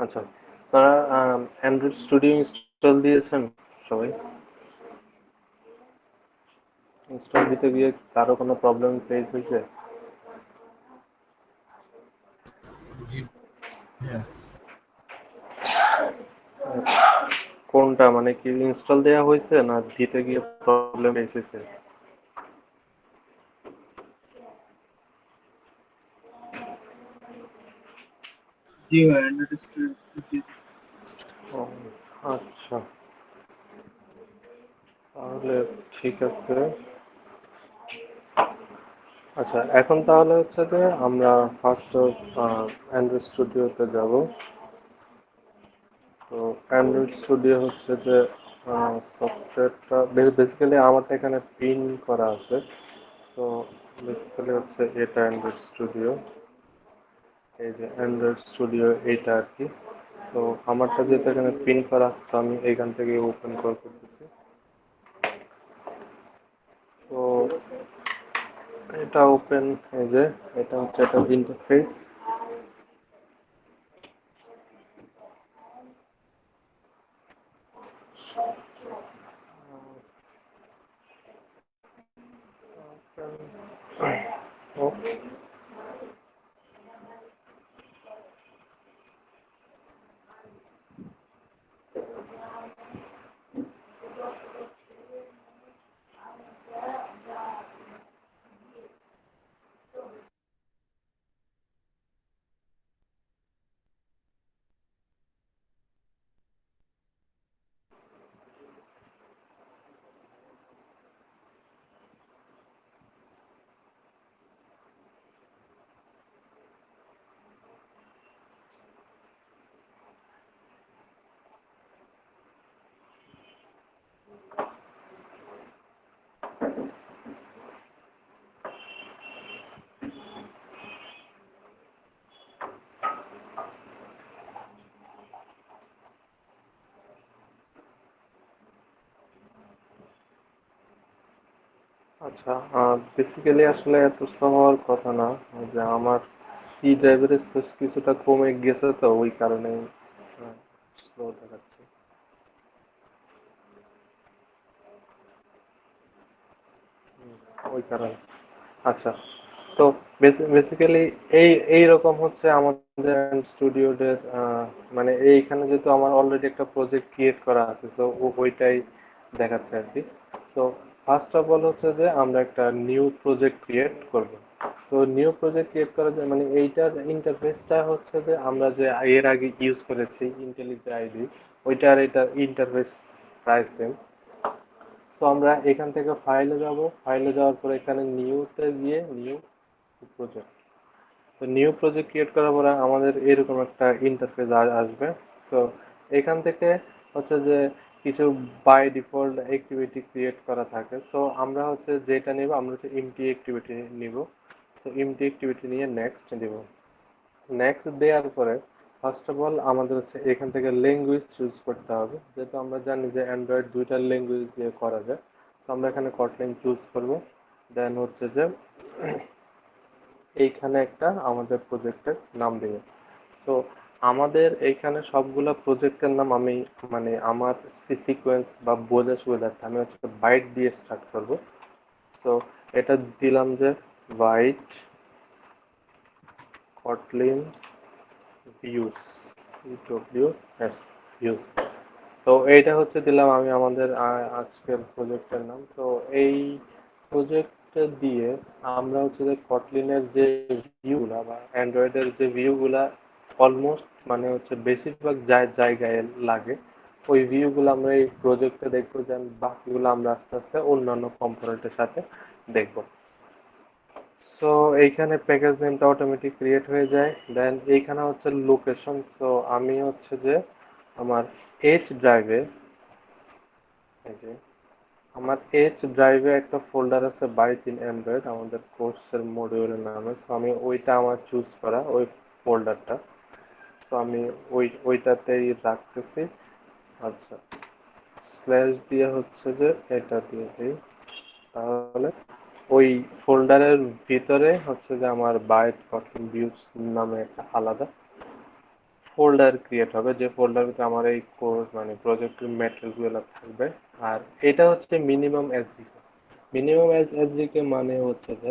আচ্ছা, তারা Android studio install দিয়েছেন সবাই? ইনস্টল দিতে গিয়ে কারো কোনো প্রবলেম ফেস হয়েছে? জি ভাইয়া। কোনটা, মানে কি ইনস্টল দেওয়া হয়েছে না দিতে গিয়ে প্রবলেম ফেস হয়েছে? জি ভাই, অ্যান্ড্রয়েড স্টুডিও দিয়ে দিছি। ও, আচ্ছা, তাহলে ঠিক আছে। আচ্ছা, এখন তাহলে হচ্ছে যে আমরা ফার্স্ট অ্যান্ড্রয়েড স্টুডিওতে যাব। তো অ্যান্ড্রয়েড স্টুডিও হচ্ছে যে সফটওয়্যারটা বেসিক্যালি আমারটা এখানে পিন করা আছে। তো বেসিক্যালি হচ্ছে এটা অ্যান্ড্রয়েড স্টুডিও, এই যে অ্যান্ড্রয়েড স্টুডিও এইটা আর কি। তো আমারটা যেহেতু এখানে পিন করা আছে তো আমি এখান থেকে ওপেন করতেছি। তো এটা ওপেন, এই যে এটা হচ্ছে একটা ইন্টারফেস। আচ্ছা, বেসিক্যালি আসলে এত স্লো হওয়ার কথা না। ওই যে আমার সি ড্রাইভের স্পেস কিছুটা কমে গেছে তো ওই কারণে স্লো দেখাচ্ছে। ওই কারণে। আচ্ছা, তো বেসিক্যালি এই এইরকম হচ্ছে আমাদের স্টুডিওদের, মানে এইখানে যেহেতু আমার অলরেডি একটা প্রজেক্ট ক্রিয়েট করা আছে তো ওইটাই দেখাচ্ছে আর কি। তো ফার্স্ট অফ অল হচ্ছে যে আমরা একটা নিউ প্রজেক্ট ক্রিয়েট করব। সো নিউ প্রজেক্ট ক্রিয়েট করার যে মানে এইটার ইন্টারফেসটা হচ্ছে যে আমরা যে এর আগে ইউজ করেছি ইন্টেলিজে আইডি, ওইটার এটা ইন্টারফেস প্রায় সেম। সো আমরা এখান থেকে ফাইলে যাব, ফাইলে যাওয়ার পর এখানে নিউতে গিয়ে নিউ প্রজেক্ট। তো নিউ প্রজেক্ট ক্রিয়েট করার পরে আমাদের এরকম একটা ইন্টারফেস আসবে। সো এখান থেকে হচ্ছে যে কিছু বাই ডিফল্ট অ্যাক্টিভিটি ক্রিয়েট করা থাকে। সো আমরা হচ্ছে যেটা নিব, আমরা হচ্ছে এমটি অ্যাক্টিভিটি নিব। সো এমটি অ্যাক্টিভিটি নিয়ে নেক্সট দিব। নেক্সট দেওয়ার পরে ফার্স্ট অফ অল আমাদের হচ্ছে এখান থেকে ল্যাঙ্গুয়েজ চুজ করতে হবে, যেহেতু আমরা জানি যে অ্যান্ড্রয়েড দুইটা ল্যাঙ্গুয়েজ দিয়ে করা যায়। তো আমরা এখানে কটলিন চুজ করব। দেন হচ্ছে যে এইখানে একটা আমাদের প্রজেক্টের নাম দিব। সো আমাদের এইখানে সবগুলা প্রজেক্টের নাম আমি মানে আমার সিকোয়েন্স বা বোঝার সুবিধার্থে আমি হচ্ছে বাইট দিয়ে স্টার্ট করব। সো এটা দিলাম যে byte Kotlin views, E W S, views. তো এইটা হচ্ছে দিলাম আমি আমাদের আজকের প্রজেক্টের নাম। তো এই প্রজেক্ট দিয়ে আমরা হচ্ছে যে কটলিনের যে ভিউগুলা বা অ্যান্ড্রয়েডের যে ভিউগুলা অলমোস্ট মানে হচ্ছে বেশিরভাগ জায়গায় লাগে, ওই ভিউগুলো আমরা এই প্রজেক্টে দেখবো। দেন বাকিগুলো আমরা আস্তে আস্তে অন্যান্য কম্পোনেন্টের সাথে দেখবো। সো এইখানে প্যাকেজ নেমটা অটোমেটিক ক্রিয়েট হয়ে যায়। দেন এইখানে হচ্ছে লোকেশন। সো আমি হচ্ছে যে আমার এইচ ড্রাইভে, এই যে আমার এইচ ড্রাইভে একটা ফোল্ডার আছে বাইট ইন অ্যান্ড্রয়েড আমাদের কোর্সের মডিউলের নামে। সো আমি ওইটা আমার চুজ করা ওই ফোল্ডারটা। সো আমি ওইটাতেই রাখতেছি। আচ্ছা, স্ল্যাশ দিয়ে হচ্ছে যে এটা দিয়ে দিই, তাহলে ওই ফোল্ডারের ভিতরে হচ্ছে যে আমার বাইট কটন ভিউজ নামে একটা আলাদা ফোল্ডার ক্রিয়েট হবে, যে ফোল্ডার ভিতরে আমার এই কোর্স মানে প্রজেক্টের ম্যাটেরিয়াল গুলো থাকবে। আর এটা হচ্ছে মিনিমাম এসডিকে। মিনিমাম এসডিকে মানে হচ্ছে যে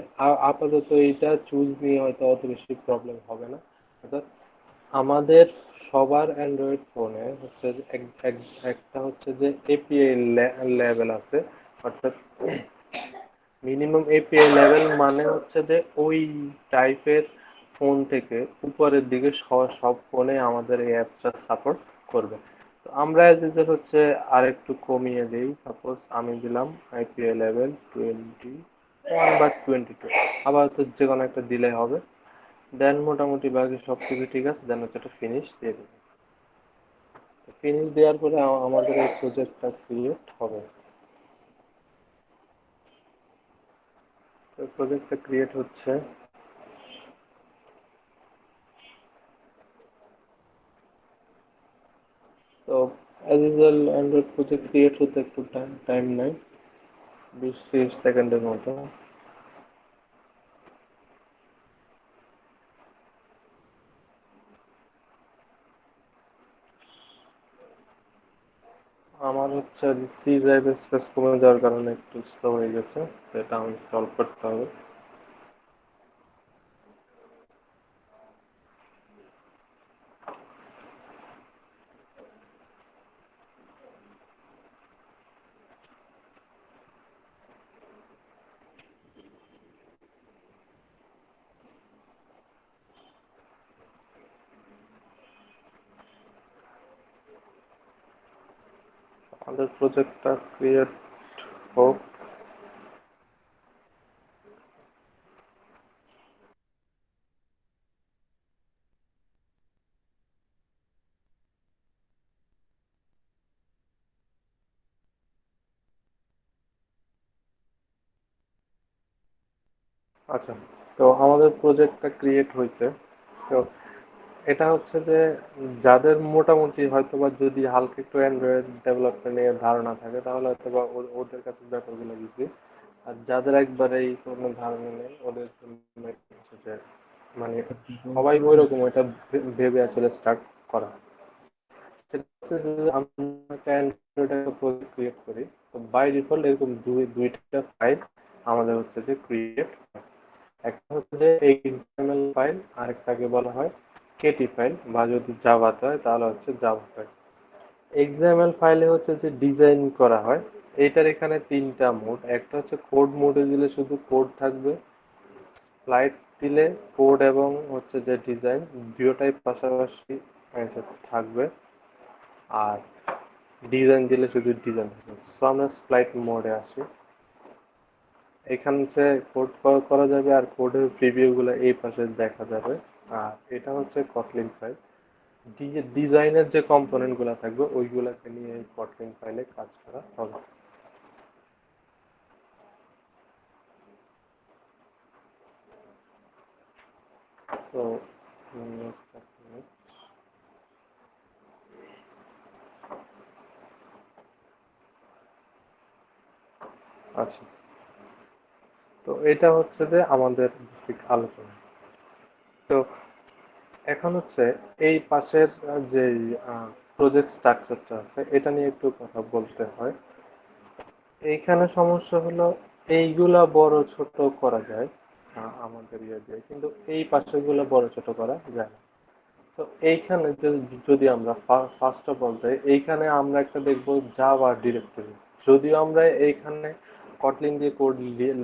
আপাতত এইটা চুজ নিয়ে হয়তো অত বেশি প্রবলেম হবে না। অর্থাৎ আমাদের সবার অ্যান্ড্রয়েড ফোনে হচ্ছে যে একটা হচ্ছে যে এপিআই লেভেল আছে। অর্থাৎ মিনিমাম এপিআই লেভেল মানে হচ্ছে যে ওই টাইপের ফোন থেকে উপরের দিকে সব ফোনে আমাদের এই অ্যাপসটা সাপোর্ট করবে। তো আমরা এজ ইউজুয়াল হচ্ছে আরেকটু কমিয়ে দিই, সাপোজ আমি দিলাম এপিআই লেভেল 21 বা 22, আবার তো যে কোনো একটা দিলে হবে। দেন মোটামুটি বাকি সব কিছু ঠিক আছে, দেন হচ্ছে একটা ফিনিশ দিয়ে দেবো। ফিনিশ দেওয়ার পরে আমাদের এই প্রজেক্টটা ক্রিয়েট হবে। তো প্রজেক্টটা ক্রিয়েট হচ্ছে। তো as usual Android project create হতে একটু টাইম নেয়, 20-30 সেকেন্ডের মতো। আমার হচ্ছে সি ড্রাইভের স্পেস কমে যাওয়ার কারণে একটু স্লো হয়ে গেছে, সেটা আমি সলভ করতে হবে। আমাদের প্রজেক্টটা ক্রিয়েট হোক। আচ্ছা, তো আমাদের প্রজেক্টটা ক্রিয়েট হয়েছে। তো এটা হচ্ছে যে যাদের মোটামুটি হয়তোবা যদি হালকা একটু অ্যান্ড্রয়েড ডেভেলপমেন্ট নিয়ে ধারণা থাকে তাহলে হয়তোবা ওদের কাছে ব্যাপারগুলো বুঝবে। আর যাদের একবারেই কোনো ধারণা নেই ওদের জন্য হচ্ছে যে মানে সবাই ওই রকম ওইটা ভেবে আসলে স্টার্ট করা। সেটা হচ্ছে যে আমরা একটা অ্যান্ড্রয়েড একটা প্রজেক্ট ক্রিয়েট করি, তো বাই ডিফল্ট এরকম দুইটা ফাইল আমাদের হচ্ছে যে ক্রিয়েট। একটা হচ্ছে যে এইচটিএমএল ফাইল, আরেকটাকে বলা হয় কেটি ফাইল, বা যদি জাভাতে হয় তাহলে হচ্ছে জাভা ফাইল। এক্সএমএল ফাইলে হচ্ছে যে ডিজাইন করা হয়। এইটার এখানে তিনটা মোড, একটা হচ্ছে কোড মোডে দিলে শুধু কোড থাকবে, স্প্লাইট দিলে কোড এবং হচ্ছে যে ডিজাইন দুটোটাই পাশাপাশি থাকবে, আর ডিজাইন দিলে শুধু ডিজাইন থাকবে। সো আমরা স্প্লাইট মোডে আসি। এখানে হচ্ছে কোড করা যাবে আর কোডের প্রিভিউ গুলো এই পাশে দেখা যাবে। আর এটা হচ্ছে কটলিন ফাইল। ডিজাইনের যে কম্পোনেন্ট গুলো থাকবে ওইগুলাকে নিয়ে এই কটলিন ফাইলে কাজ করা হবে। সো আচ্ছা, তো এটা হচ্ছে যে আমাদের বেসিক আলোচনা। তো এখন হচ্ছে এই পাশের যে প্রজেক্ট স্ট্রাকচারটা আছে এটা নিয়ে একটু কথা বলতে হয়। এইখানে সমস্যা হলো এইগুলা বড় ছোট করা যায় আমাদের ইয়ে দিয়ে, কিন্তু এই পাশেগুলো বড় ছোট করা যায় না। তো এইখানে যদি আমরা ফার্স্ট অফ অল এইখানে আমরা একটা দেখবো জাভা ডিরেক্টরি। যদিও আমরা এইখানে কটলিন দিয়ে কোড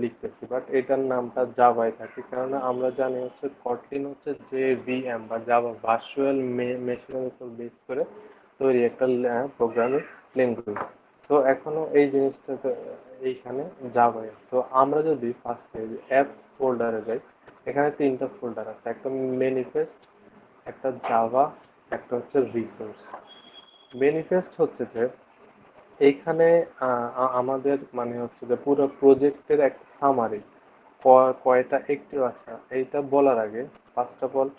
লিখতেছি, বাট এটার নামটা জাভাই থাকে, কারণ আমরা জানি হচ্ছে কটলিন হচ্ছে জেভিএম বা জাভা ভার্চুয়াল মেশিনের উপর বেস করে তৈরি একটা প্রোগ্রামিং ল্যাঙ্গুয়েজ। সো এখনো এই জিনিসটা এইখানে জাভাই। সো আমরা যদি ফার্স্টে অ্যাপস ফোল্ডারে যাই, এখানে তিনটা ফোল্ডার আছে, একটা ম্যানিফেস্ট, একটা জাভা, একটা হচ্ছে রিসোর্স। ম্যানিফেস্ট হচ্ছে যে এইখানে আমাদের মানে হচ্ছে যে পুরো প্রজেক্টের একটা সামারি, কয়টা একটিভ আছে এইটা বলার আগে ফার্স্ট অফ অল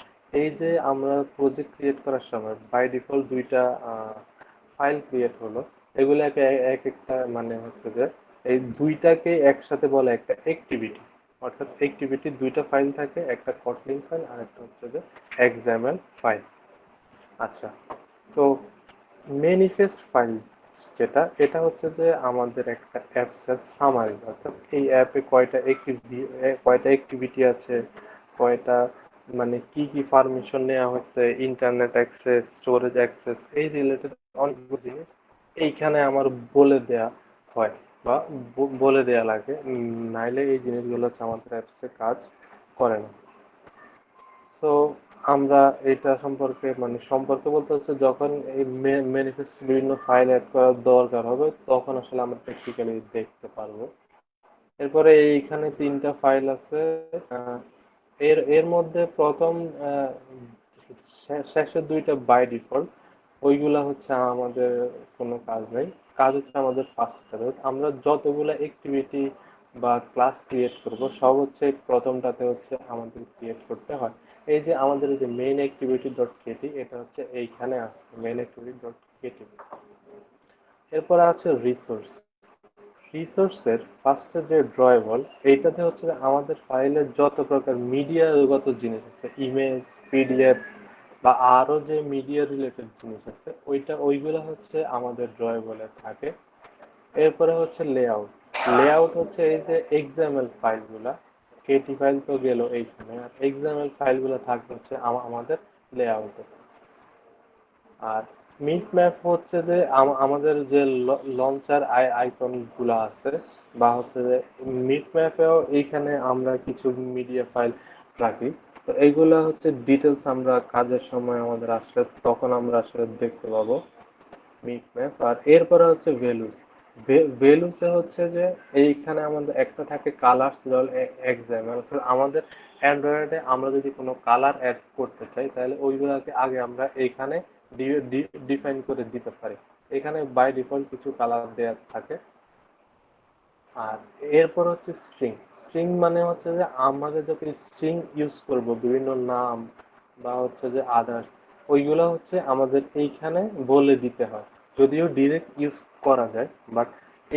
এই যে আমরা প্রজেক্ট ক্রিয়েট করার সময় বাই ডিফল্ট দুইটা ফাইল ক্রিয়েট হলো, এগুলাকে এক একটা মানে হচ্ছে যে এই দুইটাকে একসাথে বলে একটা অ্যাক্টিভিটি। অর্থাৎ অ্যাক্টিভিটি দুইটা ফাইল থাকে, একটা কটলিন ফাইল আর একটা হচ্ছে যে এক্সাএমএল ফাইল। আচ্ছা, তো ম্যানিফেস্ট ফাইল যেটা, এটা হচ্ছে যে আমাদের একটা অ্যাপসের সামারি, অর্থাৎ এই অ্যাপে কয়টা অ্যাক্টিভিটি আছে, কয়টা মানে কি কি পারমিশন নেওয়া হয়েছে, ইন্টারনেট অ্যাক্সেস, স্টোরেজ অ্যাক্সেস, এই রিলেটেড অনেকগুলো জিনিস এইখানে আমার বলে দেয়া হয় বা বলে দেয়া লাগে। নাইলে এই জিনিসগুলো হচ্ছে আমাদের অ্যাপসে কাজ করে না। সো আমরা এটা সম্পর্কে মানে সম্পর্কে বলতে হচ্ছে যখন এই ম্যানিফেস্ট বিভিন্ন ফাইল অ্যাড করার দরকার হবে তখন আসলে আমরা প্র্যাকটিক্যালি দেখতে পারবো। এরপরে এইখানে তিনটা ফাইল আছে। আহ, এর এর মধ্যে প্রথম আহ, শেষের দুইটা বাই ডিফল্ট, ওইগুলা হচ্ছে আমাদের কোনো কাজ নেই। কাজ হচ্ছে আমাদের ফার্স্ট কাজ। আমরা যতগুলা অ্যাক্টিভিটি বা ক্লাস ক্রিয়েট করব সব হচ্ছে প্রথমটাতে হচ্ছে আমাদের ক্রিয়েট করতে হয়। এই যে আমাদের এই যে মেইন অ্যাক্টিভিটি ডট কেটি, এটা হচ্ছে এইখানে আছে মেইন অ্যাক্টিভিটি ডট কেটি। এরপরে আছে রিসোর্স। রিসোর্সের ফার্স্টে যে ড্রয়েবল, এইটাতে হচ্ছে যে আমাদের ফাইলের যত প্রকার মিডিয়াগত জিনিস আছে, ইমেজ, পিডিএফ বা আরো যে মিডিয়া রিলেটেড জিনিস আছে, ওইগুলা হচ্ছে আমাদের ড্রয়েবলে থাকে। এরপরে হচ্ছে লেআউট। লেআউট হচ্ছে এই যে এক্সএমএল ফাইলগুলা, কেটি ফাইল তো গেল এইখানে, আর এক্সএমএল ফাইলগুলো থাকবে হচ্ছে আমাদের লেআউটে। আর মিট ম্যাপ হচ্ছে যে আমাদের যে লঞ্চার আইকন গুলা আছে, বা হচ্ছে যে মিট ম্যাপেও এইখানে আমরা কিছু মিডিয়া ফাইল রাখি। তো এইগুলা হচ্ছে ডিটেলস আমরা কাজের সময় আমাদের আসলে তখন আমরা আসলে দেখতে পাবো মিট ম্যাপ। আর এরপরে হচ্ছে ভ্যালুস। ভ্যালুসে হচ্ছে যে এইখানে আমাদের একটা থাকে কালার সিরিয়াল এক্সাম্পল, অর্থাৎ আমাদের অ্যান্ড্রয়েডে আমরা যদি কোনো কালার অ্যাড করতে চাই তাহলে ওইগুলোকে আগে আমরা এইখানে ডিফাইন করে দিতে পারি। এখানে বাই ডিফল্ট কিছু কালার দেওয়া থাকে। আর এরপর হচ্ছে স্ট্রিং। স্ট্রিং মানে হচ্ছে যে আমাদের যত স্ট্রিং ইউজ করব বিভিন্ন নাম বা হচ্ছে যে আদার্স, ওইগুলো হচ্ছে আমাদের এইখানে বলে দিতে হয়। যদিও ডিরেক্ট ইউজ করা যায়, বাট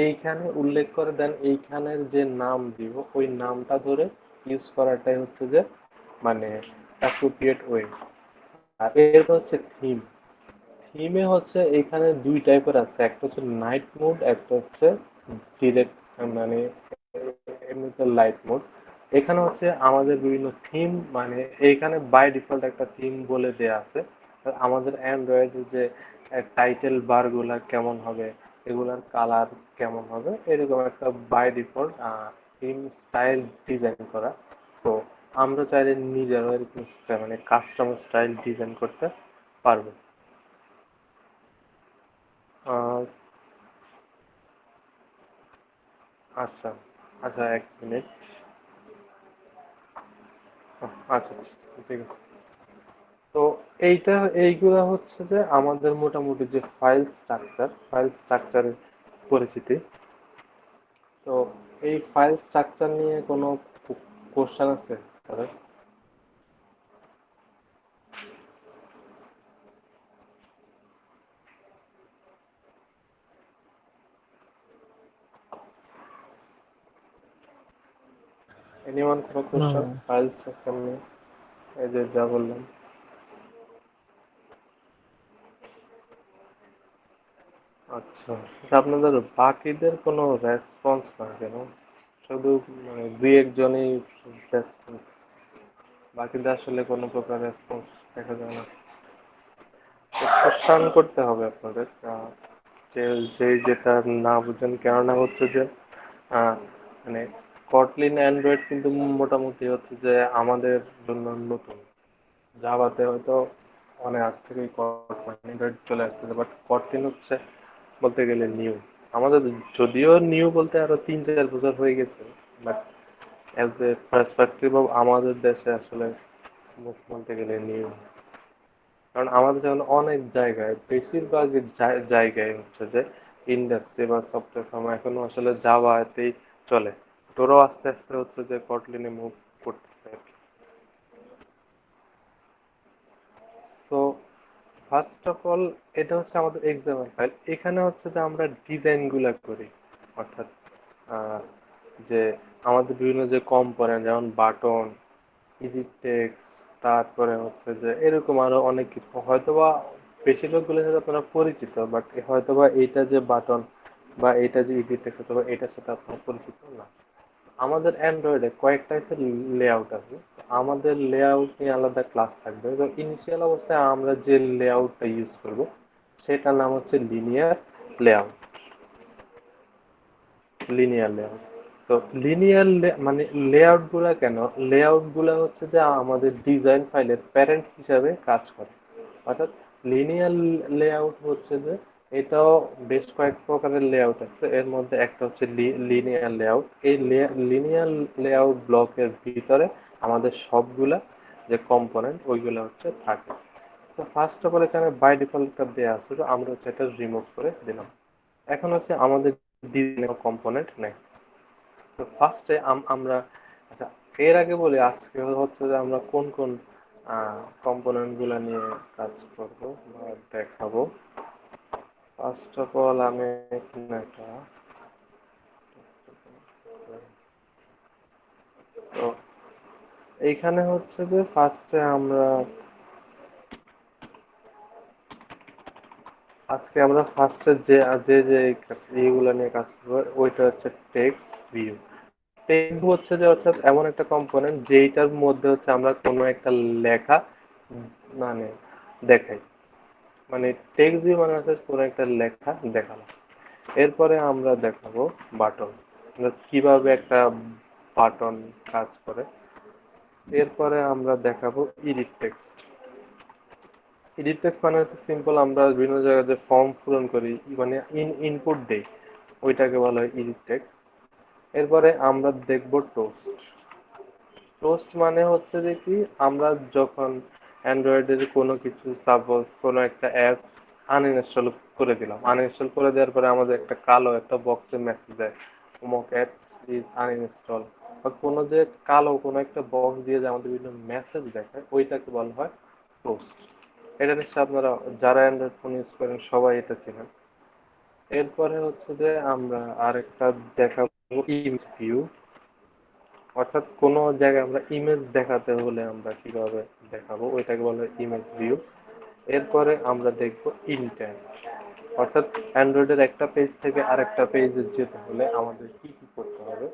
এইখানে উল্লেখ করে দেন এইখানের যে নাম দিব ওই নামটা ধরে ইউজ করাটাই হচ্ছে যে মানে অ্যাপ্রোপ্রিয়েট ওয়ে। আর এরপর হচ্ছে থিম। থিমে হচ্ছে এখানে দুই টাইপের আছে, একটা হচ্ছে নাইট মোড, একটা হচ্ছে ডিরেক্ট মানে এমনিতে লাইট মোড। এখানে হচ্ছে আমাদের বিভিন্ন থিম মানে এইখানে বাই ডিফল্ট একটা থিম বলে দেয়া আছে। আমাদের অ্যান্ড্রয়েডে যে টাইটেল বার গুলা কেমন হবে, এগুলার কালার কেমন হবে, এরকম একটা by default theme style design করা। তো আমরা চাইলে নিজেরও এরকম মানে কাস্টম স্টাইল ডিজাইন করতে পারবো। আহ, আচ্ছা, আচ্ছা, এক মিনিট। আচ্ছা, ঠিক আছে। তো এইগুলা হচ্ছে যে আমাদের মোটামুটি যে ফাইল স্ট্রাকচারের পরিচিতি। তো এই ফাইল স্ট্রাকচার নিয়ে কোনো কোশ্চেন আছে তাদের? এনিওয়ান কোনো কোশ্চেন No. ফাইল স্ট্রাকচার নিয়ে, এই যে যা বললাম? আচ্ছা, আচ্ছা, আপনাদের বাকিদের কোনো রেসপন্স না কেন? শুধু মানে দুই একজনই রেসপন্স, বাকিদের আসলে কোনো প্রকার রেসপন্স দেখা যায় না। কোশ্চেন করতে হবে আপনাদের, যে যেটা না বুঝেন, কেননা হচ্ছে যে আহ, মানে কটলিন অ্যান্ড্রয়েড কিন্তু মোটামুটি হচ্ছে যে আমাদের জন্য নতুন। জাভাতে হয়তো অনেক আগ থেকেই অ্যান্ড্রয়েড চলে আসতেছে, বাট কটলিন হচ্ছে বলতে গেলে নিউ। আমাদের যদিও নিউ বলতে আরো 3-4 বছর হয়ে গেছে, but as a perspective of আমাদের দেশে আসলে বলতে গেলে নিউ। কারণ আমাদের যেমন অনেক জায়গায়, বেশিরভাগ জায়গায় হচ্ছে যে ইন্ডাস্ট্রি বা সফটওয়্যার ফার্ম এখনো আসলে জাভাতেই চলে। তোরাও আস্তে আস্তে হচ্ছে যে কটলিনে মুভ করতেছে আর কি। সো ফার্স্ট অফ অল, এটা হচ্ছে আমাদের এক্সাম্পল ফাইল। এখানে হচ্ছে যে আমরা ডিজাইন গুলা করি, অর্থাৎ আহ, যে আমাদের বিভিন্ন যে কম্পোনেন্ট যেমন বাটন, এডিট টেক্সট, তারপরে হচ্ছে যে এরকম আরো অনেক কিছু হয়তোবা বেশিরভাগগুলোর সাথে আপনারা পরিচিত, বাট হয়তোবা এইটা যে বাটন বা এটা যে এডিট টেক্সট অথবা এটার সাথে আপনারা পরিচিত না। আমাদের অ্যান্ড্রয়েডে কয়েকটা লেআউট আছে। আমাদের লেআউট নিয়ে আলাদা ক্লাস থাকবে। তো ইনিশিয়াল অবস্থায় আমরা যে লেআউটটা ইউজ করব সেটার নাম হচ্ছে লেআউট লিনিয়ার লেআউট। তো লিনিয়ার মানে লেআউট গুলা কেন, লেআউট গুলা হচ্ছে যে আমাদের ডিজাইন ফাইলের প্যারেন্ট হিসাবে কাজ করে। অর্থাৎ লিনিয়ার লেআউট হচ্ছে যে এটাও বেশ কয়েক প্রকারের লেআউট আছে, এর মধ্যে একটা হচ্ছে লিনিয়ার লেআউট। এই লিনিয়ার লেআউট ব্লকের ভিতরে আমাদের সবগুলা যে কম্পোনেন্ট ওইগুলা হচ্ছে থাকে। তো ফার্স্ট অফ অল এখানে বাই ডিফল্ট একটা দেওয়া আছে, তো আমরা হচ্ছে এটা রিমুভ করে দিলাম। এখন হচ্ছে আমাদের ডিজাইন কম্পোনেন্ট নেই। তো ফার্স্টে আমরা, আচ্ছা এর আগে বলি আজকে হচ্ছে যে আমরা কোন কোন কম্পোনেন্ট গুলা নিয়ে কাজ করব বা দেখাবো। ফার্স্ট অফ অল আমি এখানে একটা, তো এইখানে হচ্ছে যে ফার্স্টে আমরা আজকে আমরা ফার্স্টে যে যে যে এইগুলা নিয়ে কাজ করবো ওইটা হচ্ছে টেক্সট ভিউ। টেক্সট হচ্ছে যে অর্থাৎ এমন একটা কম্পোনেন্ট যেটার মধ্যে হচ্ছে আমরা কোনো একটা লেখা মানে দেখাই, মানে টেক্সট ভিউ মানে হচ্ছে কোনো একটা লেখা দেখানো। এরপরে আমরা দেখাবো বাটন, কিভাবে একটা বাটন কাজ করে। এরপরে আমরা দেখাবো এডিট টেক্সট। এডিট টেক্সট মানে হচ্ছে সিম্পল আমরা বিভিন্ন জায়গায় যে ফর্ম পূরণ করি, মানে ইনপুট দেই, ওইটাকে বলা হয় এডিট টেক্সট। এরপরে আমরা দেখবো টোস্ট। টোস্ট মানে হচ্ছে যে কি, আমরা যখন অ্যান্ড্রয়েডের কোনো কিছু সাপোজ কোনো একটা অ্যাপ আনইনস্টল করে দিলাম, আনইনস্টল করে দেওয়ার পরে আমাদের একটা কালো একটা বক্সে মেসেজ দেয় অমুক অ্যাপ ইজ আনইনস্টল, বা কোনো যে কালো কোনো একটা বক্স দিয়ে যে আমাদের বিভিন্ন মেসেজ দেখায় ওইটাকে বলা হয় টোস্ট। এটা নিশ্চয়ই আপনারা যারা অ্যান্ড্রয়েড ফোন ইউজ করেন সবাই এটা চিনেন। এরপরে হচ্ছে যে আমরা আরেকটা দেখাবো ইমেজ ভিউ। অর্থাৎ কোনো জায়গায় আমরা ইমেজ দেখাতে হলে আমরা কিভাবে দেখাবো ওইটাকে বলা হয় ইমেজ ভিউ। এরপরে আমরা দেখবো ইনট্যান্ট, অর্থাৎ অ্যান্ড্রয়েডের একটা পেজ থেকে আরেকটা পেজে যেতে হলে আমাদের কি কি করতে হবে,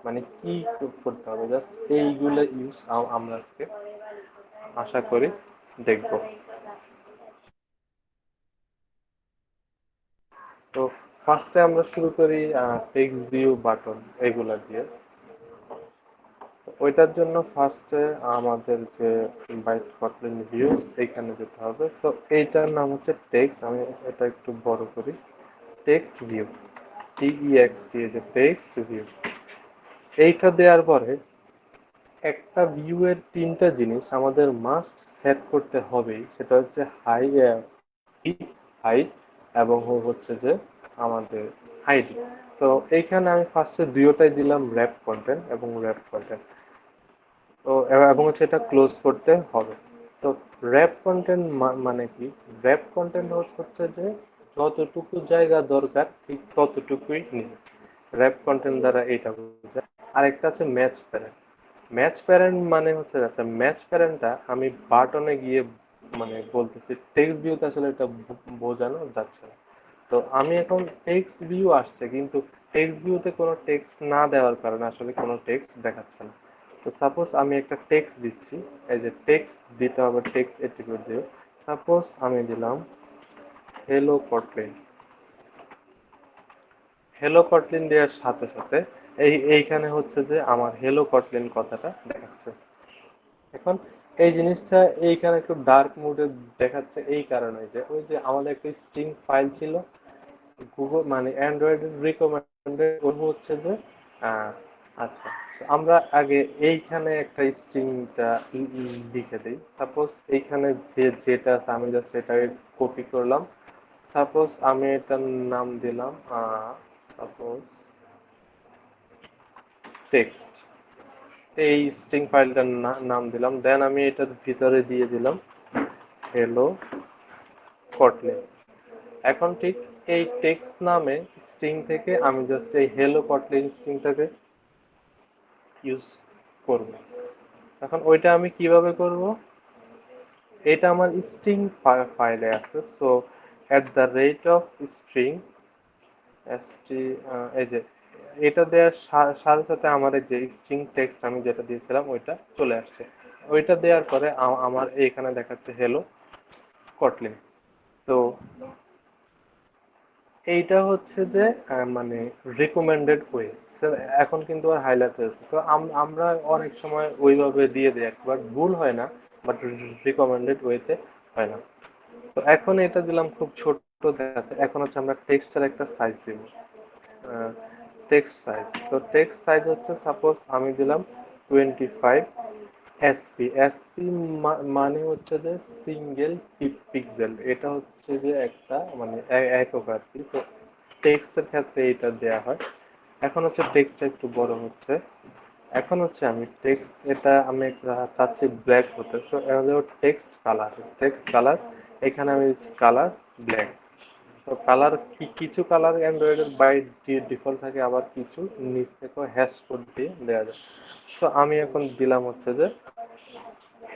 মানে কি করতে হবে, জাস্ট এইগুলো ইউজ আমরা আজকে আশা করি দেখবো। তো ফার্স্টে আমরা শুরু করি টেক্সট ভিউ বাটন এগুলা দিয়ে। ওইটার জন্য ফার্স্টে আমাদের যে বাইট কটলিন ভিউজ এখানে যেতে হবে। সো এইটার নাম হচ্ছে টেক্সট, আমি এটা একটু বড় করি, টেক্সট ভিউ, টিইএক্সটি, যে টেক্সট ভিউ। এইটা দেওয়ার পরে একটা ভিউ এর তিনটা জিনিস আমাদের মাস্ট সেট করতে হবেই, সেটা হচ্ছে হাইট এবং হচ্ছে যে আমাদের আইডি। তো এইখানে আমি ফার্স্টে দুইটাই দিলাম, র্যাপ কন্টেন্ট এবং র্যাপ কন্টেন্ট। তো এবং হচ্ছে এটা ক্লোজ করতে হবে। তো র্যাপ কন্টেন্ট মানে কি, র্যাপ কন্টেন্ট হচ্ছে যে যতটুকু জায়গা দরকার ঠিক ততটুকুই নিবে। র্যাপ কন্টেন্ট দ্বারা এটা বোঝায়। আরেকটা আছে ম্যাচ প্যারেন্ট। ম্যাচ প্যারেন্ট মানে হচ্ছে, আচ্ছা ম্যাচ প্যারেন্টটা আমি বাটনে গিয়ে মানে বলতেছি, টেক্সট ভিউতে আসলে এটা বোঝানো যাচ্ছে না। তো আমি এখন টেক্সট ভিউ আসছে কিন্তু টেক্সট ভিউতে কোনো টেক্সট না দেওয়ার কারণে আসলে কোনো টেক্সট দেখাচ্ছে না। তো সাপোজ আমি একটা টেক্সট দিচ্ছি, এই যে টেক্সট দিতে হবে, টেক্সট অ্যাট্রিবিউট দিয়ে সাপোজ আমি দিলাম হ্যালো কটলিন। হ্যালো কটলিন দেওয়ার সাথে সাথে এইখানে হচ্ছে যে আমার হ্যালো কটলিন কথাটা দেখাচ্ছে। এখন এই জিনিসটা এইখানে একটু ডার্ক মুডে দেখাচ্ছে এই কারণে যে ওই যে আমাদের একটা স্ট্রিং ফাইল ছিল গুগল মানে অ্যান্ড্রয়েডের রিকমেন্ডেড হচ্ছে যে আহ, আচ্ছা, তো আমরা আগে এইখানে একটা স্ট্রিংটা লিখে দিই। সাপোজ এইখানে যে যেটা আছে আমি জাস্ট সেটাকে কপি করলাম। সাপোজ আমি এটার নাম দিলাম সাপোজ টেক্সট, এই স্ট্রিং ফাইলটার নাম দিলাম, দেন আমি এটার ভিতরে দিয়ে দিলাম হ্যালো কটলিন। এখন ঠিক এই টেক্সট নামে স্ট্রিং থেকে আমি জাস্ট এই হ্যালো কটলিন স্ট্রিংটাকে ইউজ করব। এখন ওইটা আমি কিভাবে করব? এটা আমার স্ট্রিং ফাইলে আছে। So at the rate of string ST, এই যে এটা দেওয়ার সাথে সাথে আমার এই যে স্ট্রিং টেক্সট আমি যেটা দিয়েছিলাম ওইটা চলে আসছে। ওইটা দেওয়ার পরে আমার এইখানে দেখাচ্ছে হ্যালো কটলিন। তো এইটা হচ্ছে যে মানে রিকমেন্ডেড ওয়ে। এখন কিন্তু আর হাইলাইট হয়েছে, তো আমরা অনেক সময় ওইভাবে দিয়ে দিই, একবার ভুল হয় না, বাট রিকমেন্ডেড ওয়েতে হয় না। তো এখন এটা দিলাম খুব ছোট দেখাতে। এখন হচ্ছে আমরা টেক্সটের একটা সাইজ দিব, টেক্সট সাইজ। তো টেক্সট সাইজ হচ্ছে সাপোজ আমি দিলাম 25 এসপি। এসপি মানে হচ্ছে যে সিঙ্গেল পিক্সেল, এটা হচ্ছে যে একটা মানে একক আর কি। তো টেক্সটের ক্ষেত্রে এটা দেয়া হয়। এখন হচ্ছে টেক্সটটা একটু বড় হচ্ছে। এখন হচ্ছে আমি টেক্সট, এটা আমি চাচ্ছি ব্ল্যাক হতে। So text colour, text colour, এখানে আমি কালার ব্ল্যাক। তো কালার কিছু কালার অ্যান্ড্রয়েডের বাই ডিফল্ট থাকে, আবার কিছু নিচ থেকেও হ্যাশ কোড দিয়ে দেওয়া যায়। তো আমি এখন দিলাম হচ্ছে যে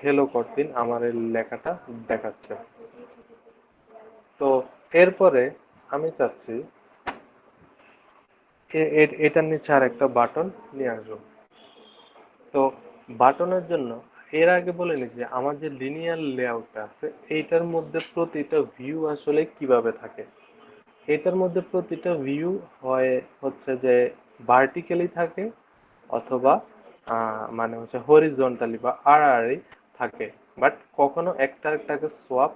হেলো করদিন, আমার এই লেখাটা দেখাচ্ছে। তো এরপরে আমি চাচ্ছি এটার নিচে আর একটা বাটন নিয়ে আসবো। তো বাটনের জন্য এর আগে বলে নি যে আমার যে লিনিয়ার লেআউটটা আছে এইটার মধ্যে প্রতিটা ভিউ আসলে কিভাবে থাকে। এটার মধ্যে প্রতিটা ভিউ হয় হচ্ছে যে ভার্টিক্যালি থাকে, অথবা মানে হচ্ছে হরিজন্টালি বা আড়াআড়ি থাকে, বাট কখনো একটা একটাকে সোয়াপ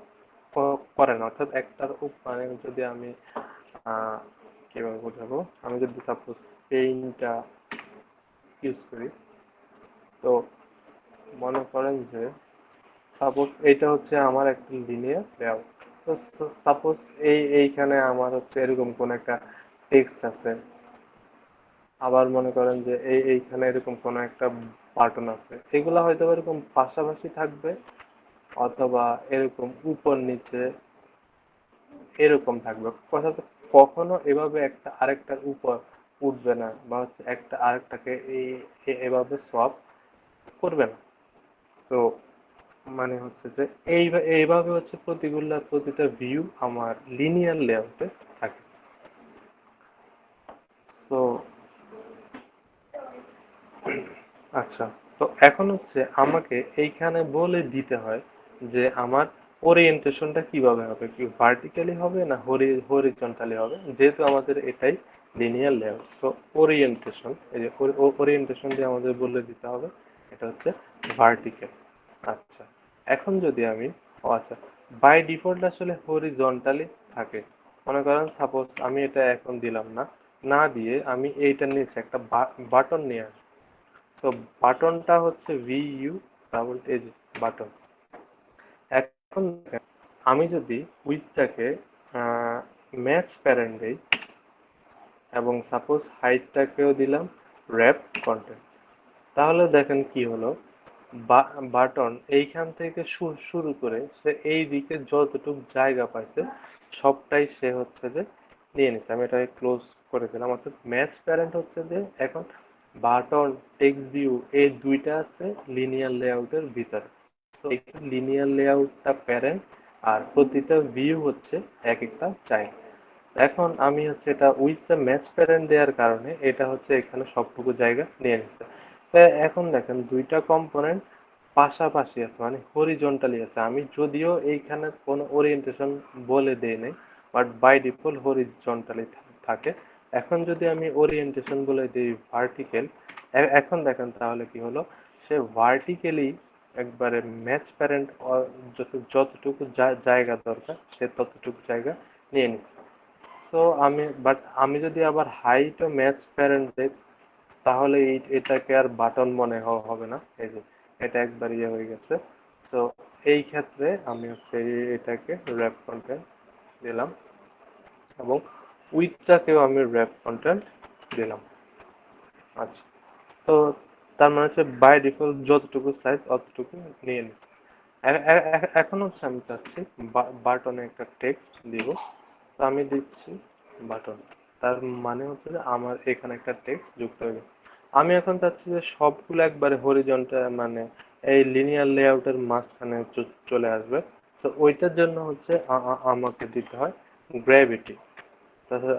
করে না। অর্থাৎ একটার মানে যদি আমি আহ, কিভাবে বোঝাবো, আমি যদি সাপোজ পেইনটা ইউজ করি, তো মনে করেন যে সাপোজ এইটা হচ্ছে আমার একটা লিনিয়ার লেআউট। তো সাপোজ এইখানে আমার হচ্ছে এরকম কোন একটা টেক্সট আছে, আবার মনে করেন যে এইখানে এরকম কোন একটা বাটন আছে, এগুলা হয়তো এরকম পাশাপাশি থাকবে, অথবা এরকম উপর নিচে এরকম থাকবে। কথা, কখনো এভাবে একটা আরেকটার উপর উঠবে না, বা হচ্ছে একটা আরেকটাকে এভাবে সব করবে না। তো মানে হচ্ছে যে এইভাবে হচ্ছে প্রতিটা ভিউ আমার লিনিয়ার লেআউটে থাকে। সো আচ্ছা, তো এখন হচ্ছে আমাকে এইখানে বলে দিতে হয় যে আমার ওরিয়েন্টেশনটা কিভাবে হবে, কি ভার্টিক্যালি হবে না হরিজন্টালি হবে, যেহেতু আমাদের এটাই লিনিয়ার লেআউট। সো ওরিয়েন্টেশন, এই যে ওরিয়েন্টেশন দিয়ে আমাদের বলে দিতে হবে এটা হচ্ছে ভার্টিক্যাল। আচ্ছা, এখন যদি আমি, ও আচ্ছা, বাই ডিফল্ট আসলে হরিজন্টালি থাকে। মনে করেন সাপোজ আমি এটা এখন দিলাম না, না দিয়ে আমি এইটার নিচে একটা বাটন নিয়ে আসবো। তো বাটনটা হচ্ছে ভিইউ ডাবল এজ বাটন। এখন দেখেন, আমি যদি উইথটাকে ম্যাচ প্যারেন্ট দেই, এবং সাপোজ হাইটটাকেও দিলাম র্যাপ কন্টেন্ট, তাহলে দেখেন কি হলো, বাটন এইখান থেকে শুরু করে সে এই দিকে যতটুক জায়গা পাইছে সবটাই সে হচ্ছে যে নিয়ে নিছে। আমি এটাকে ক্লোজ করে দিলাম। অর্থাৎ ম্যাচ প্যারেন্ট হচ্ছে যে এখন বাটন, টেক্সট ভিউ, এই দুইটা আছে লিনিয়ার লেআউটের ভিতরে। তো লিনিয়ার লেআউটটা প্যারেন্ট, আর প্রতিটা ভিউ হচ্ছে এক একটা চাইল্ড। এখন আমি হচ্ছে এটা উইথ দ্য ম্যাচ প্যারেন্ট দেওয়ার কারণে এটা হচ্ছে এখানে সবটুকু জায়গা নিয়ে নিচ্ছে। তো এখন দেখেন দুইটা কম্পোনেন্ট পাশাপাশি আছে, মানে হরিজন্টালি আছে। আমি যদিও এইখানে কোনো ওরিয়েন্টেশন বলে দেই নাই, বাট বাই ডিফল্ট হরিজন্টালি থাকে। এখন যদি আমি ওরিয়েন্টেশন বলে দিই ভার্টিক্যাল, এখন দেখেন তাহলে কি হলো, সে ভার্টিক্যালি একবারে ম্যাচ প্যারেন্ট যতটুকু জায়গা দরকার সে ততটুকু জায়গা নিয়ে নিচ্ছে। সো আমি যদি আবার হাইট ও ম্যাচ প্যারেন্ট দেই, তাহলে এটাকে আর বাটন মনে হবে না। এই যে এটা একবার ইয়ে হয়ে গেছে। সো এই ক্ষেত্রে আমি হচ্ছে এটাকে র্যাপ কন্টেন্ট দিলাম, এবং উইথটাকেও আমি র্যাপ কন্টেন্ট দিলাম। আচ্ছা, তো তার মানে হচ্ছে বাই ডিফল্ট যতটুকু সাইজ অতটুকু নিয়ে নিচ্ছে। এখন হচ্ছে আমি চাচ্ছি বাটনে একটা টেক্সট দিব। তো আমি দিচ্ছি বাটন, তার মানে হচ্ছে যে আমার এখানে একটা টেক্সট যুক্ত হয়ে গেছে। আমি এখন চাচ্ছি যে সবগুলো একবারে হরিজন্টাল, মানে এই লিনিয়ার লেআউটের মাঝখানে চলে আসবে। তো ওইটার জন্য হচ্ছে আমাকে দিতে হয় গ্র্যাভিটি।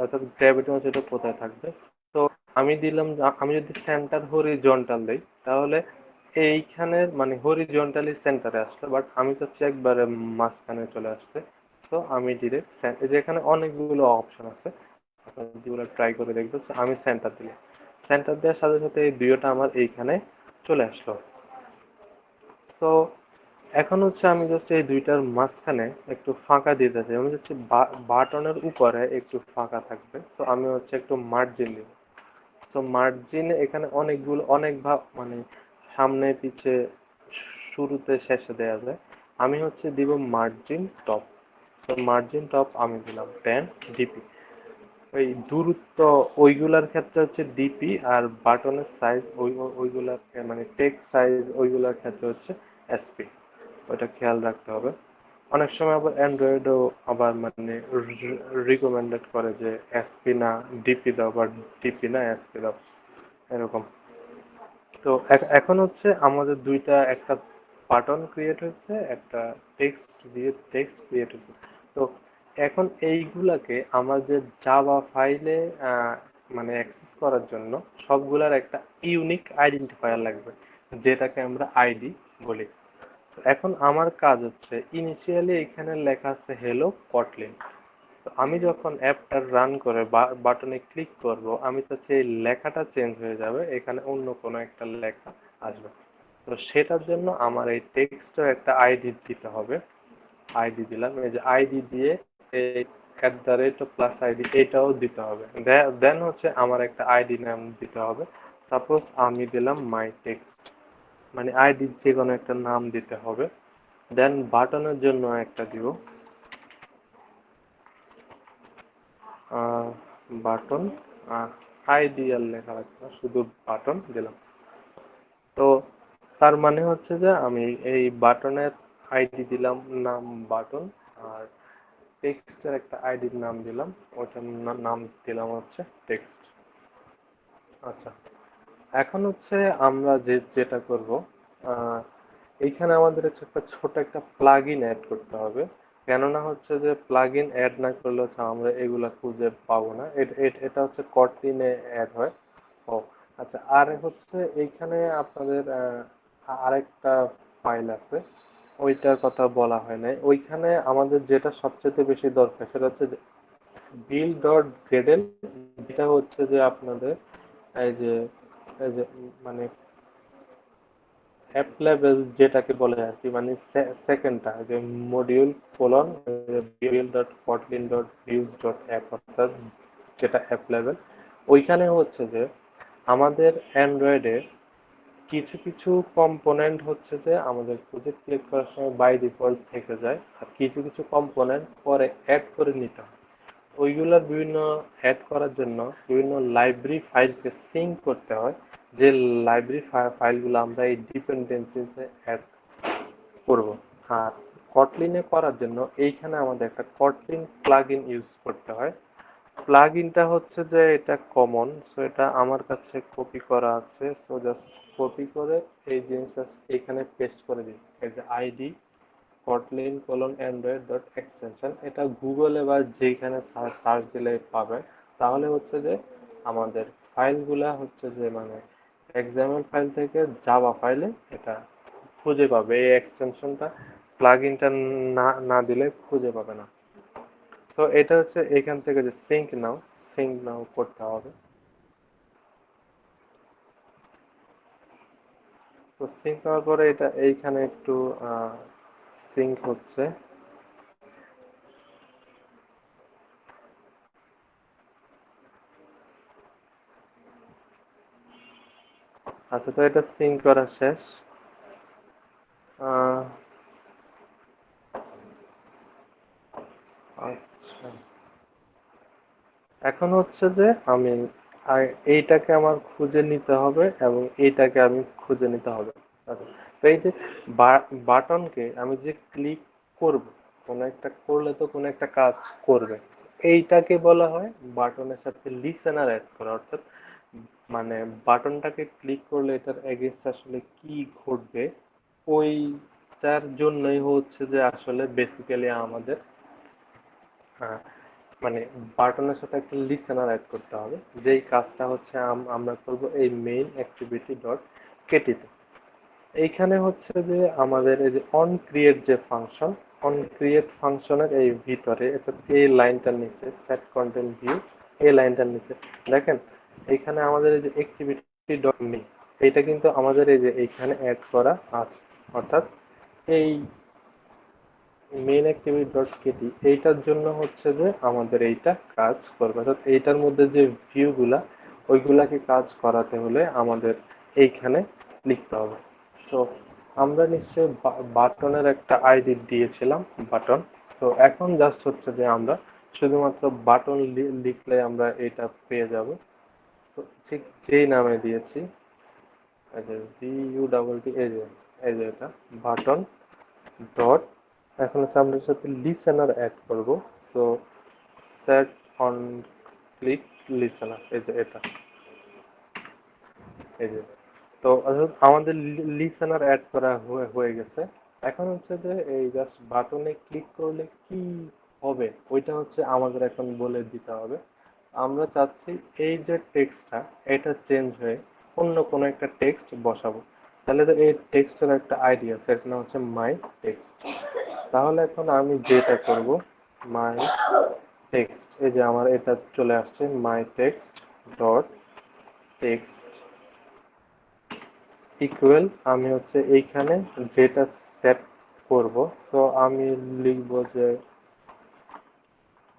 অর্থাৎ গ্র্যাভিটি হচ্ছে এটা কোথায় থাকবে। তো আমি দিলাম আমি যদি সেন্টার হরিজন্টাল দেই তাহলে এইখানের মানে হরিজন্টালি সেন্টারে আসলো, বাট আমি চাচ্ছি একবারে মাঝখানে চলে আসতে। তো আমি ডিরেক্ট যেখানে অনেকগুলো অপশন আছে, যেগুলো ট্রাই করে দেখবো। আমি সেন্টার দিলাম, সেন্টার দেওয়ার সাথে সাথে এই ভিডিওটা আমার এইখানে চলে আসলো। তো এখন হচ্ছে আমি জাস্ট এই দুইটার মাঝখানে একটু ফাঁকা দিতে চাই। আমি হচ্ছে বাটনের উপরে একটু ফাঁকা থাকবে, তো আমি হচ্ছে একটু মার্জিন দিব। তো মার্জিন এখানে অনেকগুলো অনেক ভাগ মানে সামনে পিছে শুরুতে শেষে দেওয়া যায়। আমি হচ্ছে দিব মার্জিন টপ। তো মার্জিন টপ আমি দিলাম 10 ডিপি। ওই দূরত্ব ওইগুলার ক্ষেত্রে হচ্ছে ডিপি, আর বাটনের সাইজ ওইগুলার মানে টেক্সট সাইজ ওইগুলার ক্ষেত্রে হচ্ছে এসপি। ওটা খেয়াল রাখতে হবে। অনেক সময় আবার অ্যান্ড্রয়েডও আবার মানে রিকমেন্ডেড করে যে এসপি না ডিপি দাও, বা ডিপি না এসপি দাও, এরকম। তো এখন হচ্ছে আমাদের দুইটা, একটা বাটন ক্রিয়েট হয়েছে, একটা টেক্সট দিয়ে টেক্সট ক্রিয়েট হয়েছে। তো এখন এইগুলাকে আমার যে জাভা ফাইলে মানে অ্যাক্সেস করার জন্য সবগুলার একটা ইউনিক আইডেন্টিফায়ার লাগবে, যেটাকে আমরা আইডি বলি। তো এখন আমার কাজ হচ্ছে ইনিশিয়ালি এখানে লেখা আছে হ্যালো কটলিন। তো আমি যখন অ্যাপটা রান করে বাটনে ক্লিক করব, আমি চাচ্ছি এই লেখাটা চেঞ্জ হয়ে যাবে, এখানে অন্য কোনো একটা লেখা আসবে। তো সেটার জন্য আমার এই টেক্সটের একটা আইডি দিতে হবে। আইডি দিলাম, এই যে আইডি দিয়ে এই @প্লাস আইডি এটাও দিতে হবে। দেন হচ্ছে আমার একটা আইডি নাম দিতে হবে। সাপোজ আমি দিলাম মাই টেক্সট, মানে আইডির যে কোনো একটা নাম দিতে হবে। দেন বাটনের জন্য একটা দিব, বাটন। আইডিয়াল লেখা রাখবো না, শুধু বাটন দিলাম। তো তার মানে হচ্ছে যে আমি এই বাটনের আইডি দিলাম নাম বাটন, আর টেক্সটের একটা আইডির নাম দিলাম, ওটার নাম দিলাম হচ্ছে টেক্সট। আচ্ছা, এখন হচ্ছে আমরা যেটা করব, এইখানে আমাদের হচ্ছে একটা ছোট একটা প্লাগ ইন অ্যাড করতে হবে। কেননা হচ্ছে যে প্লাগ ইন অ্যাড না করলে হচ্ছে আমরা এগুলা খুঁজে পাবো না। এটা হচ্ছে কটলিনে অ্যাড হয়। ও আচ্ছা, আর হচ্ছে এইখানে আপনাদের আরেকটা ফাইল আছে, ওইটার কথা বলা হয় নাই। ওইখানে আমাদের যেটা সবচেয়ে বেশি দরকার সেটা হচ্ছে বিল ডট গ্রেডেল, যেটা হচ্ছে যে আপনাদের এই যে মানে অ্যাপ লেভেল যেটাকে বলে আর কি, মানে সেকেন্ডটা যে module colon build dot Kotlin dot views dot app, অর্থাৎ যেটা অ্যাপ লেভেল। ওইখানে হচ্ছে যে আমাদের অ্যান্ড্রয়েডের কিছু কিছু কম্পোনেন্ট হচ্ছে যে আমাদের প্রজেক্ট ক্লিক করার সময় বাই ডিফল্ট থেকে যায়, আর কিছু কিছু কম্পোনেন্ট পরে অ্যাড করে নিতে হয়। ওইগুলোর বিভিন্ন অ্যাড করার জন্য বিভিন্ন লাইব্রেরি ফাইলকে সিঙ্ক করতে হয়, যে লাইব্রেরি ফাইলগুলো আমরা এই ডিপেন্ডেন্সিসে অ্যাড করব। আর কটলিনে করার জন্য এইখানে আমাদের একটা কটলিন প্লাগইন ইউজ করতে হয়। প্লাগইনটা হচ্ছে যে এটা কমন, সো এটা আমার কাছে কপি করা আছে। সো জাস্ট কপি করে এই জিনিসটা এখানে পেস্ট করে দিই। এই যে ID Kotlin colon Android dot extension, এটা গুগলে বা যেখানে সার্চ দিলে পাবেন। তাহলে হচ্ছে যে আমাদের ফাইলগুলা হচ্ছে যে মানে এক্সাম্পল ফাইল থেকে জাভা ফাইলে এটা খুঁজে পাবে। এই এক্সটেনশনটা প্লাগইনটা না না দিলে খুঁজে পাবে না। তো এটা হচ্ছে এখান থেকে যে সিঙ্ক নাও করতে হবে। তো সিঙ্ক করার পরে এটা এইখানে একটু সিঙ্ক হচ্ছে। আচ্ছা, তো এটা সিঙ্ক করা শেষ। আহ, আচ্ছা, এখন হচ্ছে যে আমি এইটাকে আমার খুঁজে নিতে হবে এবং এইটাকে আমি খুঁজে নিতে হবে। আচ্ছা, তো এই যে বাটনকে আমি যে ক্লিক করব, কোনো একটা করলে তো কোনো একটা কাজ করবে, এইটাকে বলা হয় বাটনের সাথে লিসেনার অ্যাড করা। অর্থাৎ মানে বাটনটাকে ক্লিক করলে এটার এগেইনস্ট আসলে কি ঘটবে ওইটার জন্যই হচ্ছে যে আসলে বেসিক্যালি আমাদের আহ, মানে বাটনের সাথে একটা লিসেনার অ্যাড করতে হবে, যেই কাজটা হচ্ছে আমরা করব এই মেইন অ্যাক্টিভিটি ডট কেটিতে। এইখানে হচ্ছে যে আমাদের এই যে অন ক্রিয়েট যে ফাংশন, অন ক্রিয়েট ফাংশনের এই ভিতরে অর্থাৎ এই লাইনটার নিচে সেট কন্টেন্ট ভিউ, এই লাইনটার নিচে দেখেন এইখানে আমাদের এই যে অ্যাক্টিভিটি ডট মেইন, এইটা কিন্তু আমাদের এই যে এইখানে অ্যাড করা আছে। অর্থাৎ এই মেইন অ্যাক্টিভিটি ডট কেটি এইটার জন্য হচ্ছে যে আমাদের এইটা কাজ করবে, অর্থাৎ এইটার মধ্যে যে ভিউগুলা ওইগুলাকে কাজ করাতে হলে আমাদের এইখানে লিখতে হবে। সো আমরা নিশ্চয়ই বাটনের একটা আইডি দিয়েছিলাম, বাটন। সো এখন জাস্ট হচ্ছে যে আমরা শুধুমাত্র বাটন লিখলে আমরা এটা পেয়ে যাব। সো ঠিক যেই নামে দিয়েছি, এই যে VUTT, এই যে এটা বাটন ডট, এখন হচ্ছে আমরা এর সাথে লিসেনার অ্যাড করব। So set on click listener, এই যে এটা, এই যে। তো অর্থাৎ আমাদের লিসেনার অ্যাড করা হয়ে গেছে। এখন হচ্ছে যে এই জাস্ট বাটনে ক্লিক করলে কি হবে ওইটা হচ্ছে আমাদের এখন বলে দিতে হবে। আমরা চাচ্ছি এই যে টেক্সটটা এটা চেঞ্জ হয়ে অন্য কোনো একটা টেক্সট বসাবো। তাহলে তো এই টেক্সটের একটা আইডিয়া, সেটা নাম হচ্ছে মাই টেক্সট। তাহলে এখন আমি যেটা করব, মাই টেক্সট, এই যে আমার এটা চলে আসছে মাই টেক্সট ডট টেক্সট ইকুয়াল, আমি হচ্ছে এইখানে যেটা সেট করব। সো আমি লিখব যে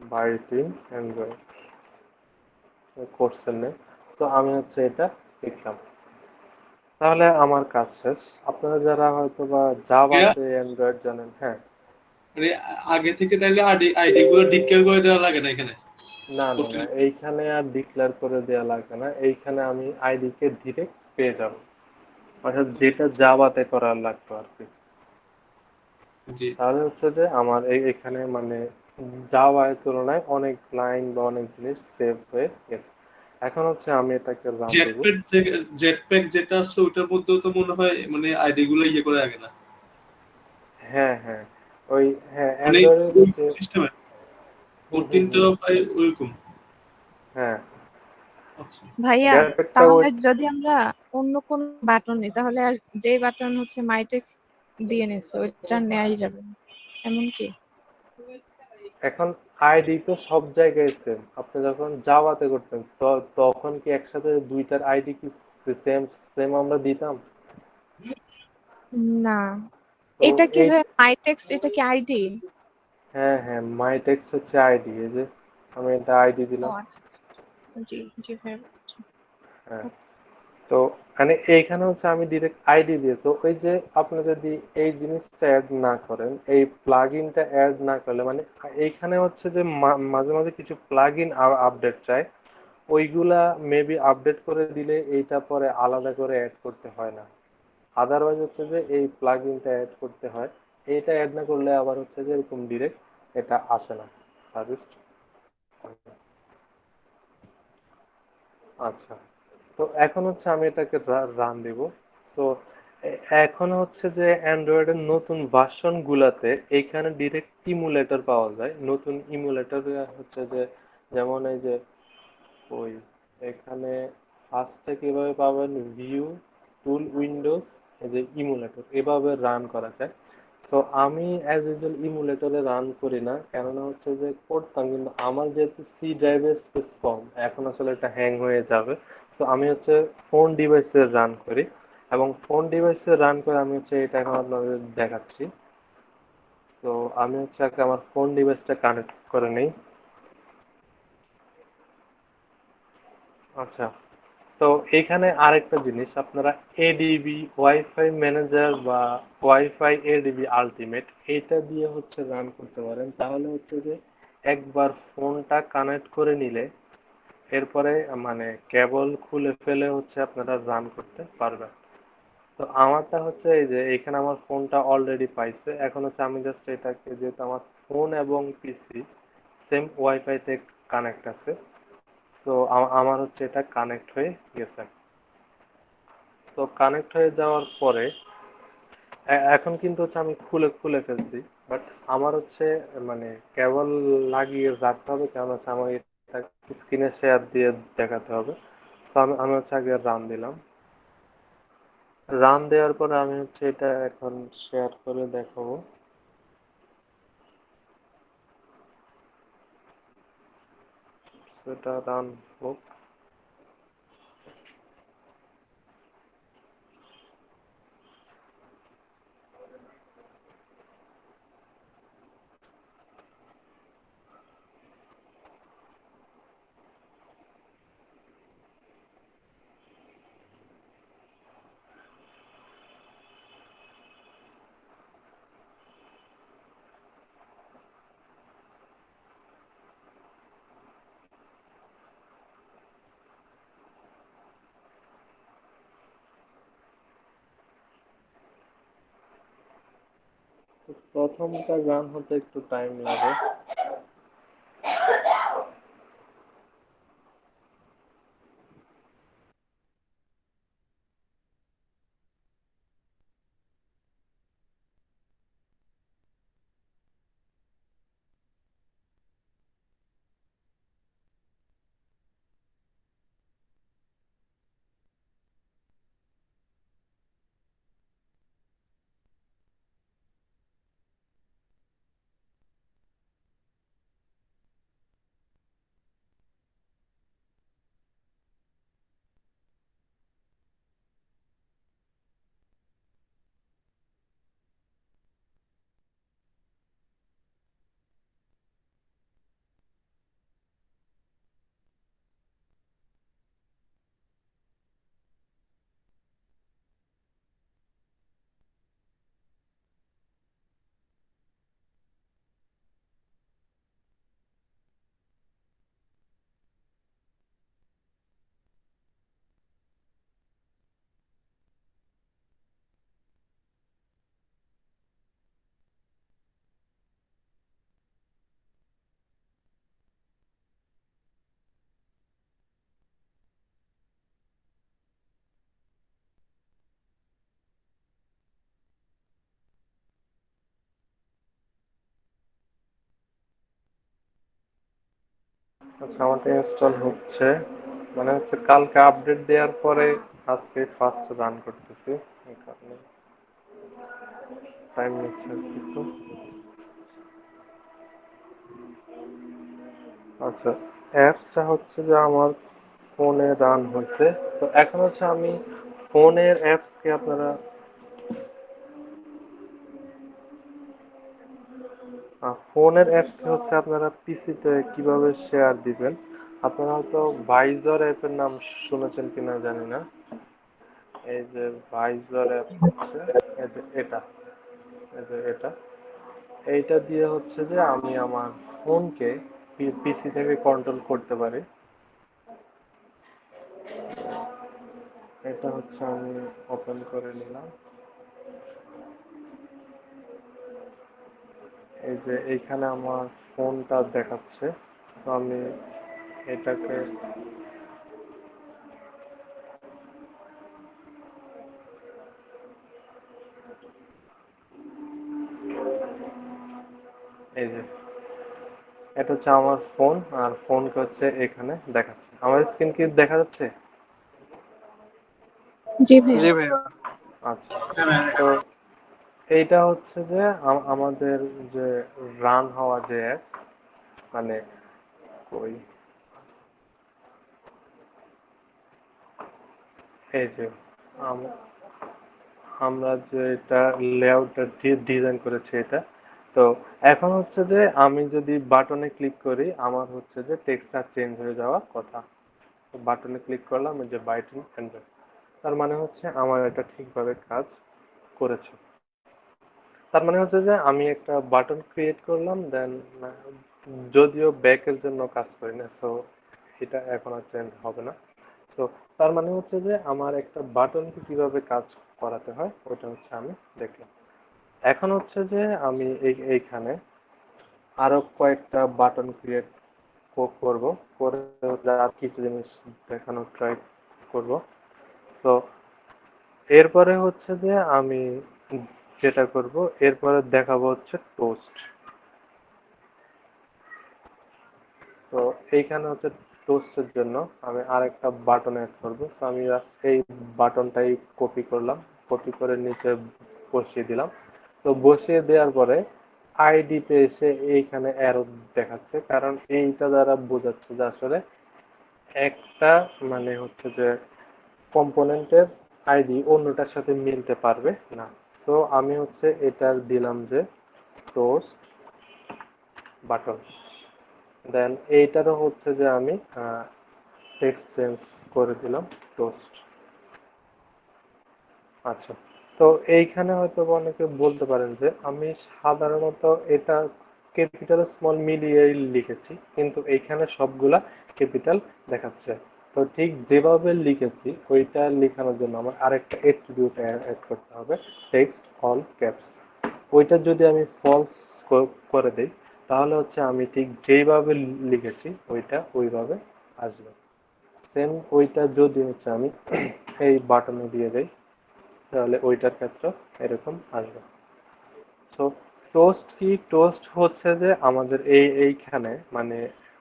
বাইটিং অ্যান্ড্রয়েড কোর্সের নেম। তো আমি হচ্ছে এটা লিখলাম। তাহলে আমার কাজ শেষ। আপনারা যারা হয়তো বা ভাইয়া, জাভাতে অ্যান্ড্রয়েড জানেন, হ্যাঁ। মানে আগে থেকে তাহলে আইডি গুলো ডিক্লেয়ার করে দেওয়া লাগে না এখানে না না করতে? না, এইখানে আর ডিক্লেয়ার করে দেওয়া লাগবে না, এইখানে আমি আইডি কে ডিরেক্ট পেয়ে যাব। অর্থাৎ আচ্ছা যেটা আচ্ছা, জাভাতে করার লাগতো আর কি। জি। তাহলে হচ্ছে যে আমার এখানে মানে জাভার তুলনায় অনেক লাইন বা অনেক জিনিস সেভ হয়ে গেছে। এখন হচ্ছে আমি এটাকে রান দেব। জেটপ্যাক জেটপ্যাক যেটা আছে ওইটার মধ্যেও তো মনে হয় মানে আইডি গুলো ইয়ে করে রাখে না, হ্যাঁ হ্যাঁ, ওই, হ্যাঁ মানে অ্যান্ড্রয়েডের ওই যে, সিস্টেমে হুম হুম ওটিনটা হুম, ভাই ওইরকম। হ্যাঁ আচ্ছা, ভাইয়া, জেটপ্যাকটা ওই, তাহলে যদি আমরা অন্য কোন বাটন নিই তাহলে আর যে বাটন হচ্ছে মাইটেক্স দিয়ে নিচ্ছে ওইটা নেওয়াই যাবে না, এমন কি? এখন আইডি তো সব জায়গায় সেম। আপনি যখন জাভাতে করতেন তখন কি একসাথে দুইটার আইডি কি সেম সেম আমরা দিতাম? না, তো এটা এই, কিভাবে মাইটেক্স, এটা কি আইডি? হ্যাঁ হ্যাঁ, মাই টেক্সট হচ্ছে আইডি, এই যে আমি এটা আইডি ও দিলাম। আচ্ছা আচ্ছা, জি জি ভাইয়া বুঝছি। হ্যাঁ, তো মানে এইখানে হচ্ছে আমি ডিরেক্ট আইডি দিয়ে, তো ওই যে আপনি যদি এই জিনিসটা অ্যাড না করেন, এই প্লাগইনটা অ্যাড না করলে মানে এইখানে হচ্ছে যে মাঝে মাঝে কিছু প্লাগইন আপডেট চায়, ওইগুলা মেবি আপডেট করে দিলে এইটা পরে আলাদা করে অ্যাড করতে হয় না। আদারওয়াইজ হচ্ছে যে এই প্লাগইনটা অ্যাড করতে হয়। এইটা অ্যাড না করলে আবার হচ্ছে যে এরকম ডিরেক্ট এটা আসে না, সার্ভিস। আচ্ছা, তো এখন হচ্ছে আমি এটাকে রান দেব। সো এখন হচ্ছে যে অ্যান্ড্রয়েডের নতুন ভার্সন গুলাতে এইখানে ডিরেক্ট ইমুলেটর পাওয়া যায়। নতুন ইমুলেটর হচ্ছে যে, যেমন এই যে ওই এখানে ফার্স্টে কিভাবে পাবেন, ভিউ টুল উইন্ডোজ, এই যে ইমুলেটর এভাবে রান করা যায়। সো আমি অ্যাজ ইউজুয়াল ইমুলেটরে রান করি না, কেননা হচ্ছে যে করতাম কিন্তু আমার যেহেতু সি ড্রাইভের স্পেস কম, এখন আসলে এটা হ্যাং হয়ে যাবে। সো আমি হচ্ছে ফোন ডিভাইসে রান করি, এবং ফোন ডিভাইসে রান করে আমি হচ্ছে এটা এখন আপনাদের দেখাচ্ছি। সো আমি হচ্ছে আগে আমার ফোন ডিভাইসটা কানেক্ট করে নেই। আচ্ছা, তো এখানে আরেকটা জিনিস, আপনারা এডিবি ওয়াইফাই ম্যানেজার বা ওয়াইফাই এডিবি আলটিমেট এটা দিয়ে হচ্ছে রান করতে পারেন। তাহলে হচ্ছে যে একবার ফোনটা কানেক্ট করে নিলে এরপরে মানে কেবল খুলে ফেলে হচ্ছে আপনারা রান করতে পারবেন। তো আমারটা হচ্ছে এই যে এখানে আমার ফোনটা অলরেডি পাইছে, এখন হচ্ছে আমি জাস্ট এটাকে, যেহেতু আমার ফোন এবং পিসি সেম ওয়াইফাই তে কানেক্ট আছে, তো আমার হচ্ছে এটা কানেক্ট হয়ে গেছে। সো কানেক্ট হয়ে যাওয়ার পরে এখন কিন্তু হচ্ছে আমি খুলে খুলে ফেলছি, বাট আমার হচ্ছে মানে কেবল লাগিয়ে রাখতে হবে, কারণ হচ্ছে আমার এটা স্ক্রিনে শেয়ার দিয়ে দেখাতে হবে। তো আমি হচ্ছে আগে রান দিলাম। রান দেওয়ার পরে আমি হচ্ছে এটা এখন শেয়ার করে দেখাবো। সেটা রান হোক। তো প্রথমটা রান হতে একটু টাইম লাগে। আচ্ছা, আমারটা ইনস্টল হচ্ছে, মানে হচ্ছে কালকে আপডেট দেওয়ার পরে আজকে ফার্স্ট রান করতেছি, এই কারণে টাইম নিচ্ছে আর কি একটু। আচ্ছা, অ্যাপসটা হচ্ছে যে আমার ফোনে রান হয়েছে। তো এখন হচ্ছে আমি ফোনের অ্যাপসকে আপনারা ফোনের অ্যাপসকে হচ্ছে আপনারা পিসিতে কিভাবে শেয়ার দিবেন। আপনারা হয়তো ভাইজর অ্যাপের নাম শুনেছেন কিনা জানি না। এই যে ভাইজর অ্যাপ হচ্ছে, এই যে এটা, এই যে এটা, এইটা দিয়ে হচ্ছে যে আমি আমার ফোনকে পিসি থেকে কন্ট্রোল করতে পারি। এটা হচ্ছে আমি ওপেন করে নিলাম। এই যে এইখানে আমার ফোনটা দেখাচ্ছে। তো আমি এটাকে এই যে এটা হচ্ছে আমার ফোন, আর ফোনকে হচ্ছে এখানে দেখাচ্ছে। আমার স্ক্রিন কি দেখা যাচ্ছে? জি ভাইয়া। জি ভাইয়া। আচ্ছা, হ্যাঁ ভাইয়া, তো এইটা হচ্ছে যে আমাদের যে রান হওয়া যে অ্যাপস, মানে ওই এই যে আম- আমরা যে এটা লেআউটটা ডিজাইন করেছি এটা। তো এখন হচ্ছে যে আমি যদি বাটনে ক্লিক করি, আমার হচ্ছে যে টেক্সটটা চেঞ্জ হয়ে যাওয়ার কথা। বাটনে ক্লিক করলাম, এই যে বাইটন এন্টার, তার মানে হচ্ছে আমার এটা ঠিকভাবে কাজ করেছে। তার মানে হচ্ছে যে আমি একটা বাটন ক্রিয়েট করলাম, দেন যদিও ব্যাকের জন্য কাজ করি না, সো এটা এখন আর চেঞ্জ হবে না। সো তার মানে হচ্ছে যে আমার একটা বাটনকে কিভাবে কাজ করাতে হয় ওটা হচ্ছে আমি দেখলাম। এখন হচ্ছে যে আমি এইখানে আরো কয়েকটা বাটন ক্রিয়েট করব, করে আর কিছু জিনিস দেখানোর ট্রাই করব। তো এরপরে হচ্ছে যে আমি যেটা করব এরপরে দেখাবো হচ্ছে টোস্ট। তো এইখানে হচ্ছে টোস্টের জন্য আমি আরেকটা বাটন অ্যাড করবো। সো আমি জাস্ট এই বাটনটাই কপি করলাম, কপি করে নিচে বসিয়ে দিলাম। তো বসিয়ে দেওয়ার পরে আইডিতে এসে এইখানে অ্যারো দেখাচ্ছে, কারণ এইটা দ্বারা বোঝাচ্ছে যে আসলে একটা মানে হচ্ছে যে কম্পোনেন্টের আইডি অন্যটার সাথে মিলতে পারবে না। সো আমি হচ্ছে এটা দিলাম যে টোস্ট বাটন। দেন এইটারও হচ্ছে যে আমি টেক্সট চেঞ্জ করে দিলাম টোস্ট। আচ্ছা, তো এইখানে হয়তো অনেকে বলতে পারেন যে আমি সাধারণত এটা ক্যাপিটাল স্মল মিলিয়েই লিখেছি, কিন্তু এইখানে সবগুলা ক্যাপিটাল দেখাচ্ছে। তো ঠিক যেভাবে লিখেছি ওইটা লেখানোর জন্য আমার আরেকটা অ্যাট্রিবিউট অ্যাড করতে হবে, টেক্সট অল ক্যাপস। ওইটা যদি আমি ফলস করে দেই তাহলে হচ্ছে আমি ঠিক যেভাবে লিখেছি ওইটা ওইভাবে আসবে। সেম ওইটা যদি হচ্ছে আমি এই বাটনে দিয়ে দেই তাহলে ওইটার ক্ষেত্রে এরকম আসবে। তো টোস্ট কি? টোস্ট হচ্ছে যে আমাদের এইখানে মানে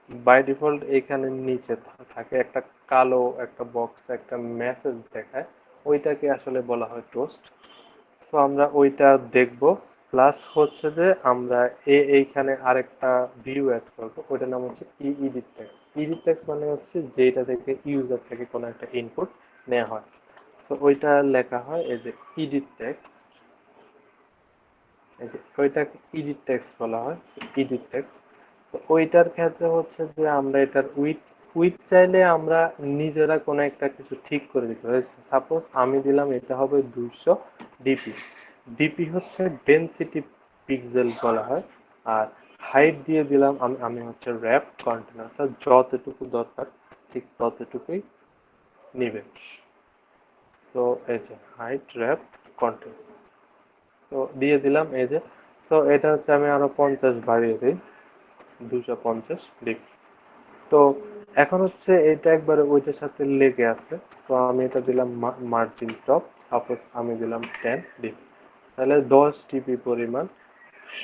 বাই ডিফল্ট এইখানে নিচে থাকে একটা কালো একটা বক্স, একটা মেসেজ দেখায়, ওইটাকে আসলে বলা হয় টোস্ট। সো আমরা ওইটা দেখব। প্লাস হচ্ছে যে আমরা এইখানে আরেকটা ভিউ অ্যাড করবো, ওইটার নাম হচ্ছে এডিট টেক্সট। এডিট টেক্সট মানে হচ্ছে যেটা থেকে ইউজার থেকে কোনো একটা ইনপুট নেওয়া হয়। সো ওইটা লেখা হয় এই যে এডিট টেক্সট, এই যে ওইটাকে এডিট টেক্সট বলা হয়, এডিট টেক্সট। তো ওইটার ক্ষেত্রে হচ্ছে যে আমরা এটার উইথ চাইলে আমরা নিজেরা কোনো একটা কিছু ঠিক করে দিতে পারি। সাপোজ আমি দিলাম এটা হবে 200 ডিপি। ডিপি হচ্ছে ডেনসিটি পিক্সেল বলা হয়। আর হাইট দিয়ে দিলাম আমি হচ্ছে র্যাপ কন্টেনার, যতটুকু দরকার ঠিক ততটুকুই নিবে। সো এই যে হাইট র্যাপ কন্টেনার তো দিয়ে দিলাম এই যে। তো এটা হচ্ছে আমি আরো 50 বাড়িয়ে দিই, 250 ডিগ্রি। তো এখন হচ্ছে এটা একবারে ওইটার সাথে লেগে আছে। তো আমি এটা দিলাম মার্জিন টপ, সাপোজ আমি দিলাম 10 ডিগ্রি, তাহলে 10 ডিবি পরিমাণ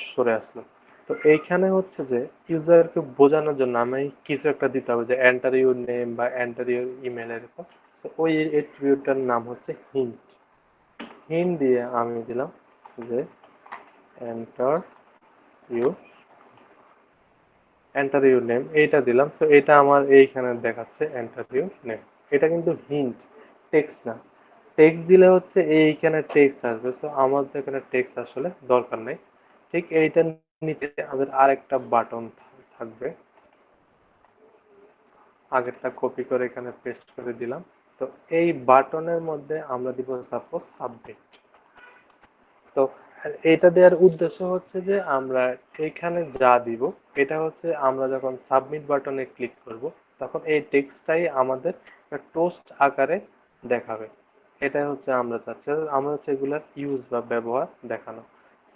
সরে আসলো। তো এইখানে হচ্ছে যে ইউজারকে বোঝানোর জন্য আমি কিছু একটা দিতে হবে, যে এন্টার ইউর নেম বা এন্টার ইউর ইমেল এরকম। তো ওই এট্রিবিউটটার নাম হচ্ছে হিন্ট। হিন্ট দিয়ে আমি দিলাম যে enter your enter your name, এইটা দিলাম। তো এটা আমার এইখানে দেখাচ্ছে এন্টার ইউর নেম। এটা কিন্তু হিন্ট, টেক্সট না। টেক্সট দিলে হচ্ছে এইখানে টেক্সট আসবে। সো আমাদের এখানে টেক্সট আসলে দরকার নেই। ঠিক এইটার নিচে আমাদের আরেকটা বাটন থাকবে, আগেরটা কপি করে এখানে পেস্ট করে দিলাম। তো এই বাটনের মধ্যে আমরা দিব সাপোজ সাবমিট। তো এটা দেওয়ার উদ্দেশ্য হচ্ছে যে আমরা এখানে যা দিব এটা হচ্ছে আমরা যখন সাবমিট বাটনে ক্লিক করব তখন এই টেক্সটটাই আমাদের টোস্ট আকারে দেখাবে। এটা হচ্ছে আমরা চাচ্ছি, আমরা হচ্ছে এগুলার ইউজ বা ব্যবহার দেখানো।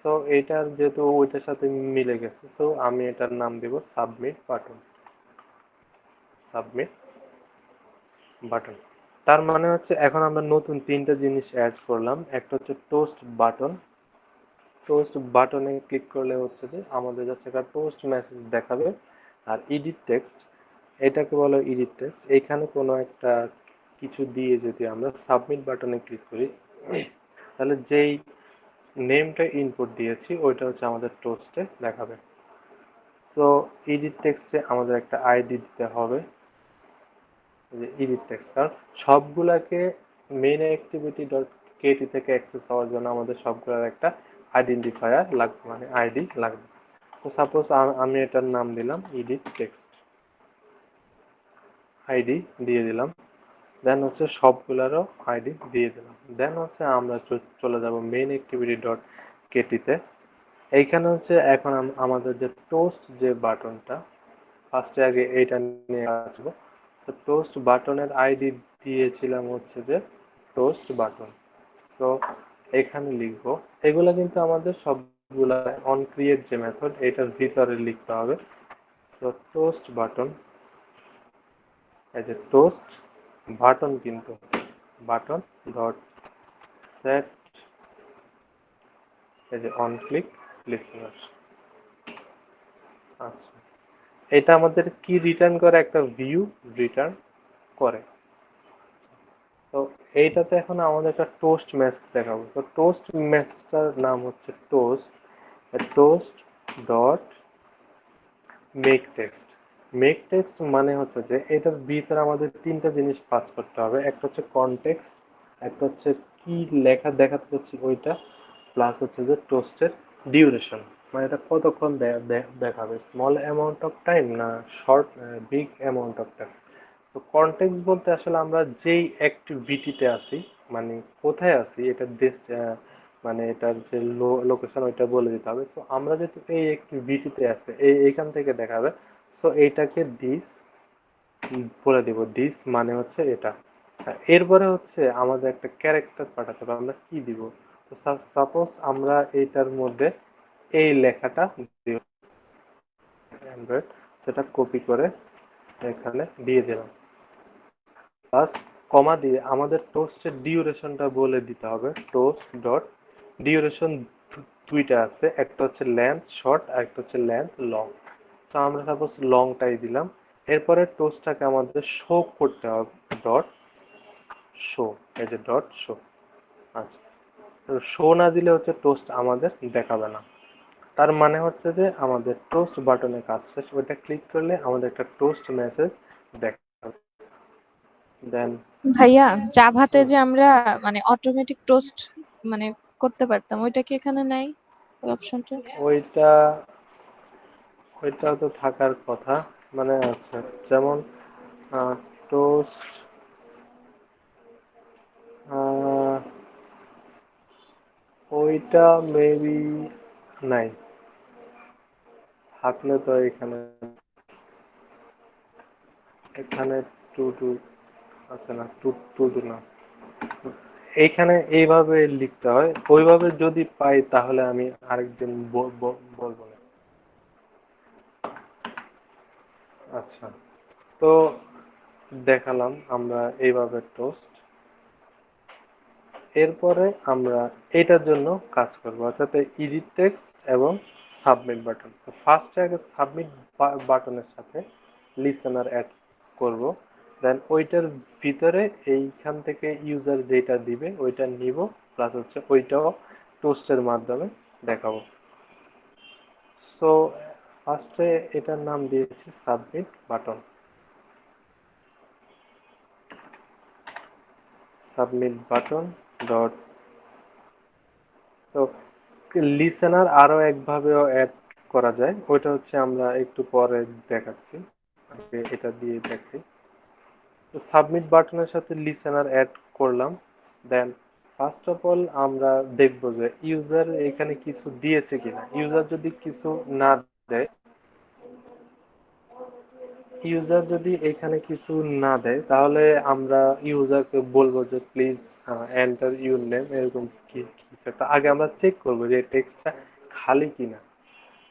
সো এটার যেহেতু ওইটার সাথে মিলে গেছে, সো আমি এটার নাম দিব সাবমিট বাটন। সাবমিট বাটন তার মানে হচ্ছে এখন আমরা নতুন তিনটা জিনিস অ্যাড করলাম। একটা হচ্ছে টোস্ট বাটন। টোস্ট বাটনে ক্লিক করলে হচ্ছে যে আমাদের জাস্ট একটা টোস্ট মেসেজ দেখাবে। আর এডিট টেক্সট, এটাকে বলা হয় এডিট টেক্সট। এখানে কোনো একটা কিছু দিয়ে যদি আমরা সাবমিট বাটনে ক্লিক করি তাহলে যেই নেমটা ইনপুট দিয়েছি ওইটা হচ্ছে আমাদের টোস্টে দেখাবে। সো এডিট টেক্সটে আমাদের একটা আইডি দিতে হবে, যে এডিট টেক্সট, কারণ সবগুলাকে মেইন অ্যাক্টিভিটি ডট কেটি থেকে অ্যাক্সেস পাওয়ার জন্য আমাদের সবগুলোর একটা আইডেন্টিফায়ার লাগবে, মানে আইডি লাগবে। তো সাপোজ আমি এটার নাম দিলাম এডিট টেক্সট, আইডি দিয়ে দিলাম। দেন হচ্ছে সবগুলারও আইডি দিয়ে দিলাম। দেন হচ্ছে আমরা চলে যাব মেইন অ্যাক্টিভিটি ডট কেটিতে। এইখানে হচ্ছে এখন আমাদের যে টোস্ট যে বাটনটা, ফার্স্টে আগে এইটা নিয়ে আসবো। তো টোস্ট বাটনের আইডি দিয়েছিলাম হচ্ছে যে টোস্ট বাটন। সো এখানে লিখবো, এগুলা কিন্তু আমাদের সবগুলা অন ক্রিয়েট যে মেথড এটার ভিতরে লিখতে হবে। সো টোস্ট বাটন, এই যে টোস্ট বাটন, কিন্তু বাটন ডট সেট এই যে অন ক্লিক লিসেনার। আচ্ছা, এটা আমাদের কি রিটার্ন করে? একটা ভিউ রিটার্ন করে। তো এইটাতে এখন আমাদের একটা টোস্ট মেসেজ দেখাবো। তো টোস্ট মেসেজটার নাম হচ্ছে toast dot make text. Make text মানে হচ্ছে যে এটার ভিতরে আমাদের তিনটা জিনিস পাস করতে হবে। একটা হচ্ছে কনটেক্সট, একটা হচ্ছে কি লেখা দেখাতে হচ্ছে ওইটা, প্লাস হচ্ছে যে টোস্টের ডিউরেশন, মানে এটা কতক্ষণ দেখাবে, স্মল অ্যামাউন্ট অফ টাইম না short big amount of time. তো কনটেক্সট বলতে আসলে আমরা যেই অ্যাক্টিভিটিতে আছি, মানে কোথায় আছি, এটা দেশ মানে এটার যে লোকেশন ওইটা বলে দিতে হবে। সো আমরা যেহেতু এই অ্যাক্টিভিটিতে আছে, এইখান থেকে দেখাবে। সো এইটাকে দিস বলে দিব। দিস মানে হচ্ছে এটা। এরপরে হচ্ছে আমাদের একটা ক্যারেক্টার পাঠাতে হবে। আমরা কি দিব? তো সাপোজ আমরা এইটার মধ্যে এই লেখাটা দিব, অ্যান্ড্রয়েড, সেটা কপি করে এখানে দিয়ে দিলাম, প্লাস কমা দিয়ে আমাদের টোস্টের ডিউরেশনটা বলে দিতে হবে। টোস্ট ডট ডিউরেশন দুইটা আছে, একটা হচ্ছে লেন্থ শর্ট আর একটা হচ্ছে লেন্থ লং। তো আমরা সাপোজ লংটাই দিলাম। এরপরে টোস্টটাকে আমাদের শো করতে হবে, ডট শো। এই যে ডট শো। আচ্ছা, শো না দিলে হচ্ছে টোস্ট আমাদের দেখাবে না। তার মানে হচ্ছে যে আমাদের টোস্ট বাটনে কাজ শেষ। ওইটা ক্লিক করলে আমাদের একটা টোস্ট মেসেজ দেখাবে। দেন ভাইয়া, জাভাতে যে আমরা মানে অটোমেটিক টোস্ট মানে করতে পারতাম, ওইটা কি এখানে নাই ওই অপশনটা? ওইটা ওইটা তো থাকার কথা। মানে আচ্ছা, যেমন টোস্ট ওইটা মেবি নাই। থাকলে তো এখানে এখানে টু টু আছে না, টু টু টু না, এইখানে এইভাবে লিখতে হয়। ওইভাবে যদি পাই তাহলে আমি আরেকদিন বলবো না। আচ্ছা, তো দেখালাম আমরা এইভাবে টোস্ট। এরপরে আমরা এটার জন্য কাজ করব, অর্থাৎ এডিট টেক্সট এবং সাবমিট বাটন। তো ফার্স্টে আগে সাবমিট বাটনের সাথে লিসেনার অ্যাড করব। দেন ওইটার ভিতরে এইখান থেকে ইউজার যেটা দিবে ওইটা নিব, প্লাস হচ্ছে ওইটাও টোস্টের মাধ্যমে দেখাবো। সো ফার্স্টে এটার নাম দিয়েছি submit button. Submit button dot. তো লিসেনার আরো একভাবেও অ্যাড করা যায়, ওইটা হচ্ছে আমরা একটু পরে দেখাচ্ছি। আগে এটা দিয়ে দেখি। তো সাবমিট বাটনের সাথে লিসেনার অ্যাড করলাম। দেন ফার্স্ট অফ অল আমরা দেখবো যে ইউজার এখানে কিছু দিয়েছে কিনা। ইউজার যদি কিছু না দেয়, ইউজার যদি এখানে কিছু না দেয় তাহলে আমরা ইউজারকে বলবো যে প্লিজ এন্টার ইউর নেম, এরকম কিছু একটা। আগে আমরা চেক করবো যে টেক্সটটা খালি কিনা।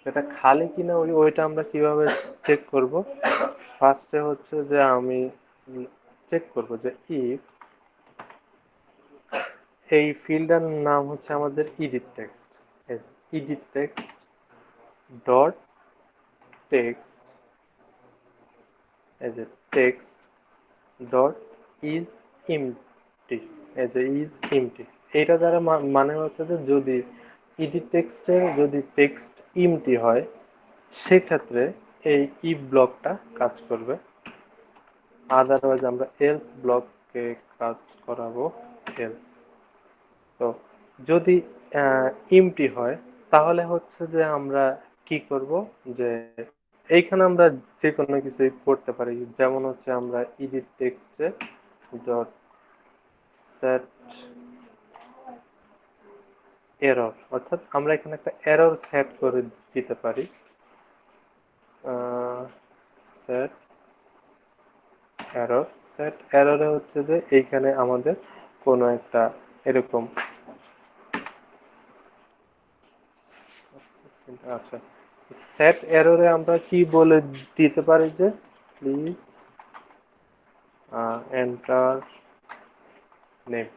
এটা খালি কিনা ওইটা আমরা কিভাবে চেক করব? ফার্স্টে হচ্ছে যে আমি চেক করব যে ইফ এই ফিল্ডের নাম হচ্ছে আমাদের edit text. Edit text dot text, এই যে টেক্সট ডট ইজ এমটি, এই যে ইজ এমটি। এটা দ্বারা মানে হচ্ছে যে যদি এডিট টেক্সটের যদি টেক্সট এমটি হয় সেক্ষেত্রে এই ইফ ব্লকটা কাজ করবে। আদারওয়াইজ আমরা এলস ব্লককে কাজ করাবো, এলস। তো যদি এমটি হয় তাহলে হচ্ছে যে আমরা কি করব, যে এইখানে আমরা যে কোনো কিছু করতে পারি। যেমন হচ্ছে আমরা এডিট টেক্সটে ডট সেট এরর, অর্থাৎ আমরা এখানে একটা এরর সেট করে দিতে পারি। সেট এরর, সেট এররে হচ্ছে যে এইখানে আমাদের কোনো একটা এরকম, আচ্ছা, সেট এররে আমরা কি বলে দিতে পারি যে প্লিজ এন্টার নেম।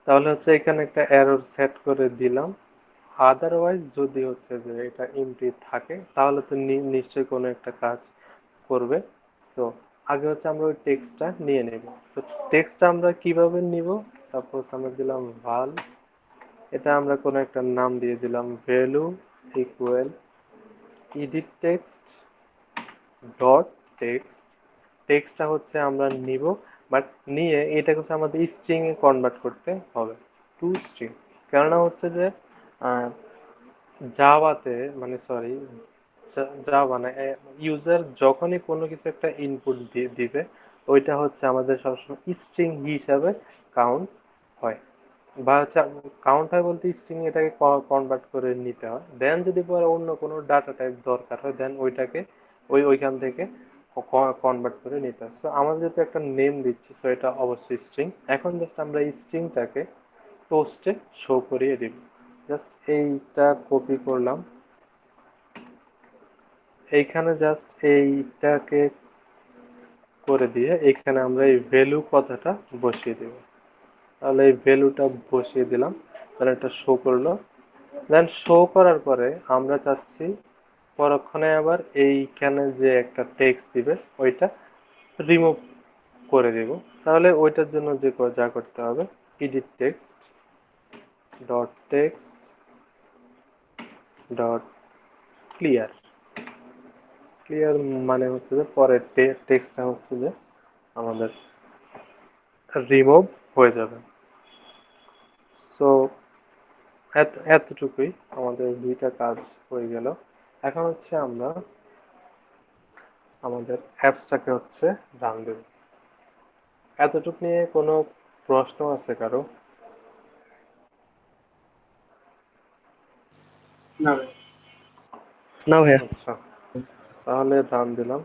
তাহলে হচ্ছে এখানে একটা এরর সেট করে দিলাম। আদারওয়াইজ যদি হচ্ছে যে এটা এমটি থাকে তাহলে তো নিশ্চয়ই কোনো একটা কাজ করবে। সো আগে হচ্ছে আমরা ওই টেক্সটটা নিয়ে নেব। তো টেক্সটটা আমরা কিভাবে নিব? সাপোজ আমরা দিলাম ভাল, এটা আমরা কোনো একটা নাম দিয়ে দিলাম value equal edit text dot text. টেক্সটটা হচ্ছে আমরা নিব, বাট নিয়ে এটা হচ্ছে আমাদের স্ট্রিং এ কনভার্ট করতে হবে, টু স্ট্রিং। কেননা হচ্ছে যে জাভাতে মানে সরি জাভা না, ইউজার যখনই কোনো কিছু একটা ইনপুট দিবে ওইটা হচ্ছে আমাদের সবসময় স্ট্রিং হিসাবে কাউন্ট হয়, বা হচ্ছে কাউন্ট হয় বলতে স্ট্রিং এটাকে কনভার্ট করে নিতে হয়। দেন যদি পরে অন্য কোনো ডাটা টাইপ দরকার হয় দেন ওইটাকে ওইখান থেকে কনভার্ট করে নিতে হয়। সো আমরা যেহেতু একটা নেম দিচ্ছি সো এটা অবশ্যই স্ট্রিং। এখন জাস্ট আমরা এই স্ট্রিংটাকে টোস্টে শো করিয়ে দিব। জাস্ট এইটা কপি করলাম, এইখানে জাস্ট এইটাকে করে দিয়ে এখানে আমরা এই ভ্যালু কথাটা বসিয়ে দেব। তাহলে এই ভ্যালুটা বসিয়ে দিলাম, তাহলে এটা শো করলো। দেন শো করার পরে আমরা চাচ্ছি পরক্ষণে আবার এইখানে যে একটা টেক্সট দিবে ওইটা রিমুভ করে দিব। তাহলে ওইটার জন্য যে যা করতে হবে edit text dot text dot clear. Clear মানে হচ্ছে যে পরের টেক্সটটা হচ্ছে যে আমাদের রিমুভ হয়ে যাবে। সো এতটুকুই আমাদের দুইটা কাজ হয়ে গেল। এখন হচ্ছে আমরা আমাদের অ্যাপসটাকে হচ্ছে রান দেব। এতটুকু নিয়ে কোনো প্রশ্ন আছে কারো? না ভাই। না ভাইয়া। আচ্ছা, তাহলে রান দিলাম।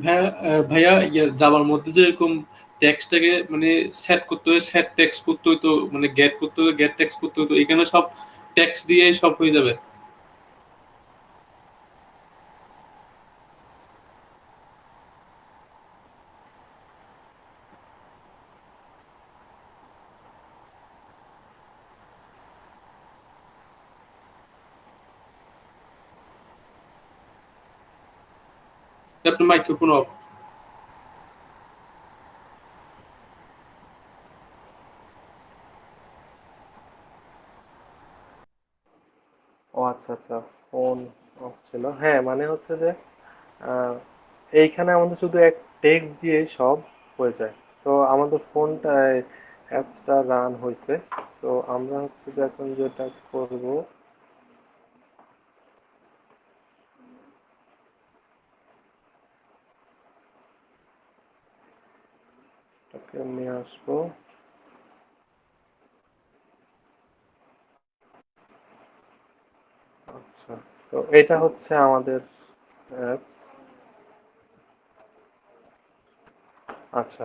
ভাইয়া ভাইয়া জাভার মধ্যে যে এরকম টেক্সটটাকে মানে সেট করতে হয়, সেট টেক্সট করতে হইতো, মানে গেট করতে হতো, গেট টেক্সট করতে হতো, এখানে সব টেক্সট দিয়ে সব হয়ে যাবে। আপনার মাইক্রোফোন অফ। ও আচ্ছা আচ্ছা, ফোন অফ ছিল। হ্যাঁ মানে হচ্ছে যে আহ, এইখানে আমাদের শুধু এক টেক্সট দিয়ে সব হয়ে যায়। তো আমাদের ফোনটায় অ্যাপসটা রান হয়েছে। তো আমরা হচ্ছে যে এখন যেটা করব এটাকে নিয়ে আসবো। আচ্ছা, তো এটা হচ্ছে আমাদের অ্যাপস। আচ্ছা,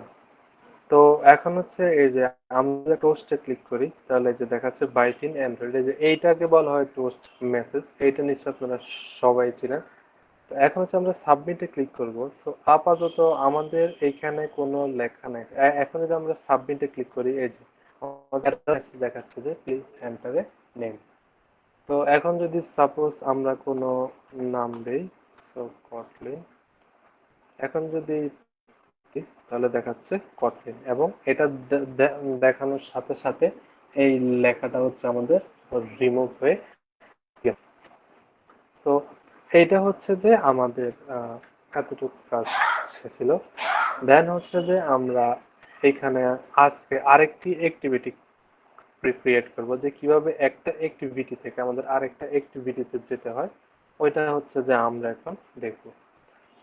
তো এখন হচ্ছে এই যে আমরা টোস্টে ক্লিক করি তাহলে এই যে দেখাচ্ছে বাইট ইন অ্যান্ড্রয়েড, এই যে এইটাকে বলা হয় টোস্ট মেসেজ। এইটা নিশ্চয় আপনারা সবাই চিনেন। তো এখন হচ্ছে আমরা সাবমিটে ক্লিক করব। সো আপাতত আমাদের এইখানে কোনো লেখা নাই। এখন যদি আমরা সাবমিটে ক্লিক করি এই যে আমাদের মেসেজ দেখাচ্ছে যে প্লিজ এন্টার এ নেম। তো এখন যদি সাপোজ আমরা কোনো নাম দেই, সো কটলিন, এখন যদি তাহলে দেখাচ্ছে কটলিন, এবং এটা দেখানোর সাথে সাথে এই লেখাটা হচ্ছে আমাদের রিমুভ হয়ে গেল। সো এইটা হচ্ছে যে আমাদের এতটুকু কাজ ছিল। দেন হচ্ছে যে আমরা এখানে আজকে আরেকটি অ্যাক্টিভিটি ক্রিয়েট করব, যে কিভাবে একটা অ্যাক্টিভিটি থেকে আমাদের আরেকটা অ্যাক্টিভিটিতে যেতে হয় ওইটা হচ্ছে যে আমরা এখন দেখব।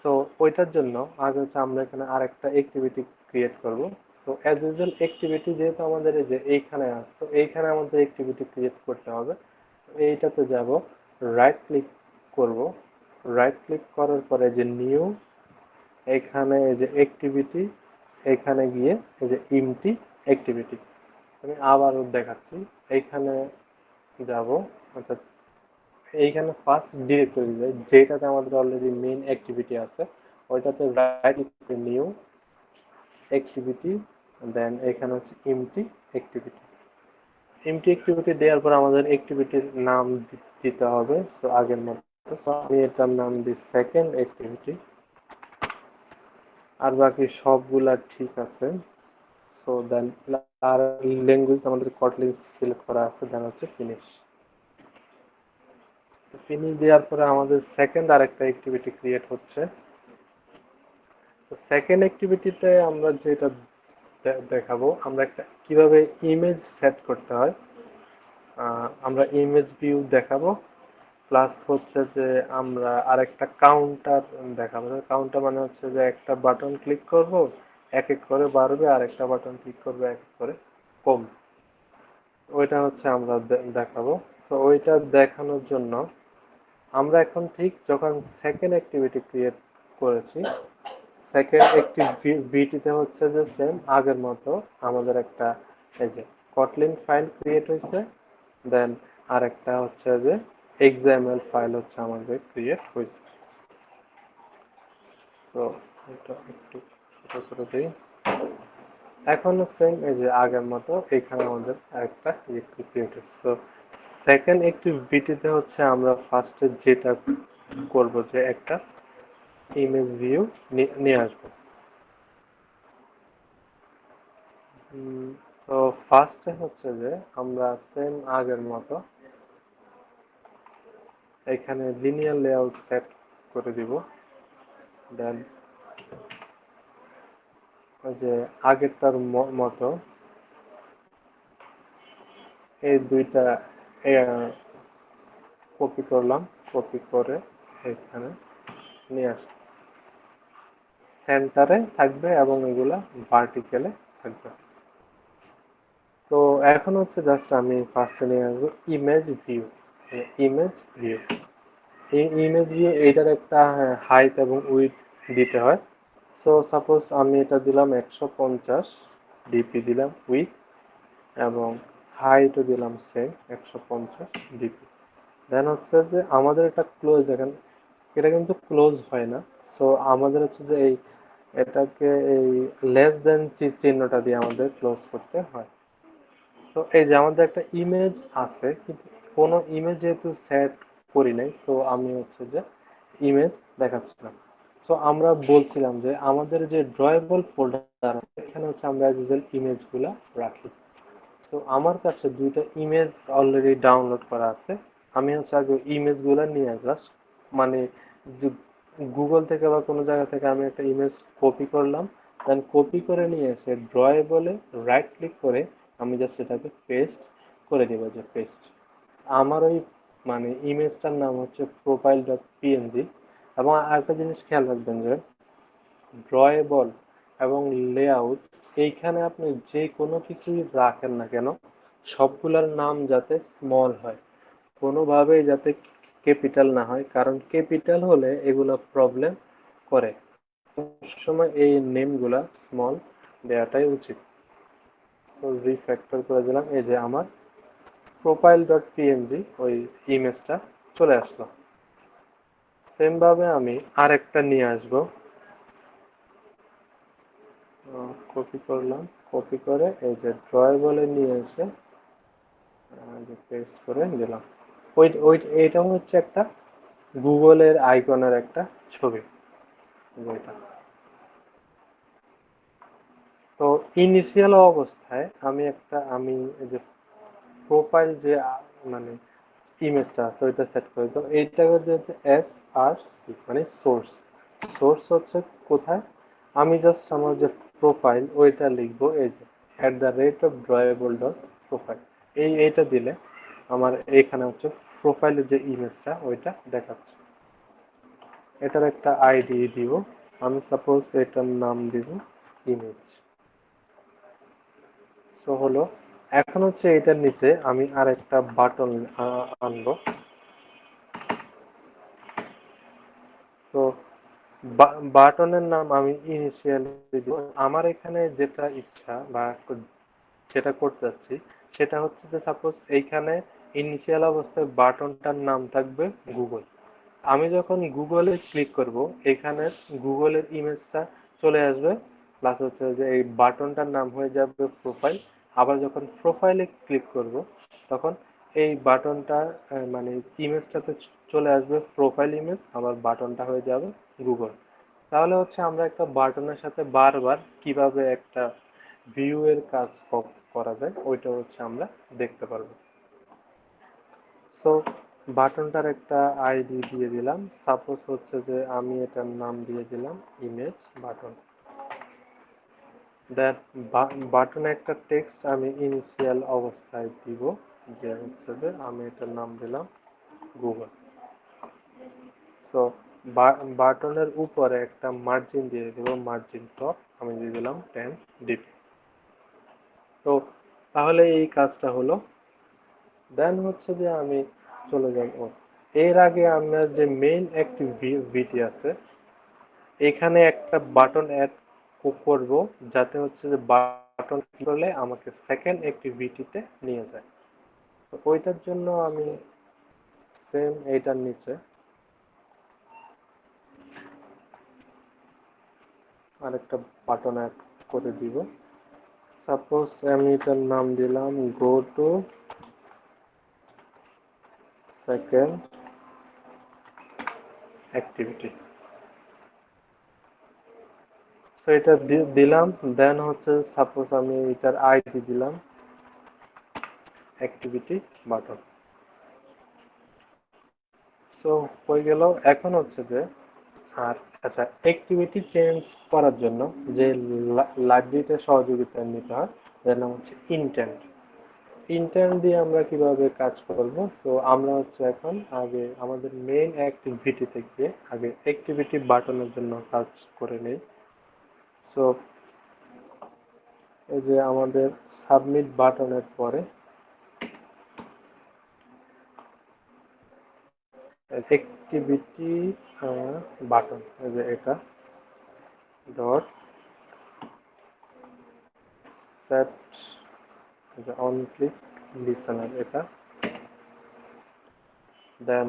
সো ওইটার জন্য আগে হচ্ছে আমরা এখানে আরেকটা অ্যাক্টিভিটি ক্রিয়েট করব। সো অ্যাজ ইউজুয়াল অ্যাক্টিভিটি যেহেতু আমাদের এই যে এইখানে আছে, তো এইখানে আমাদের অ্যাক্টিভিটি ক্রিয়েট করতে হবে। এইটাতে যাব, রাইট ক্লিক করব, রাইট ক্লিক করার পরে যে নিউ, এখানে এই যে অ্যাক্টিভিটি, এখানে গিয়ে এই যে এমটি অ্যাক্টিভিটি, আমি আবারও দেখাচ্ছি। এইখানে যাব, অর্থাৎ এইখানে ফার্স্ট ডিরেক্টরি যায় যেটাতে আমাদের অলরেডি মেইন অ্যাক্টিভিটি আছে, ওইটাতে রাইট ক্লিক নিউ অ্যাক্টিভিটি, দেন এখানে হচ্ছে এমটি অ্যাক্টিভিটি। এমটি অ্যাক্টিভিটি দেওয়ার পর আমাদের অ্যাক্টিভিটির নাম দিতে হবে, সো আগের মতো। সো আমি এটার নাম দিই সেকেন্ড অ্যাক্টিভিটি, আর বাকি সবগুলা ঠিক আছে। সো দেন আর ল্যাঙ্গুয়েজ আমাদের কটলিন সিলেক্ট করা আছে, দেন হচ্ছে ফিনিশ। ফিনিশ দেওয়ার পরে আমাদের সেকেন্ড আরেকটা অ্যাক্টিভিটি ক্রিয়েট হচ্ছে। তো সেকেন্ড অ্যাক্টিভিটিতে আমরা যেটা দেখাবো, আমরা একটা কিভাবে ইমেজ সেট করতে হয়, আমরা ইমেজ ভিউ দেখাবো, প্লাস হচ্ছে যে আমরা আরেকটা কাউন্টার দেখাবো। কাউন্টার মানে হচ্ছে যে একটা বাটন ক্লিক করব, এক এক করে বাড়বে, আর একটা বাটন ক্লিক করবে, এক এক করে কমবে। ওইটা হচ্ছে আমরা দেখাবো। সো ওইটা দেখানোর জন্য আমরা এখন ঠিক যখন সেকেন্ড অ্যাক্টিভিটি ক্রিয়েট করেছি, সেকেন্ড অ্যাক্টিভিটিতে হচ্ছে যে সেম আগের মতো আমাদের একটা এই যে কটলিন ফাইল ক্রিয়েট হয়েছে, দেন আরেকটা হচ্ছে যে এক্সএমএল ফাইল হচ্ছে আমাদের ক্রিয়েট হয়েছে। সো এটা একটু ছোট করে দিই। এখনো সেম এই যে আগের মতো এখানে আমাদের আরেকটা ক্রিয়েট হয়েছে। সো সেকেন্ড অ্যাক্টিভিটিতে হচ্ছে আমরা ফার্স্টে যেটা করব যে একটা ইমেজ ভিউ নিয়ে আসবো। তো ফার্স্টে হচ্ছে যে আমরা সেম আগের মতো এখানে লিনিয়ার লেআউট সেট করে দিব, দেন ওই যে আগেরটার মতো এই দুইটা কপি করলাম, কপি করে এখানে নিয়ে আসলাম, সেন্টারে থাকবে এবং এগুলা ভার্টিক্যালে থাকবে। তো এখন হচ্ছে জাস্ট আমি ফার্স্টে নিয়ে আসবো ইমেজ ভিউ। ইমেজ ভিউ, এই ইমেজ ভিউ এইটার একটা হাইট এবং উইডথ দিতে হয়। সো সাপোজ আমি এটা দিলাম 150 ডিপি দিলাম উইথ, এবং হাইটও দিলাম সেম 150 ডিপি। দেন হচ্ছে যে আমাদের এটা ক্লোজ, দেখেন এটা কিন্তু ক্লোজ হয় না। সো আমাদের হচ্ছে যে এই এটাকে এই লেস দেন চিহ্নটা দিয়ে আমাদের ক্লোজ করতে হয়। তো এই যে আমাদের একটা ইমেজ আছে, কিন্তু কোনো ইমেজ যেহেতু সেট করি নাই, সো আমি হচ্ছে যে ইমেজ দেখাচ্ছিলাম। সো আমরা বলছিলাম যে আমাদের যে ড্রয়েবল ফোল্ডার আছে, এখানে হচ্ছে আমরা অ্যাজ ইউজুয়াল ইমেজগুলা রাখি। তো আমার কাছে দুইটা ইমেজ অলরেডি ডাউনলোড করা আছে। আমি হচ্ছে আগে ইমেজগুলো নিয়ে জাস্ট মানে গুগল থেকে বা কোনো জায়গা থেকে আমি একটা ইমেজ কপি করলাম, দেন কপি করে নিয়ে এসে ড্রয়েবলে রাইট ক্লিক করে আমি জাস্ট এটাকে পেস্ট করে দেবো, যে পেস্ট। আমার ওই মানে ইমেজটার নাম হচ্ছে প্রোফাইল ডট পিএনজি। এবং আরেকটা জিনিস খেয়াল রাখবেন যে ড্রয়েবল এবং লেআউট, এইখানে আপনি যে কোনো কিছুই রাখেন না কেন, সবগুলোর নাম যাতে স্মল হয়, কোনোভাবেই যাতে ক্যাপিটাল না হয়, কারণ ক্যাপিটাল হলে এগুলো প্রবলেম করে। সময় এই নেমগুলা স্মল দেওয়াটাই উচিত। সো রিফ্যাক্টর করে দিলাম, এই যে আমার প্রোফাইল ডট পিএনজি ওই ইমেজটা চলে আসলো। সেম ভাবে আমি আরেকটা নিয়ে আসবো, কপি করলাম, কপি করে এই যে ড্রয়েবলে নিয়ে এসে পেস্ট করে দিলাম। ওই ওই এইটা হচ্ছে একটা গুগলের আইকনের একটা ছবি যেটা। তো ইনিশিয়াল অবস্থায় আমি এই যে প্রোফাইল যে মানে ইমেজটা আছে ওইটা সেট করে দিলাম। এইটা হচ্ছে SRC মানে সোর্স। সোর্স হচ্ছে কোথায়, আমি জাস্ট আমার যে প্রোফাইল ওইটা লিখবো এই যে @drawable.profile। এইটা দিলে আমার এখানে হচ্ছে প্রোফাইলের যে ইমেজটা ওইটা দেখাচ্ছে। এটার একটা আইডি দিব, আমি সাপোজ এটার নাম দিব ইমেজ। সো হলো, এখন হচ্ছে এটার নিচে আমি আরেকটা বাটন আনবো। বাটনের নাম আমি ইনিশিয়ালি দিব। আমার এখানে যেটা ইচ্ছা বা যেটা করতে যাচ্ছি সেটা হচ্ছে যে সাপোজ এইখানে ইনিশিয়াল অবস্থায় বাটনটার নাম থাকবে গুগল। আমি যখন গুগলে ক্লিক করব এখানে গুগলের ইমেজটা চলে আসবে, প্লাস হচ্ছে যে এই বাটনটার নাম হয়ে যাবে প্রোফাইল। আবার যখন প্রোফাইলে ক্লিক করব তখন এই বাটনটা মানে ইমেজটাতে চলে আসবে প্রোফাইল ইমেজ, আবার বাটনটা হয়ে যাবে গুগল। তাহলে হচ্ছে আমরা একটা বাটনের সাথে বারবার কিভাবে একটা ভিউ এর কাজ করা যায় ওইটা হচ্ছে আমরা দেখতে পারবো। সো বাটনটার একটা আইডি দিয়ে দিলাম, সাপোজ হচ্ছে যে আমি এটার নাম দিয়ে দিলাম ইমেজ বাটন। দেন বাটনে একটা টেক্সট আমি ইনিশিয়াল অবস্থায় দিব, যে হচ্ছে যে আমি এটার নাম দিলাম গুগল। সো বাটনের উপরে একটা মার্জিন দিয়ে দেব, মার্জিন টপ আমি দিয়ে দিলাম 10 ডিপি। তো তাহলে এই কাজটা হলো। দেন হচ্ছে যে আমি চলে যাব, এর আগে আমরা যে মেইন অ্যাক্টিভিটি আছে এখানে একটা বাটন অ্যাড করব, যাতে হচ্ছে যে বাটন করলে আমাকে সেকেন্ড অ্যাক্টিভিটিতে নিয়ে যায়। তো ওইটার জন্য আমি সেম এইটার নিচে আরেকটা বাটন অ্যাড করে দিব। সাপোজ আমি এটার নাম দিলাম go to second activity. So এটা দিলাম। দেন হচ্ছে সাপোজ আমি এটার আইডি দিলাম অ্যাক্টিভিটি বাটন। সো হয়ে গেল। এখন হচ্ছে যে আর আচ্ছা, অ্যাক্টিভিটি চেঞ্জ করার জন্য যে লাইব্রেরিতে সহযোগিতা নিতে হয় যার নাম হচ্ছে ইন্টেন্ট। ইন্টেন্ট দিয়ে আমরা কিভাবে কাজ করব? সো আমরা হচ্ছে এখন আগে আমাদের মেইন অ্যাক্টিভিটি থেকে আগে অ্যাক্টিভিটি বাটনের জন্য কাজ করে নেই। সো এই যে আমাদের সাবমিট বাটনের পরে অ্যাক্টিভিটি বাটন, এই যে এটা dot set on click listener এটা। দেন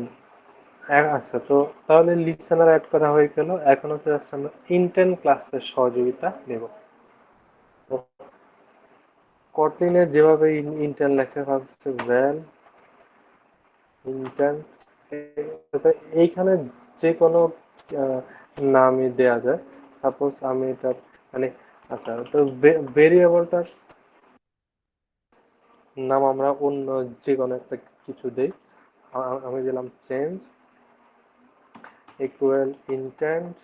আচ্ছা, তো তাহলে লিসেনার অ্যাড করা হয়ে গেল। এখন হচ্ছে just আমরা ইন্টেন্ট ক্লাসের সহযোগিতা নেব। তো কটলিনে যেভাবে ইন্টেন্ট লেখা হচ্ছে ভ্যাল ইন্টেন্ট, এইখানে যে কোনো নামই দেয়া যায়। সাপোজ আমি এটা মানে আচ্ছা, তো ভেরিয়েবলটার নাম আমরা অন্য যে কোনো একটা কিছু দেই। আমি দিলাম চেঞ্জ ইকুয়াল ইন্টেন্ট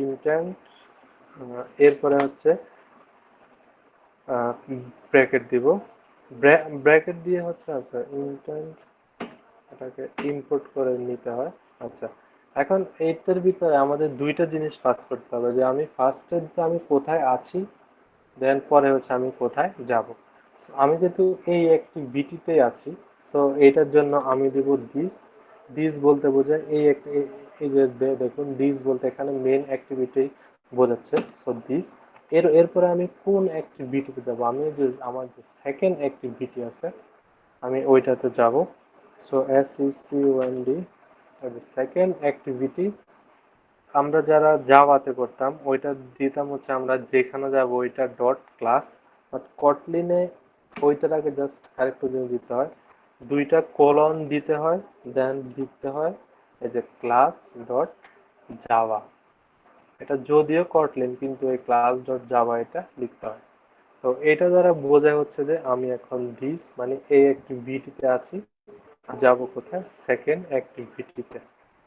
ইন্টেন্ট, এরপরে হচ্ছে ব্র্যাকেট দিব। ব্র্যাকেট দিয়ে হচ্ছে আচ্ছা ইন্টেন্ট এটাকে ইম্পোর্ট করে নিতে হয়। আচ্ছা, এখন এইটার ভিতরে আমাদের দুইটা জিনিস কাজ করতে হবে, যে আমি ফার্স্টে আমি কোথায় আছি, দেন পরে হচ্ছে আমি কোথায় যাব। আমি যেহেতু এই একটি বিটিতে আছি, সো এইটার জন্য আমি দেব দিস। দিস বলতে বোঝায় এই এই যে দেখুন দিস বলতে এখানে মেইন অ্যাক্টিভিটি বোঝাচ্ছে। সো দিস এরপরে আমি কোন অ্যাক্টিভিটিতে যাব, আমি যে আমার যে সেকেন্ড অ্যাক্টিভিটি আছে আমি ওইটাতে যাব। সো SECOND সেকেন্ড অ্যাক্টিভিটি আমরা যারা জাভাতে করতাম ওইটা দিতাম হচ্ছে আমরা যেখানে যাব ওইটা ডট ক্লাস, বাট কটলিনে ওইটার আগে জাস্ট আরেকটু জিনিস দিতে হয়, দুইটা কোলন দিতে হয়, দেন দিতে হয় এই যে ক্লাস ডট জাভা। এটা যদিও কটলিন কিন্তু এই ক্লাস ডট জাভা এটা লিখতে হয়। তো এটা দ্বারা বোঝা হচ্ছে যে আমি এখন দিস মানে এই অ্যাক্টিভিটিতে আছি, যাব কোথায় সেকেন্ড অ্যাক্টিভিটিতে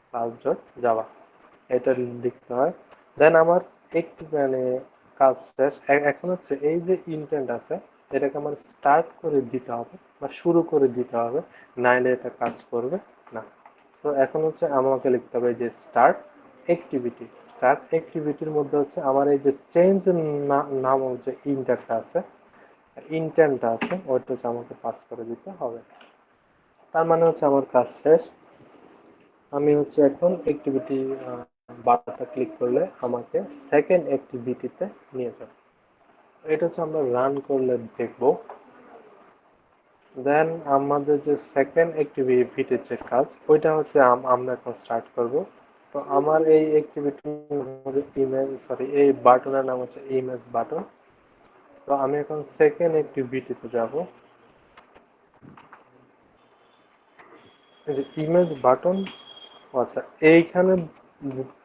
ক্লাস ডট জাভা এটা লিখতে হয়। দেন আমার একটু মানে কাজ শেষ। এখন হচ্ছে এই যে ইন্টেন্ট আছে এটাকে আমার স্টার্ট করে দিতে হবে বা শুরু করে দিতে হবে, নাইলে এটা কাজ করবে না। তো এখন হচ্ছে আমাকে লিখতে হবে যে স্টার্ট অ্যাক্টিভিটি। স্টার্ট অ্যাক্টিভিটির মধ্যে হচ্ছে আমার এই যে চেঞ্জ নামক যে ইন্টেন্টটা আছে ওইটা হচ্ছে আমাকে পাস করে দিতে হবে। তার মানে হচ্ছে আমার কাজ শেষ। আমি হচ্ছে এখন অ্যাক্টিভিটি বারটা ক্লিক করলে আমাকে সেকেন্ড অ্যাক্টিভিটিতে নিয়ে যাবে। এটা হচ্ছে আমরা রান করলে দেখবো। দেন আমাদের যে সেকেন্ড অ্যাক্টিভিটির যে কাজ ওইটা হচ্ছে আমরা এখন স্টার্ট করব। তো আমার এই অ্যাক্টিভিটি এই বাটনের নাম হচ্ছে ইমেজ বাটন। তো আমি এখন সেকেন্ড অ্যাক্টিভিটিতে যাব। এই যে ইমেজ বাটন, আচ্ছা এইখানে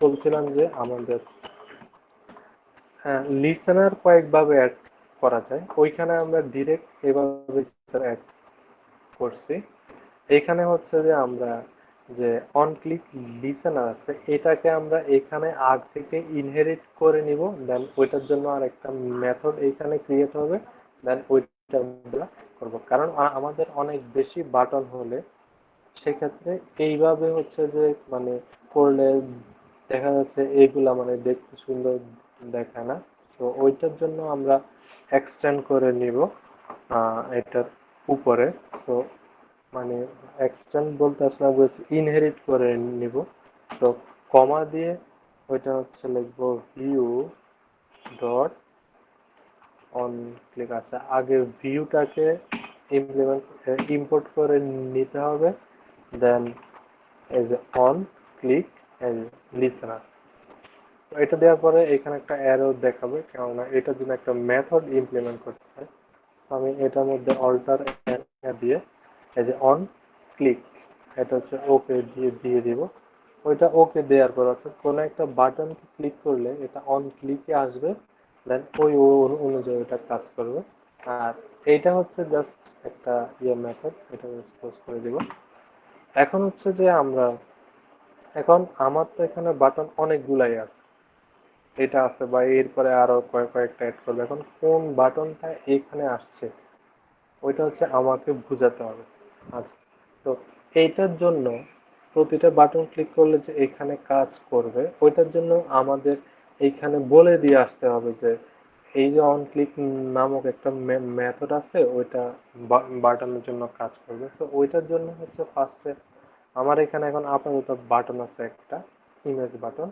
বলছিলাম যে আমাদের লিসেনার কয়েকভাবে অ্যাড করা যায়, ওইখানে আমরা ডিরেক্ট এভাবে অ্যাড করছি। এখানে হচ্ছে যে আমরা যে অন ক্লিক লিসেনার আছে এটাকে আমরা এখানে আগ থেকে ইনহেরিট করে নিব, দেন ওইটার জন্য আর একটা মেথড এখানে ক্রিয়েট হবে, দেন ওইটা আমরা করব। কারণ আমাদের অনেক বেশি বাটন হলে সেক্ষেত্রে এইভাবে হচ্ছে যে মানে করলে দেখা যাচ্ছে এইগুলা মানে দেখতে সুন্দর দেখায় না। তো ওইটার জন্য আমরা এক্সটেন্ড করে নিব এটার উপরে। সো মানে এক্সটেন্ড বলতে আসলে বলছি ইনহেরিট করে নিব। তো কমা দিয়ে ওইটা হচ্ছে লিখবো ভিউ ডট অন ক্লিক। আচ্ছা আগে ভিউটাকে ইম্পোর্ট করে নিতে হবে, দেন এই যে অন ক্লিক এই লিসেনার। এটা দেওয়ার পরে এখানে একটা অ্যারো দেখাবে, কেননা এটার জন্য একটা মেথড ইমপ্লিমেন্ট করতে হয়। আমি এটার মধ্যে অল্টার দিয়ে এই যে অন ক্লিক এটা হচ্ছে ওকে দিয়ে দিয়ে দিব। ওইটা ওকে দেওয়ার পর অর্থাৎ কোনো একটা বাটন ক্লিক করলে এটা অন ক্লিকে আসবে, দেন ওই অনুযায়ী এটা কাজ করবে। আর এইটা হচ্ছে জাস্ট একটা মেথড, এটা ক্লোজ করে দিব। এখন হচ্ছে যে আমরা এখন আমার তো এখানে বাটন অনেকগুলাই আছে, এটা আছে বা এরপরে আরো কয়েকটা অ্যাড করবে। এখন কোন বাটনটা এখানে আসছে ওইটা হচ্ছে আমাকে বুঝাতে হবে। আচ্ছা, তো এইটার জন্য প্রতিটা বাটন ক্লিক করলে যে এখানে কাজ করবে ওইটার জন্য আমাদের এইখানে বলে দিয়ে আসতে হবে যে এই যে অন ক্লিক নামক একটা মেথড আছে ওইটা বাটনের জন্য কাজ করবে। তো ওইটার জন্য হচ্ছে ফার্স্টে আমার এখানে এখন আপাতত বাটন আছে একটা ইমেজ বাটন।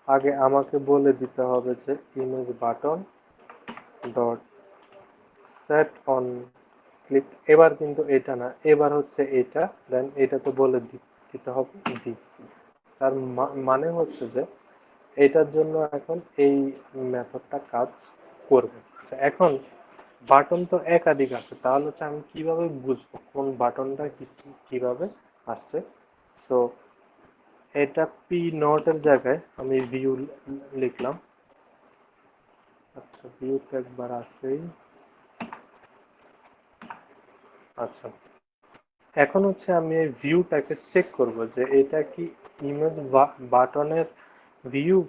আগে আমাকে বলে দিতে হবে যে image button dot set on click. এবার কিন্তু এটা না, এবার হচ্ছে এটা, দেন এটাতে বলে দিতে হবে দিস। তার মানে হচ্ছে যে এটার জন্য এখন এই মেথডটা কাজ করবে। আচ্ছা, এখন বাটন তো একাধিক আছে, তাহলে হচ্ছে আমি কিভাবে বুঝবো কোন বাটনটা কিভাবে আসছে। সো এটা পি নটের জায়গায় আমি ভিউ লিখলাম। আচ্ছা ভিউ তো একবার আসেই। আচ্ছা এখন হচ্ছে আমি এই ভিউটাকে চেক করব যে এটা কি ইমেজ বাটনের ভিউ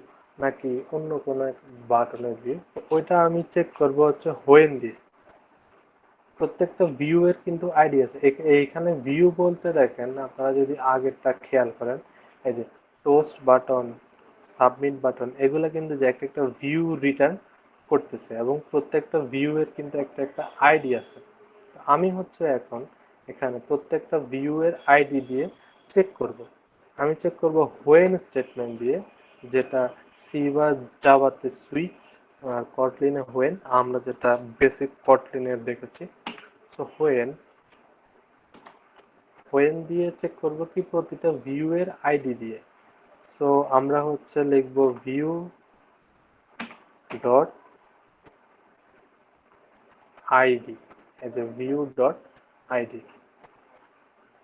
নাকি অন্য কোনো এক বাটনের ভিউ। ওইটা আমি চেক করব হচ্ছে হোয়েন দিয়ে। প্রত্যেকটা ভিউ এর কিন্তু আইডি আছে। এইখানে ভিউ বলতে দেখেন আপনারা যদি আগেরটা খেয়াল করেন, এই যে টোস্ট বাটন, সাবমিট বাটন, এগুলো কিন্তু যে একটা একটা ভিউ রিটার্ন করতেছে এবং প্রত্যেকটা ভিউ এর কিন্তু একটা একটা আইডি আছে। আমি হচ্ছে এখন এখানে প্রত্যেকটা ভিউ এর আইডি দিয়ে চেক করব। আমি চেক করব হোয়েন স্টেটমেন্ট দিয়ে, যেটা সি বা জাভাতে সুইচ আর কটলিনে হোয়েন, আমরা যেটা বেসিক কটলিনের দেখেছি। তো হোয়েন হোয়েন দিয়ে চেক করব কি প্রতিটা ভিউ এর আইডি দিয়ে। সো আমরা হচ্ছে লিখব ভিউ ডট আইডি, এই যে ভিউ ডট আইডি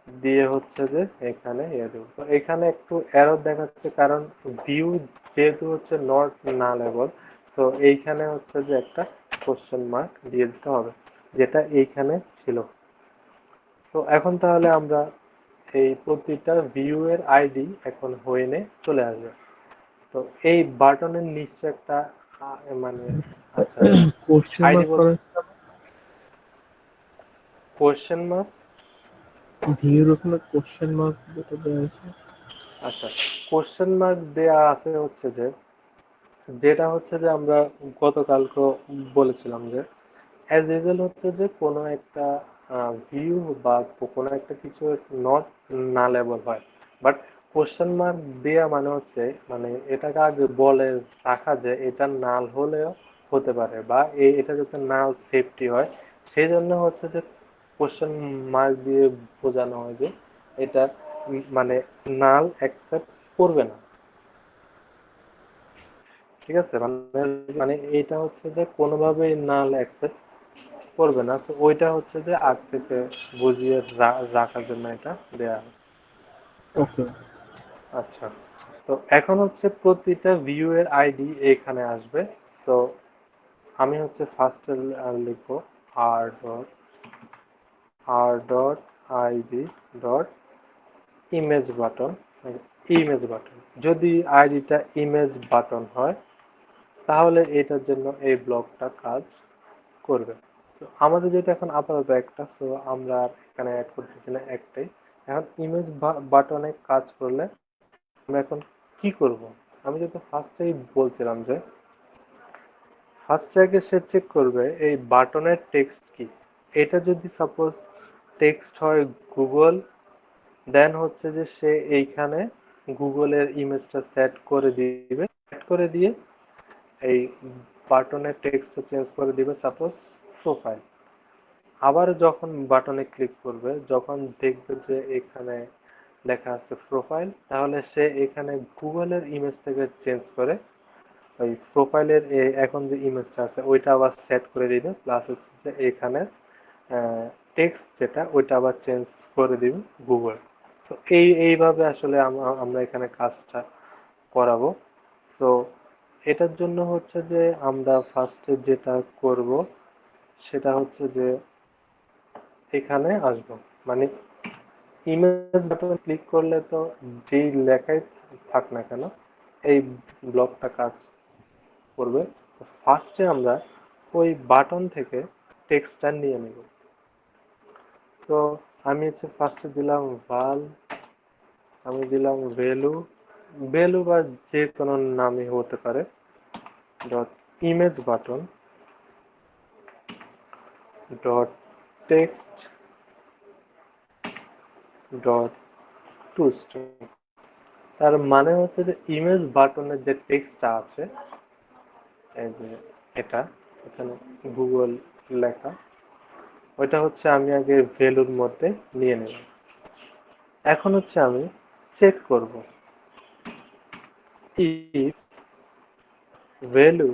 দিয়ে হচ্ছে যে এখানে দেবো। তো এখানে একটু এরর দেখাচ্ছে কারণ ভিউ যেহেতু হচ্ছে নট নালেবল। সো এইখানে হচ্ছে যে একটা কোশ্চেন মার্ক দিয়ে দিতে হবে, যেটা এইখানে ছিল। সো এখন তাহলে আমরা এই প্রতিটা ভিউ এর আইডি এখন হোয়েনে চলে আসবে। তো এই বাটনের নিচে একটা মানে আচ্ছা কোশ্চেন আইডি মার্ক বল করা কোশ্চেন মার্ক। ভিউর ওখানে কোশ্চেন মার্ক যেটা দেওয়া আছে। আচ্ছা কোশ্চেন মার্ক দেয়া আছে হচ্ছে যে যেটা হচ্ছে যে আমরা গতকালকে বলেছিলাম যে অ্যাজ ইউজুয়াল হচ্ছে যে কোনো একটা ভিউ বা কোনো একটা কিছু নট নালেবল হয়, বাট কোশ্চেন মার্ক দেয়া মানে হচ্ছে মানে এটাকে আগে বলে রাখা যে এটা নাল হলেও হতে পারে, বা এটা যাতে নাল সেফটি হয় সেই জন্য হচ্ছে যে কোশ্চেন মার্ক দিয়ে বোঝানো হয় যে এটা মানে নাল অ্যাকসেপ্ট করবে না। ঠিক আছে, মানে মানে এটা হচ্ছে যে কোনোভাবেই নাল অ্যাকসেপ্ট করবে না, তো ওইটা হচ্ছে যে আগ থেকে বুঝিয়ে রাখার জন্য এটা দেয়া হয়। ওকে। আচ্ছা, তো এখন হচ্ছে প্রতিটা ভিউ এর আইডি এখানে আসবে। সো আমি হচ্ছে ফার্স্ট লিখবো r.id dot image button, image button. যদি আইডিটা ইমেজ বাটন হয় তাহলে এটার জন্য এই ব্লকটা কাজ করবে। তো আমাদের যেটা এখন আপাতত একটা, সো আমরা আর এখানে অ্যাড করতেছি না, একটাই। এখন ইমেজ বাটনে কাজ করলে আমরা এখন কি করব? আমি যেটা ফার্স্টেই বলছিলাম যে ফার্স্টে আগে সে চেক করবে এই বাটনের টেক্সট কি। এটা যদি সাপোজ টেক্সট হয় গুগল, দেন হচ্ছে যে সে এইখানে গুগলের ইমেজটা সেট করে দিবে, সেট করে দিয়ে এই বাটনের টেক্সটটা চেঞ্জ করে দিবে সাপোজ প্রোফাইল। আবার যখন বাটনে ক্লিক করবে, যখন দেখবে যে এখানে লেখা আছে প্রোফাইল, তাহলে সে এখানে গুগলের ইমেজ থেকে চেঞ্জ করে ওই প্রোফাইলের এখন যে ইমেজটা আছে ওইটা আবার সেট করে দিবে, প্লাস হচ্ছে যে এখানে টেক্সট যেটা ওইটা আবার চেঞ্জ করে দিবে গুগল। তো এইভাবে আসলে আমরা এখানে কাজটা করাবো। তো এটার জন্য হচ্ছে যে আমরা ফার্স্টে যেটা করব সেটা হচ্ছে যে এখানে আসবো, মানে ইমেজ বাটনে ক্লিক করলে তো যেই লেখাই থাক না কেন এই ব্লকটা কাজ করবে। ফার্স্টে আমরা ওই বাটন থেকে টেক্সটটা নিয়ে নেব। তো আমি হচ্ছে ফার্স্টে দিলাম ভাল, আমি দিলাম ভ্যালু, ভ্যালু বা যে কোনো নামই হতে পারে, dot image button dot text dot two string. তার মানে হচ্ছে যে ইমেজ বাটনের যে টেক্সটটা আছে, এই যে এটা এখানে গুগল লেখা, ওইটা হচ্ছে আমি আগে ভ্যালুর মধ্যে নিয়ে নিলাম। এখন হচ্ছে আমি চেক করব ইফ ভ্যালু,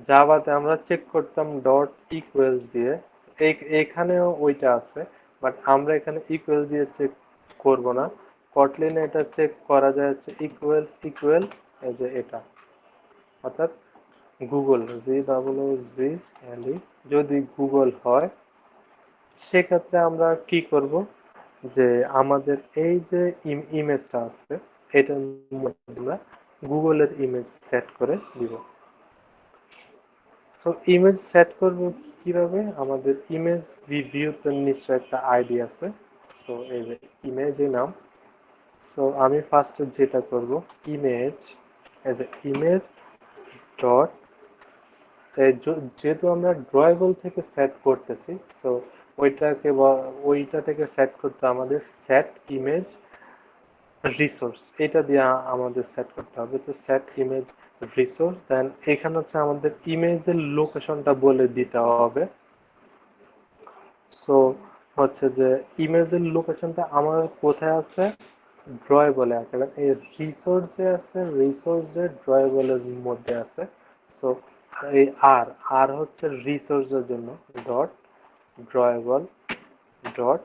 জাভাতে আমরা চেক করতাম ডট ইকুয়ালস দিয়ে, এখানেও ওইটা আছে, বাট আমরা এখানে ইকুয়াল দিয়ে চেক করব না। কটলিনে এটা চেক করা যায় হচ্ছে ইকুয়ালস ইকুয়াল, এই যে এটা, অর্থাৎ গুগল GOOGLE যদি গুগল হয় সেক্ষেত্রে আমরা কি করব যে আমাদের এই যে ইমেজটা আছে এটার মধ্যে আমরা গুগলের ইমেজ সেট করে দিব। সো ইমেজ সেট করব কিভাবে? আমাদের ইমেজ ভিউতে নিশ্চয় একটা আইডি আছে, সো এই যে ইমেজ নাম। সো আমি ফার্স্টে যেটা করব image, as a image dot, যেহেতু আমরা ড্রয়েবল থেকে সেট করতেছি, সো ওইটা থেকে সেট করতে আমাদের সেট ইমেজ রিসোর্স, এটা দিয়ে আমাদের সেট করতে হবে। তো সেট ইমেজ রিসোর্স, দেন এখানে হচ্ছে আমাদের ইমেজের লোকেশনটা বলে দিতে হবে। সো হচ্ছে যে ইমেজের লোকেশনটা আমার কোথায় আছে, ড্রয়েবলে আছে, কারণ এই রিসোর্স যে আছে রিসোর্সের ড্রয়েবলের মধ্যে আছে। সো এই আর আর হচ্ছে রিসোর্সের জন্য ডট ড্রয়েবল ডট,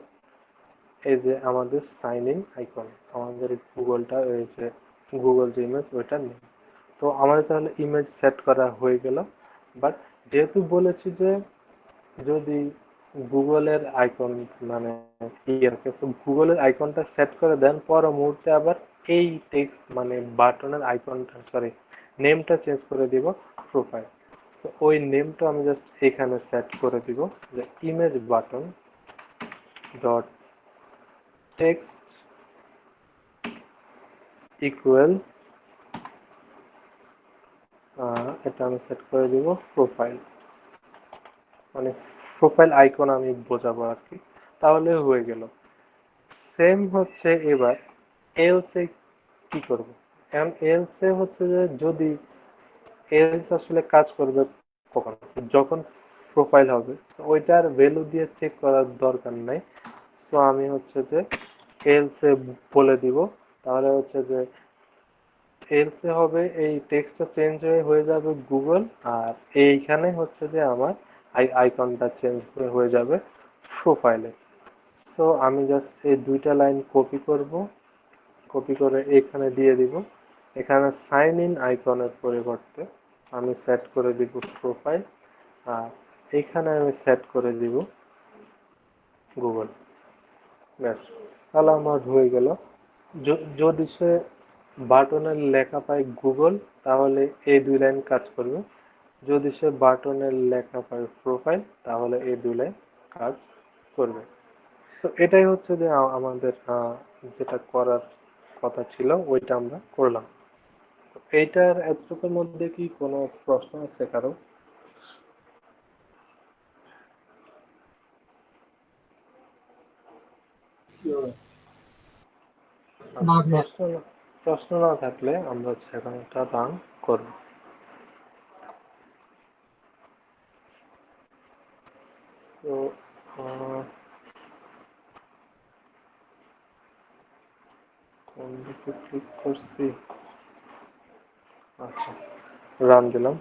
এই যে আমাদের সাইন ইন আইকন, আমাদের গুগলটা এই যে গুগল যে ইমেজ ওইটা নেই। তো আমাদের তাহলে ইমেজ সেট করা হয়ে গেল। বাট যেহেতু বলেছি যে যদি গুগলের আইকন মানে গুগলের আইকনটা সেট করে দেন, পর মুহূর্তে আবার এই টেক্সট মানে বাটনের আইকনটা সরি নেমটা চেঞ্জ করে দিব প্রোফাইল। সো ওই নেমটা আমি জাস্ট এখানে সেট করে দিব যে image button dot text equal, এটা আমি সেট করে দিব প্রোফাইল, মানে প্রোফাইল আইকন আমি বোঝাবো আর কি, তাহলে হয়ে গেল। সেম হচ্ছে এবার এলসে কি করব। এখন এলসে হচ্ছে যে যদি এলস আসলে কাজ করবে কখন, যখন প্রোফাইল হবে, ওইটার ভ্যালু দিয়ে চেক করার দরকার নাই। সো আমি হচ্ছে যে এলসে বলে দিব, তাহলে হচ্ছে যে এলসে হবে এই টেক্সটটা চেঞ্জ হয়ে যাবে গুগল, আর এইখানে হচ্ছে যে আমার আইকনটা চেঞ্জ হয়ে যাবে প্রোফাইলে। সো আমি জাস্ট এই দুইটা লাইন কপি করব, কপি করে এখানে দিয়ে দিব। এখানে সাইন ইন আইকনের পরিবর্তে আমি সেট করে দিব প্রোফাইল, আর এখানে আমি সেট করে দিব গুগল। ব্যাস, তাহলে আমার হয়ে গেল। যদি সে বাটনের লেখা পায় গুগল, তাহলে এই দুই লাইন কাজ করবে। যদি সে বাটনের লেখা পায় প্রোফাইল, তাহলে এই দুই লাইন কাজ করবে। তো এটাই হচ্ছে যে আমাদের যেটা করার কথা ছিল ওইটা আমরা করলাম। এইটার এতটুকুর মধ্যে কি কোনো প্রশ্ন আছে কারো? না ভাইয়া। প্রশ্ন না থাকলে আমরা এখন একটা রান করব। তো কোন দিকে ক্লিক করছি? আচ্ছা, রান দিলাম।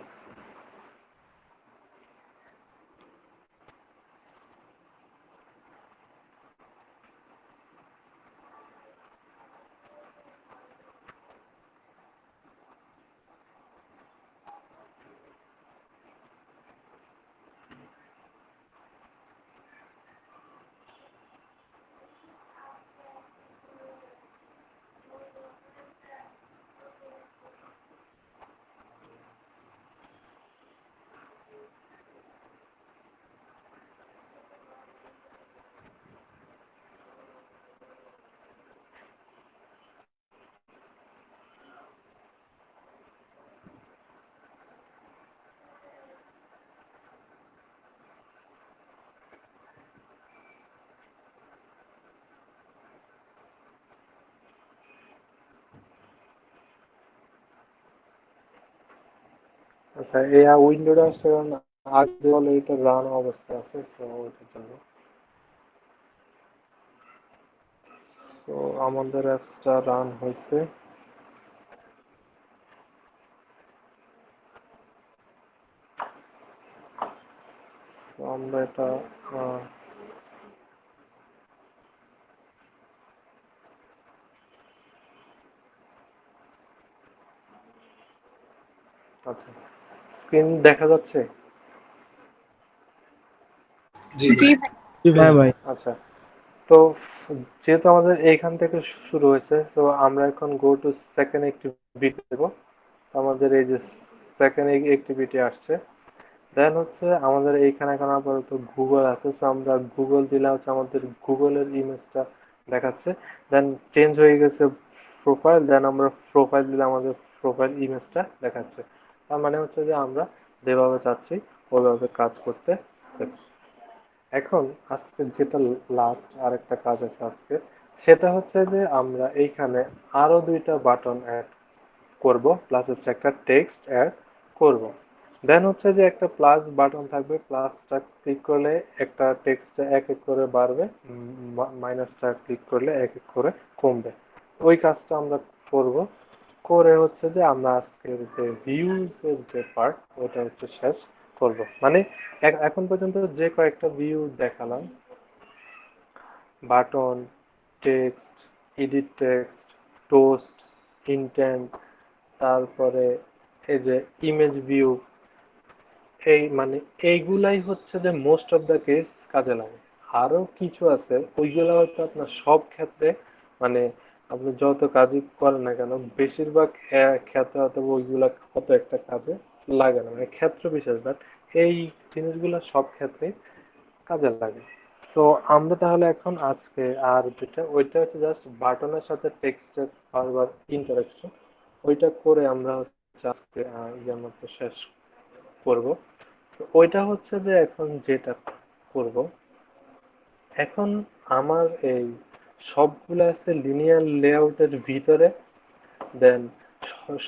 আচ্ছা, এই উইন্ডোটা আসছে কারণ আগে বলে এটা রান অবস্থা আছে, তো ওইটার জন্য। তো আমাদের অ্যাপসটা রান হয়েছে। তো আমরা এটা আচ্ছা, স্ক্রিন দেখা যাচ্ছে? জি জি ভাই। ভাই। জি ভাইয়া ভাই। আচ্ছা, তো যেহেতু আমাদের এইখান থেকে শুরু হয়েছে, তো আমরা এখন গো টু সেকেন্ড অ্যাক্টিভিটি দেব। আমাদের এই যে সেকেন্ড অ্যাক্টিভিটি আসছে, দেন হচ্ছে আমাদের এইখানে এখন আপাতত গুগল আছে, তো আমরা গুগল দিলে হচ্ছে আমাদের গুগলের ইমেজটা দেখাচ্ছে। দেন চেঞ্জ হয়ে গেছে প্রোফাইল, দেন আমরা প্রোফাইল দিলে আমাদের প্রোফাইল ইমেজটা দেখাচ্ছে। তার মানে হচ্ছে যে আমরা যেভাবে চাচ্ছি ওইভাবে কাজ করতে। এখন আজকে যেটা লাস্ট আরেকটা কাজ আছে আজকে, সেটা হচ্ছে যে আমরা এইখানে আরো দুইটা বাটন অ্যাড করব, প্লাস হচ্ছে একটা টেক্সট অ্যাড করব। দেন হচ্ছে যে একটা প্লাস বাটন থাকবে, প্লাসটা ক্লিক করলে একটা টেক্সট এক এক করে বাড়বে, মাইনাসটা ক্লিক করলে এক এক করে কমবে। ওই কাজটা আমরা করব। করে হচ্ছে যে আমরা আজকের যে ভিউজ এর যে পার্ট ওটা হচ্ছে শেষ করব। মানে এখন পর্যন্ত যে কয়েকটা ভিউ দেখালাম, button, text, edit text, toast, intent, তারপরে এই যে ইমেজ ভিউ, এই মানে এইগুলাই হচ্ছে যে মোস্ট অফ দ্য কেস কাজে লাগে। আরো কিছু আছে ওইগুলো হয়তো আপনার সব ক্ষেত্রে, মানে আপনি যত কাজই করেন না কেন বেশিরভাগ ক্ষেত্রে হয়তো ওইগুলা অত একটা কাজে লাগে না, মানে ক্ষেত্র বিশেষ। বাট এই জিনিসগুলো সব ক্ষেত্রে কাজে লাগে। সো আমরা তাহলে এখন আজকে আর যেটা ওইটা হচ্ছে জাস্ট বাটনের সাথে টেক্সটের বারবার ইন্টারাকশন, ওইটা করে আমরা হচ্ছে আজকে ইয়ের মধ্যে শেষ করব। তো ওইটা হচ্ছে যে এখন যেটা করব, এখন আমার এই সবগুলো আছে লিনিয়ার লেআউটের ভিতরে, দেন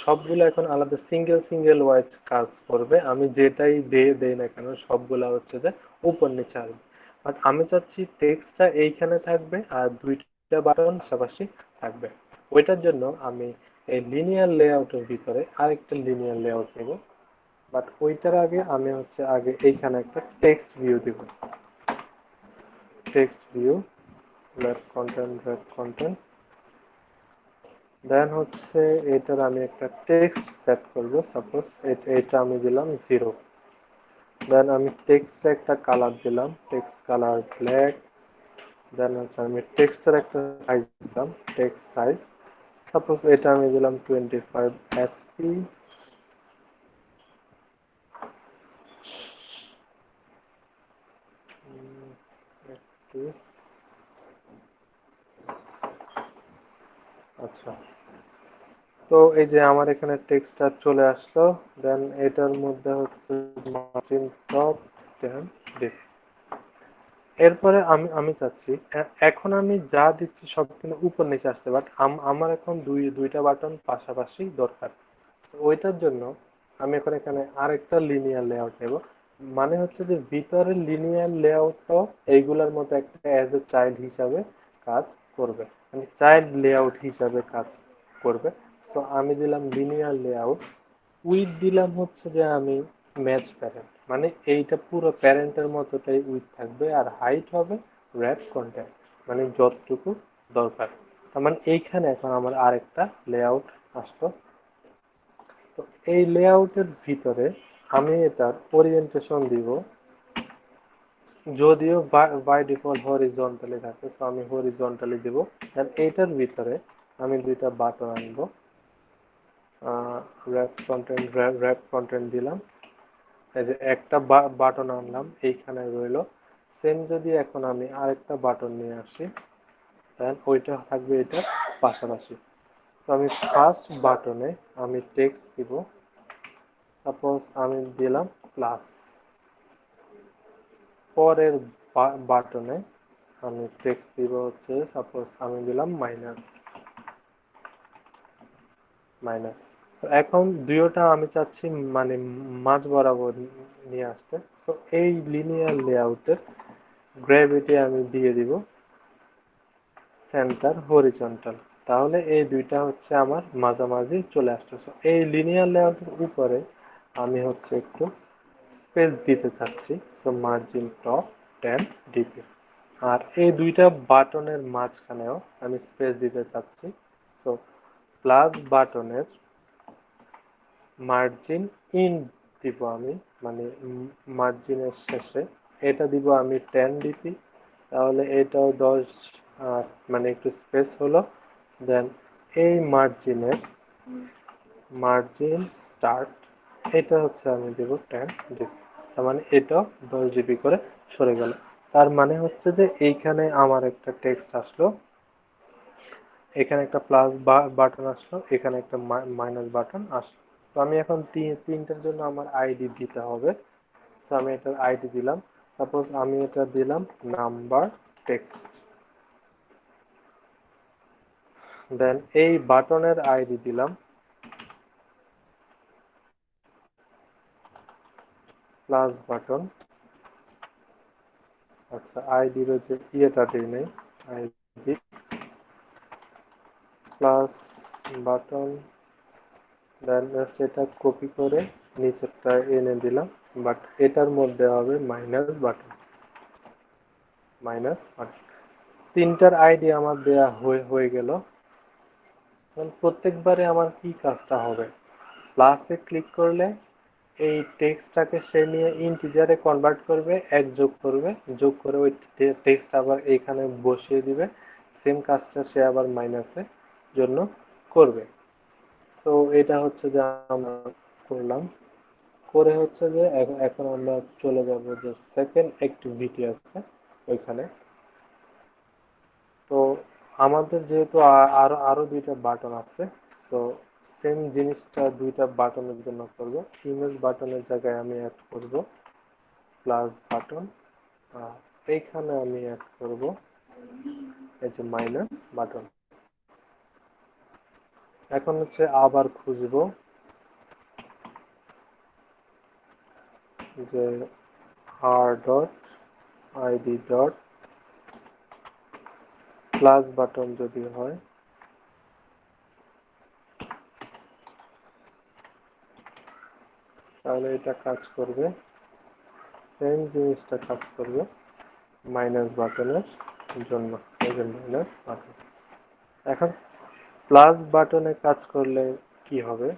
সবগুলো এখন আলাদা সিঙ্গেল সিঙ্গেল ওয়াইজ কাজ করবে। আমি যেটাই দেই না কেন সবগুলা হচ্ছে যে উপর নিচে আসবে। বাট আমি চাচ্ছি টেক্সটটা এইখানে থাকবে আর দুইটা বাটন পাশাপাশি থাকবে। ওইটার জন্য আমি এই লিনিয়ার লেআউটের ভিতরে আরেকটা লিনিয়ার লেআউট নেব। বাট ওইটার আগে আমি হচ্ছে আগে এইখানে একটা টেক্সট ভিউ দিব। টেক্সট ভিউ, রেড কন্টেন্ট, দেন হচ্ছে এটার আমি একটা টেক্সট সেট করব। সাপোজ এটা আমি দিলাম 0। দেন আমি টেক্সটে একটা কালার দিলাম, টেক্সট কালার ব্ল্যাক। দেন হচ্ছে আমি টেক্সটের একটা সাইজ দিলাম, টেক্সট সাইজ সাপোজ এটা আমি দিলাম 25 এসপি। একটু আচ্ছা, তো এই যে আমার এখানে টেক্সটটা চলে আসলো। দেন এটার মধ্যে হচ্ছে মার্জিন টপ 10 ডিপ। এরপরে আমি চাচ্ছি এখন আমি যা দিচ্ছি সব কিন্তু উপর নিচে আসতে, বাট আমার এখন দুইটা বাটন পাশাপাশি দরকার। তো ওইটার জন্য আমি এখন এখানে আরেকটা লিনিয়ার লেআউট নেব। মানে হচ্ছে যে ভিতরের লিনিয়ার লেআউটটাও এইগুলোর মতো একটা অ্যাজ এ চাইল্ড হিসাবে কাজ করবে, মানে চাইল্ড লেআউট হিসাবে কাজ করবে। সো আমি দিলাম লিনিয়ার লেআউট, উইথ দিলাম হচ্ছে যে আমি ম্যাচ প্যারেন্ট, মানে এইটা পুরো প্যারেন্টের মতোটাই উইথ থাকবে, আর হাইট হবে র্যাপ কন্টেন্ট, মানে যতটুকু দরকার। তার মানে এইখানে এখন আমার আরেকটা লেআউট আসলো। তো এই লেআউটের ভিতরে আমি এটার ওরিয়েন্টেশন দিব, যদিও বাই ডিফল্ট হরিজন্টালি থাকে, তো আমি হরিজন্টালি দিব। দেন এইটার ভিতরে আমি দুইটা বাটন আনবো, র্যাপ কন্টেন্ট দিলাম। এই যে একটা বাটন আনলাম এইখানে রইলো। সেম যদি এখন আমি আরেকটা বাটন নিয়ে আসি, দেন ওইটা থাকবে এটা পাশাপাশি। তো আমি ফার্স্ট বাটনে আমি টেক্সট দিব, সাপোজ আমি দিলাম প্লাস। পরের বাটনে আমি টেক্সট দিব হচ্ছে সাপোজ আমি দিলাম মাইনাস। মাইনাস তো এখন দুইটা আমি চাচ্ছি মানে মাঝ বরাবর নিয়ে আসতে। সো এই লিনিয়ার লেআউটের গ্র্যাভিটি আমি দিয়ে দিব সেন্টার হরিজন্টাল, তাহলে এই দুইটা হচ্ছে আমার মাঝামাঝি চলে আসতেছে। এই লিনিয়ার লেআউটের উপরে আমি হচ্ছে একটু স্পেস দিতে চাচ্ছি, সো মার্জিন টপ 10 ডিপি। আর এই দুইটা বাটনের মাঝখানেও আমি স্পেস দিতে চাচ্ছি, সো প্লাস বাটনের মার্জিন ইন দিব আমি, মানে মার্জিনের শেষে এটা দিব আমি 10 ডিপি। তাহলে এটাও 10, মানে একটু স্পেস হলো। দেন এই মার্জিন স্টার্ট এটা হচ্ছে আমি দেব 10 ডিপি। তার মানে এটাও 10 ডিপি করে সরে গেল। তার মানে হচ্ছে যে এইখানে আমার একটা টেক্সট আসলো, এখানে একটা প্লাস বাটন আসলো, এখানে একটা মাইনাস বাটন আসলো। তো আমি এখন তিনটার জন্য আমার আইডি দিতে হবে। তো আমি এটার আইডি দিলাম, সাপোজ আমি এটা দিলাম নাম্বার টেক্সট। দেন এই বাটনের আইডি দিলাম প্লাস বাটন। আচ্ছা, আইডির যে ইয়েটা দিই নাই, আইডি প্লাস বাটন। দেন জাস্ট এটা কপি করে নিচেরটা এনে দিলাম, বাট এটার মধ্যে হবে মাইনাস বাটন। তিনটার আইডি আমার দেয়া হয়ে গেল। প্রত্যেকবারে আমার কি কাজটা হবে, প্লাসে ক্লিক করলে এই টেক্সটটাকে সে নিয়ে ইন্টিজারে কনভার্ট করবে, এক যোগ করবে, যোগ করে ওই টেক্সট আবার এইখানে বসিয়ে দিবে। সেম কাজটা সে আবার মাইনাসে জন্য করবে। সো এটা হচ্ছে যে আমরা করলাম, করে হচ্ছে যে এখন আমরা চলে যাব যে সেকেন্ড অ্যাক্টিভিটি আছে ওইখানে। তো আমাদের যেহেতু আরো আরো দুইটা বাটন আছে, সো সেম জিনিসটা দুইটা বাটনের জন্য করব। ইমেজ বাটনের জায়গায় আমি অ্যাড করব প্লাস বাটন, এইখানে আমি অ্যাড করব এই যে মাইনাস বাটন। এখন হচ্ছে আবার খুঁজবো যে r dot id dot plus button যদি হয় তাহলে এটা কাজ করবে, সেম জিনিসটা কাজ করবে মাইনাস বাটনের জন্য। এই যে মাইনাস বাটন। এখন প্লাস বাটনে কাজ করলে কি হবে,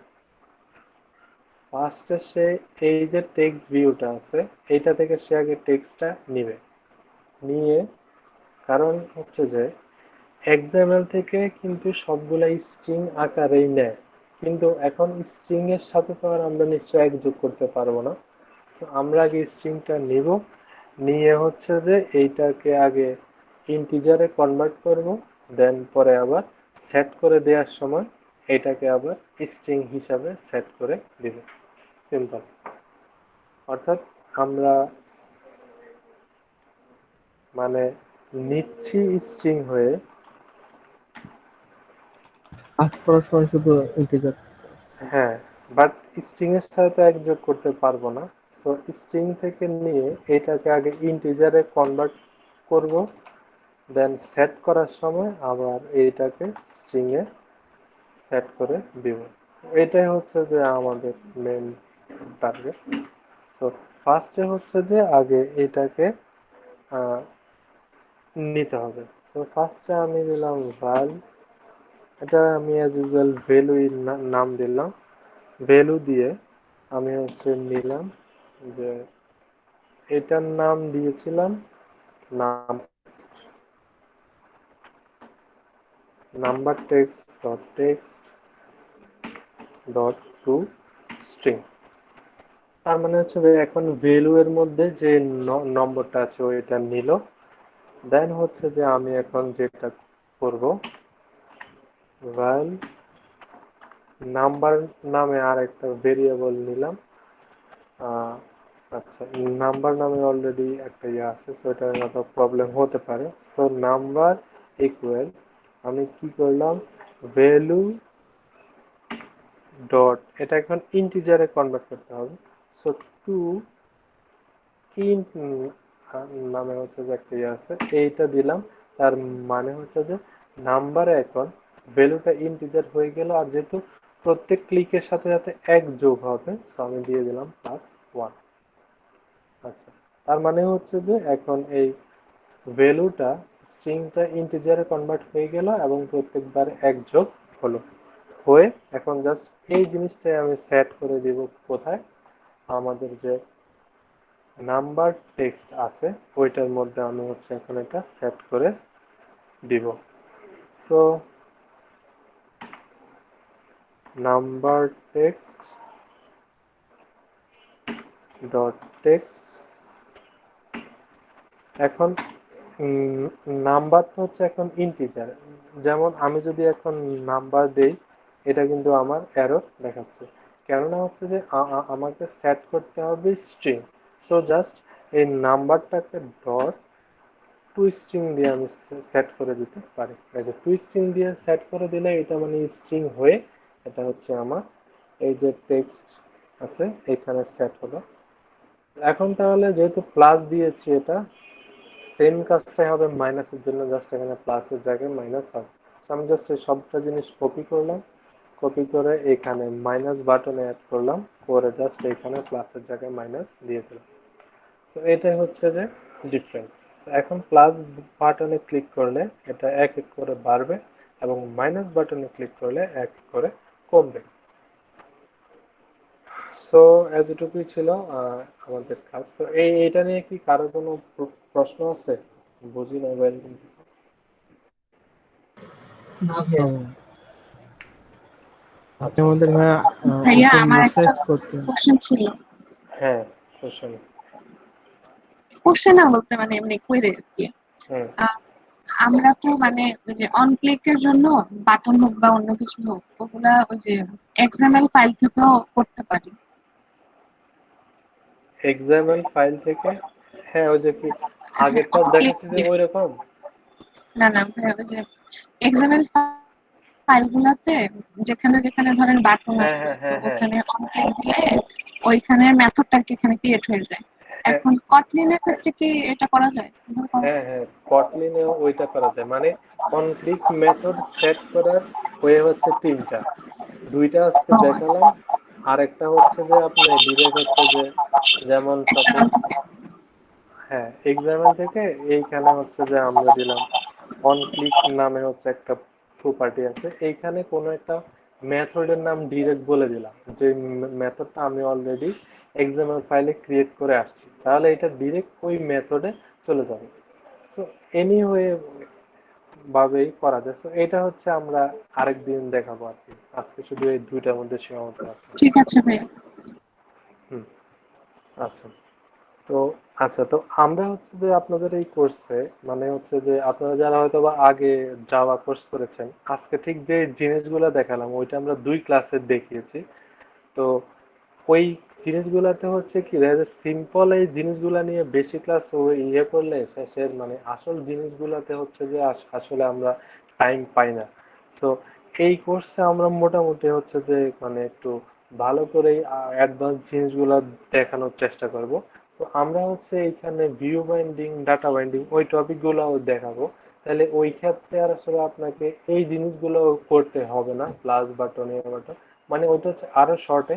ফার্স্টে সে এই যে টেক্সট ভিউটা আছে এইটা থেকে সে আগে টেক্সটটা নিবে, নিয়ে কারণ হচ্ছে যে এক্সাম্পল থেকে কিন্তু সবগুলা স্ট্রিং আকারেই নেয়, কিন্তু এখন স্ট্রিং এর সাথে তো আর আমরা নিশ্চয় এক যোগ করতে পারবো না। তো আমরা আগে স্ট্রিংটা নিব, নিয়ে হচ্ছে যে এইটাকে আগে ইন্টিজারে কনভার্ট করব, দেন পরে আবার সেট করে দেওয়ার সময় এটাকে আবার স্ট্রিং হিসাবে সেট করে দিব। সিম্পল। অর্থাৎ আমরা মানে নিচ্ছি স্ট্রিং হয়ে, কাজ করার সময় শুধু ইন্টিজার। হ্যাঁ, বাট স্ট্রিং এর সাথে তো এক যোগ করতে পারবো না। সো স্ট্রিং থেকে নিয়ে এটাকে আগে ইন্টিজারে কনভার্ট করব, দেন সেট করার সময় আবার এইটাকে স্ট্রিং এ সেট করে দিব। এটাই হচ্ছে যে আমাদের মেন টার্গেট। তো ফার্স্টে হচ্ছে যে আগে এটাকে আহ, নিতে হবে। তো ফার্স্টে আমি দিলাম val, এটা আমি অ্যাজ ইউজুয়াল ভ্যালু নাম দিলাম। ভ্যালু দিয়ে আমি হচ্ছে নিলাম যে এটার নাম দিয়েছিলাম নাম number text dot text dot two string. তার মানে হচ্ছে যে এখন ভ্যালু এর মধ্যে যে নম্বরটা আছে ওইটা নিল, দেন হচ্ছে যে আমি এখন যেটা করব val নাম্বার নামে আর একটা ভেরিয়েবল নিলাম। আচ্ছা, নাম্বার নামে অলরেডি একটা ইয়ে আছে, সো এটা একটা প্রবলেম হতে পারে। সো নাম্বার ইকুয়াল আমি কি করলাম, ভ্যালু ডট, এটা এখন ইন্টিজারে কনভার্ট করতে হবে। সো টু ইন্ট নামে হচ্ছে যে একটা ইয়ে আছে, এইটা দিলাম। তার মানে হচ্ছে যে নাম্বারে এখন ভ্যালুটা ইন্টিজার হয়ে গেল, আর যেহেতু প্রত্যেক ক্লিকের সাথে সাথে এক যোগ হবে, সো আমি দিয়ে দিলাম +1। আচ্ছা, তার মানে হচ্ছে যে এখন এই ভ্যালুটা স্ট্রিংটা ইন্টিজারে কনভার্ট হয়ে গেল এবং প্রত্যেকবার এক যোগ হলো, হয়ে এখন জাস্ট এই জিনিসটাই আমি সেট করে দিব কোথায়, আমাদের যে নাম্বার টেক্সট আছে ওইটার মধ্যে আমি হচ্ছে এখন এটা সেট করে দিব। So number text dot text, এখন নাম্বার তো হচ্ছে এখন ইন্টিজার, যেমন আমি যদি এখন নাম্বার দেই এটা কিন্তু আমার এরর দেখাচ্ছে, কেননা হচ্ছে যে আমাকে সেট করতে হবে স্ট্রিং। সো জাস্ট এই নাম্বারটাকে ডট টু স্ট্রিং দিয়ে আমি সেট করে দিতে পারি। এই যে টু স্ট্রিং দিয়ে সেট করে দিলে এটা মানে স্ট্রিং হয়ে এটা হচ্ছে আমার এই যে টেক্সট আছে এখানে সেট হলো। এখন তাহলে যেহেতু প্লাস দিয়েছি, এটা সেম কাজটাই হবে মাইনাসের জন্য, জাস্ট এখানে প্লাসের জায়গায় মাইনাস হবে। আমি জাস্ট এই সবটা জিনিস কপি করলাম, কপি করে এখানে মাইনাস বাটনে অ্যাড করলাম, করে জাস্ট এখানে প্লাসের জায়গায় মাইনাস দিয়ে দিলাম। তো এটাই হচ্ছে যে ডিফারেন্ট। এখন প্লাস বাটনে ক্লিক করলে এটা এক এক করে বাড়বে এবং মাইনাস বাটনে ক্লিক করলে এক এক করে কমবে। সো এতটুকুই ছিল আমাদের কাজ। তো এইটা নিয়ে কি কারো কোনো প্রশ্ন আছে? বুঝি না বা এরকম কিছু? না ভাইয়া। আপনি আচ্ছা, আমাদের ভাইয়া ভাইয়া ওপেন আমার একটা মেসেজ করতেন। কোশ্চেন ছিল। হ্যাঁ, কোশ্চেন। কোশ্চেন না বলতে মানে এমনি কোয়েরি আর কি। হুম। আহ, আমরা তো মানে ওই যে অন ক্লিকের জন্য বাটন হোক বা অন্য কিছু হোক ওগুলা ওই যে এক্সএমএল ফাইল থেকেও করতে পারি। এক্সাম্পল ফাইল থেকে, হ্যাঁ ওই যে কি হ্যাঁ, আগেরটা অন ক্লিক দেখাচ্ছি যে দিয়ে। ওই রকম। না না ভাইয়া, ওই যে এক্সাম্পল ফাইলগুলোতে যেখানে যেখানে ধরেন বাটন হ্যাঁ আছে, হ্যাঁ তো হ্যাঁ হ্যাঁ ওখানে অন ক্লিক দিলে ওইখানের মেথডটা কি এখানে ক্রিয়েট হয়ে যায়। হ্যাঁ এখন কটলিনের ক্ষেত্রে কি এটা করা যায়? এভাবে করা হ্যাঁ যায়? হ্যাঁ কটলিনেও ওইটা করা যায়, মানে অন ক্লিক মেথড সেট করার ওয়ে হচ্ছে তিনটা। দুইটা আজকে ও আচ্ছা, দেখালাম, আরেকটা হচ্ছে যে আপনি ডিরেক্ট হচ্ছে যে, যেমন সাপোজ, এক্সাম্পল থেকে। হ্যাঁ এক্সাম্পল থেকে এইখানে হচ্ছে যে আমরা দিলাম অন ক্লিক নামে হচ্ছে একটা প্রপার্টি আছে, এইখানে কোনো একটা মেথডের নাম ডিরেক্ট বলে দিলাম, যে মেথডটা আমি অলরেডি এক্সাম্পল ফাইলে ক্রিয়েট করে আসছি, তাহলে এটা ডিরেক্ট ওই মেথডে চলে যাবে। তো এনি ওয়ে ভাবেই করা যায়। তো এটা হচ্ছে আমরা আরেকদিন দেখাবো আর কি, আজকে শুধু এই দুইটার মধ্যে সীমাবদ্ধ রাখলাম। ঠিক আছে ভাইয়া। হুম। আচ্ছা। তো আচ্ছা, তো আমরা হচ্ছে যে আপনাদের এই কোর্সে, মানে হচ্ছে যে আপনারা যারা হয়তো বা আগে জাভা কোর্স করেছেন, আজকে ঠিক যে জিনিসগুলো দেখালাম ওইটা আমরা 2 ক্লাসে দেখিয়েছি। তো ওই জিনিসগুলাতে হচ্ছে কি সিম্পল এই জিনিসগুলা নিয়ে বেশি ক্লাস ইয়ে করলে শেষের মানে আসল জিনিসগুলাতে হচ্ছে যে আসলে আমরা টাইম পাই না। তো এই কোর্সে আমরা মোটামুটি হচ্ছে যে মানে একটু ভালো করে অ্যাডভান্স জিনিসগুলা দেখানোর চেষ্টা করব। তো আমরা হচ্ছে এখানে ভিউ বাইন্ডিং, ডাটা বাইন্ডিং ওই টপিক গুলাও দেখাবো। তাহলে ওই ক্ষেত্রে আর আসলে আপনাকে এই জিনিসগুলো করতে হবে না, প্লাস বাটন এ বাটন, মানে ওইটা হচ্ছে আরো শর্টে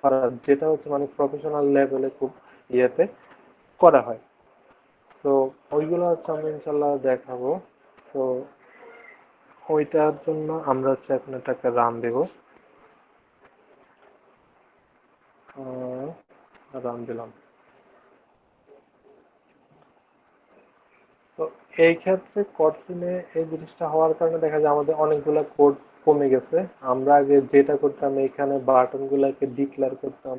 করা, যেটা হচ্ছে মানে প্রফেশনাল লেভেলে খুব ইয়েতে করা হয়। তো ওইগুলো হচ্ছে আমরা ইনশাল্লাহ দেখাবো। তো ওইটার জন্য আমরা হচ্ছে এখন এটাকে রান দেব। রান দিলাম। তো এই ক্ষেত্রে কটলিনে এই জিনিসটা হওয়ার কারণে দেখা যায় আমাদের অনেকগুলা কোড কমে গেছে। আমরা আগে যেটা করতাম, এখানে বাটন গুলাকে ডিক্লেয়ার করতাম,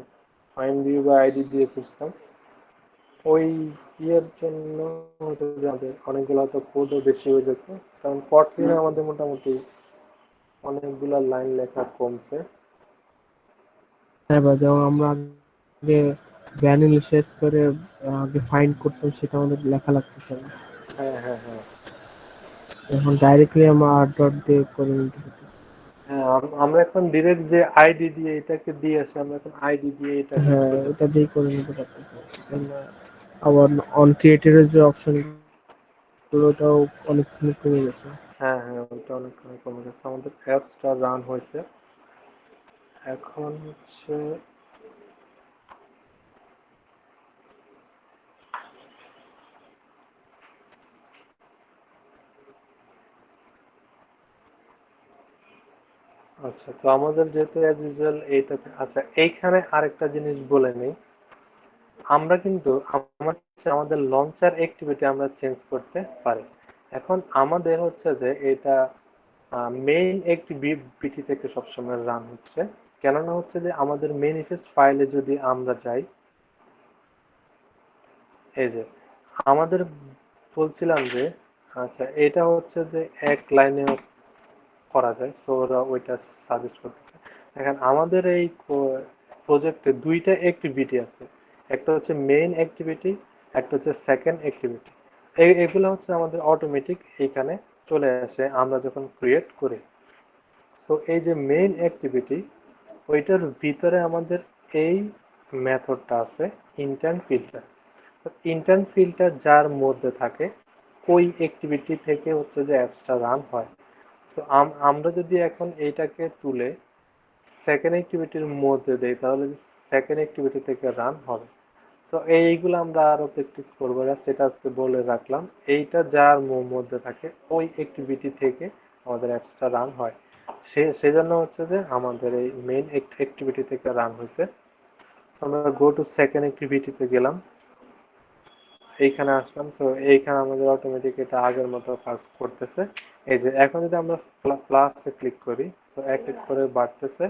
ফাইন্ড ভিউ বা আইডি দিয়ে খুঁজতাম, ওই ইয়ের জন্য হয়তো যে আমাদের অনেকগুলো তো কোডও বেশি হয়ে যেত। কারণ কটলিনে আমাদের মোটামুটি অনেকগুলা লাইন লেখা কমছে। হ্যাঁ ভাই, যেমন আমরা আগে ম্যানুয়ালি সার্চ করে আগে ফাইন্ড করতাম, সেটা আমাদের লেখা লাগতেছে না। হ্যাঁ হ্যাঁ হ্যাঁ এখন ডাইরেক্টলি আমরা আর ডট দিয়ে করে নিতে পারতেছি। হ্যাঁ আমরা এখন ডিরেক্ট যে আইডি দিয়ে এটাকে দিয়ে আসি, আমরা এখন আইডি দিয়ে এটাকে হ্যাঁ, খুঁজে এটা পাই। দিয়ে করে নিতে পারতেছি। আমরা আবার অন ক্রিয়েটের যে অপশন গুলো, ওটাও অনেকখানি কমে গেছে। হ্যাঁ হ্যাঁ ওইটা অনেকখানি কমে গেছে, আমাদের অ্যাপসটা রান হয়েছে। এখন হচ্ছে আচ্ছা, তো আমাদের যেহেতু অ্যাজ ইউজুয়াল এইটাতে, আচ্ছা এইখানে আরেকটা জিনিস বলে নেই, আমরা কিন্তু আমাদের লঞ্চার অ্যাক্টিভিটি আমরা চেঞ্জ করতে পারি। এখন আমাদের হচ্ছে যে এটা মেইন অ্যাক্টিভিটি থেকে সবসময় রান হচ্ছে। কেননা হচ্ছে যে আমাদের ম্যানিফেস্ট ফাইলে যদি আমরা যাই, এই যে আমাদের বলছিলাম যে, আচ্ছা এটা হচ্ছে যে এক লাইনে করা যায়, সো ওরা ওইটা সাজেস্ট করতেছে। এখন আমাদের এই প্রজেক্টে দুইটা অ্যাক্টিভিটি আছে, একটা হচ্ছে মেইন অ্যাক্টিভিটি, একটা হচ্ছে সেকেন্ড অ্যাক্টিভিটি। এগুলো হচ্ছে আমাদের অটোমেটিক এখানে চলে আসে আমরা যখন ক্রিয়েট করি। সো এই যে মেইন অ্যাক্টিভিটি, ওইটার ভিতরে আমাদের এই মেথডটা আছে ইন্টার্ন ফিল্টার। ইন্টার্ন ফিল্টার যার মধ্যে থাকে ওই অ্যাক্টিভিটি থেকে হচ্ছে যে অ্যাপসটা রান হয়। তো আমরা যদি এখন এইটাকে তুলে সেকেন্ড অ্যাক্টিভিটির মধ্যে দেই, তাহলে সেকেন্ড অ্যাক্টিভিটি থেকে রান হবে। তো এইগুলো আমরা আরো প্র্যাকটিস করবো, সেটা আজকে বলে রাখলাম। এইটা যার মধ্যে থাকে ওই অ্যাক্টিভিটি থেকে আমাদের অ্যাপসটা রান হয়। সেজন্য হচ্ছে যে আমাদের এই মেইন অ্যাক্টিভিটি থেকে রান হয়েছে। আমরা গো টু সেকেন্ড অ্যাক্টিভিটিতে গেলাম, এইখানে আসলাম। তো এইখানে আমাদের অটোমেটিক এটা আগের মতো কাজ করতেছে। এই যে এখন যদি আমরা প্লাসে ক্লিক করি, তো এক এক করে বাড়তেছে,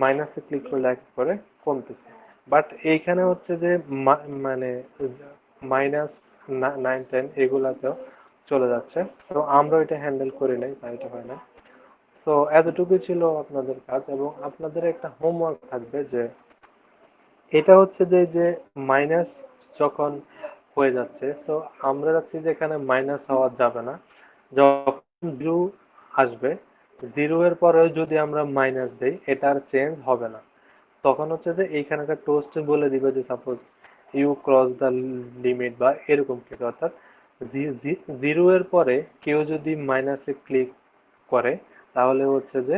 মাইনাসে ক্লিক করলে এক এক করে কমতেছে। বাট এইখানে হচ্ছে যে মানে মাইনাস 9 10 এগুলাতেও চলে যাচ্ছে। তো আমরা এটা হ্যান্ডেল করি নাই, তাই এটা হয় না। তো এতটুকু ছিল আপনাদের কাজ, এবং আপনাদের একটা হোমওয়ার্ক থাকবে যে এটা হচ্ছে যে যে মাইনাস যখন হয়ে যাচ্ছে, সো আমরা যাচ্ছি যে এখানে মাইনাস হওয়া যাবে না। যখন জিরো আসবে, জিরো এর পরেও যদি আমরা মাইনাস দেই, এটা আর চেঞ্জ হবে না। তখন হচ্ছে যে এইখানকার টোস্ট বলে দিবে যে suppose you cross the limit বা এরকম কিছু। অর্থাৎ জিরো এর পরে কেউ যদি মাইনাসে ক্লিক করে তাহলে হচ্ছে যে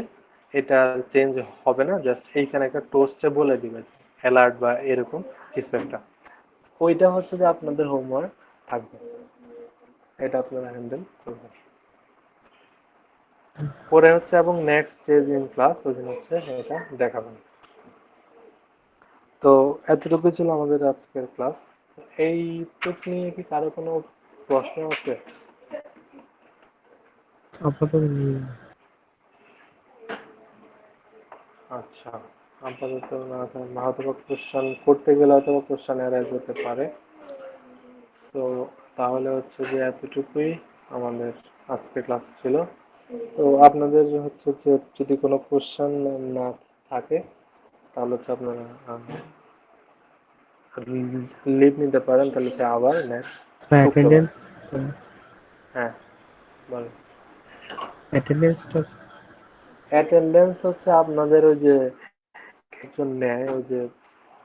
এটা চেঞ্জ হবে না, জাস্ট এইখানে একটা টোস্টে বলে দিবে অ্যালার্ট বা এরকম কিছু একটা। ওইটা হচ্ছে যে আপনাদের হোমওয়ার্ক থাকবে, এটা আপনারা হ্যান্ডেল করবেন পরে হচ্ছে, এবং নেক্সট যে দিন ক্লাস ওই দিন হচ্ছে এটা দেখাবেন। তো এতটুকু ছিল আমাদের আজকের ক্লাস। এই টপিক নিয়ে কি কারো কোনো প্রশ্ন আছে? আপাতত নেই। আচ্ছা, আপাতত না থাকলে হয়তো কোশ্চেন করতে গেলে হয়তো কোশ্চেন এরাইজ হতে পারে। তো তাহলে হচ্ছে যে এতটুকুই আমাদের আজকে ক্লাস ছিল। তো আপনাদের হচ্ছে যে যদি কোনো কোশ্চেন না থাকে তাহলে হচ্ছে আপনারা লিভ নিতে পারেন, তাহলে হচ্ছে আবার নেক্সট শুক্রবার। অ্যাটেন্ডেন্স হ্যাঁ বলেন। অ্যাটেন্ডেন্সটা অ্যাটেন্ডেন্স হচ্ছে আপনাদের ওই যে একজন নেয়, ওই যে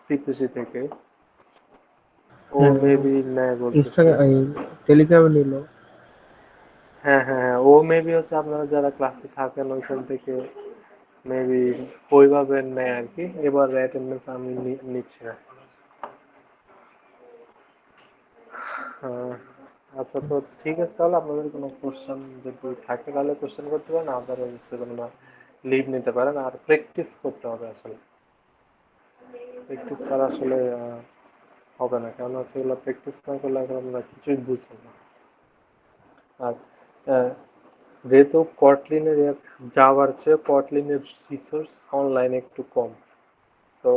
সিপিসি থেকে, ও মেবি নেয় বলতেছে। ইনস্টাগ্রাম টেলিগ্রামে নিল। হ্যাঁ হ্যাঁ হ্যাঁ, ও মেবি হচ্ছে আপনারা যারা ক্লাসে থাকেন ওইখান থেকে মেবি ওইভাবে নেয় আর কি। এবার অ্যাটেন্ডেন্স আমি নিচ্ছি না। আচ্ছা, তো ঠিক আছে, তাহলে আপনাদের কোনো কোশ্চেন যদি থাকে তাহলে কোশ্চেন করতে পারেন, আদারওয়াইজ হচ্ছে তোমরা লিভ নিতে পারেন। আর প্র্যাকটিস করতে হবে আসলে, প্র্যাকটিস ছাড়া আসলে হবে না, কারণ হচ্ছে এগুলো প্র্যাকটিস না করলে আসলে আমরা কিছুই বুঝবো না। আর আহ, যেহেতু কটলিনের জাভার চেয়ে কটলিনের রিসোর্স অনলাইনে একটু কম, তো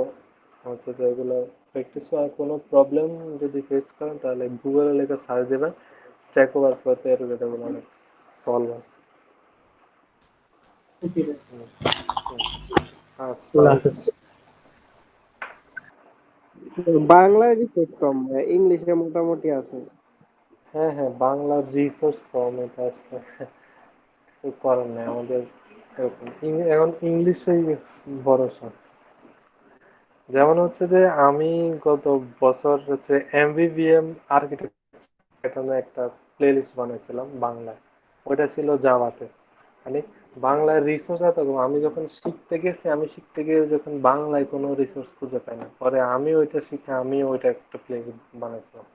হচ্ছে যে এগুলো প্র্যাকটিস করার কোনো প্রবলেম যদি ফেস করেন তাহলে গুগলে লেখা সার্চ দেবেন, স্ট্যাক ওভারফ্লোতে এর এগুলো অনেক সলভ আছে। হুম, হুম। আচ্ছা, আল্লাহ হাফেজ। বাংলায় রিসোর্স কম, ইংলিশে মোটামুটি আছে। হ্যাঁ হ্যাঁ, বাংলার রিসোর্স কম, এটা আসলে কিছু করার নেই আমাদের। এরকম এখন ইংলিশেই ভরসা। যেমন হচ্ছে যে আমি গত বছর হচ্ছে এমভিভিএম আর্কিটেক্ট প্যাটার্নে একটা প্লেলিস্ট বানাইছিলাম বাংলায়, ওইটা ছিল জাভাতে। মানে বাংলার রিসোর্স এত কম, আমি যখন শিখতে গেছি, আমি শিখতে গিয়ে যখন বাংলায় কোনো রিসোর্স খুঁজে পাই না, পরে আমি ওইটা শিখে আমি ওইটা একটা প্লেস বানাইছিলাম।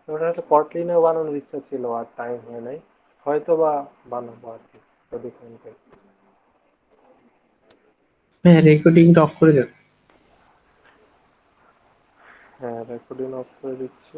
ওটা একটা কটলিনে বানানোর ইচ্ছা ছিল, আর টাইম হয় নাই, হয়তো বা বানাবো আর কি যদি টাইম পাই। হ্যাঁ, রেকর্ডিংটা অফ করে দেন। হ্যাঁ, রেকর্ডিং অফ করে দিচ্ছি।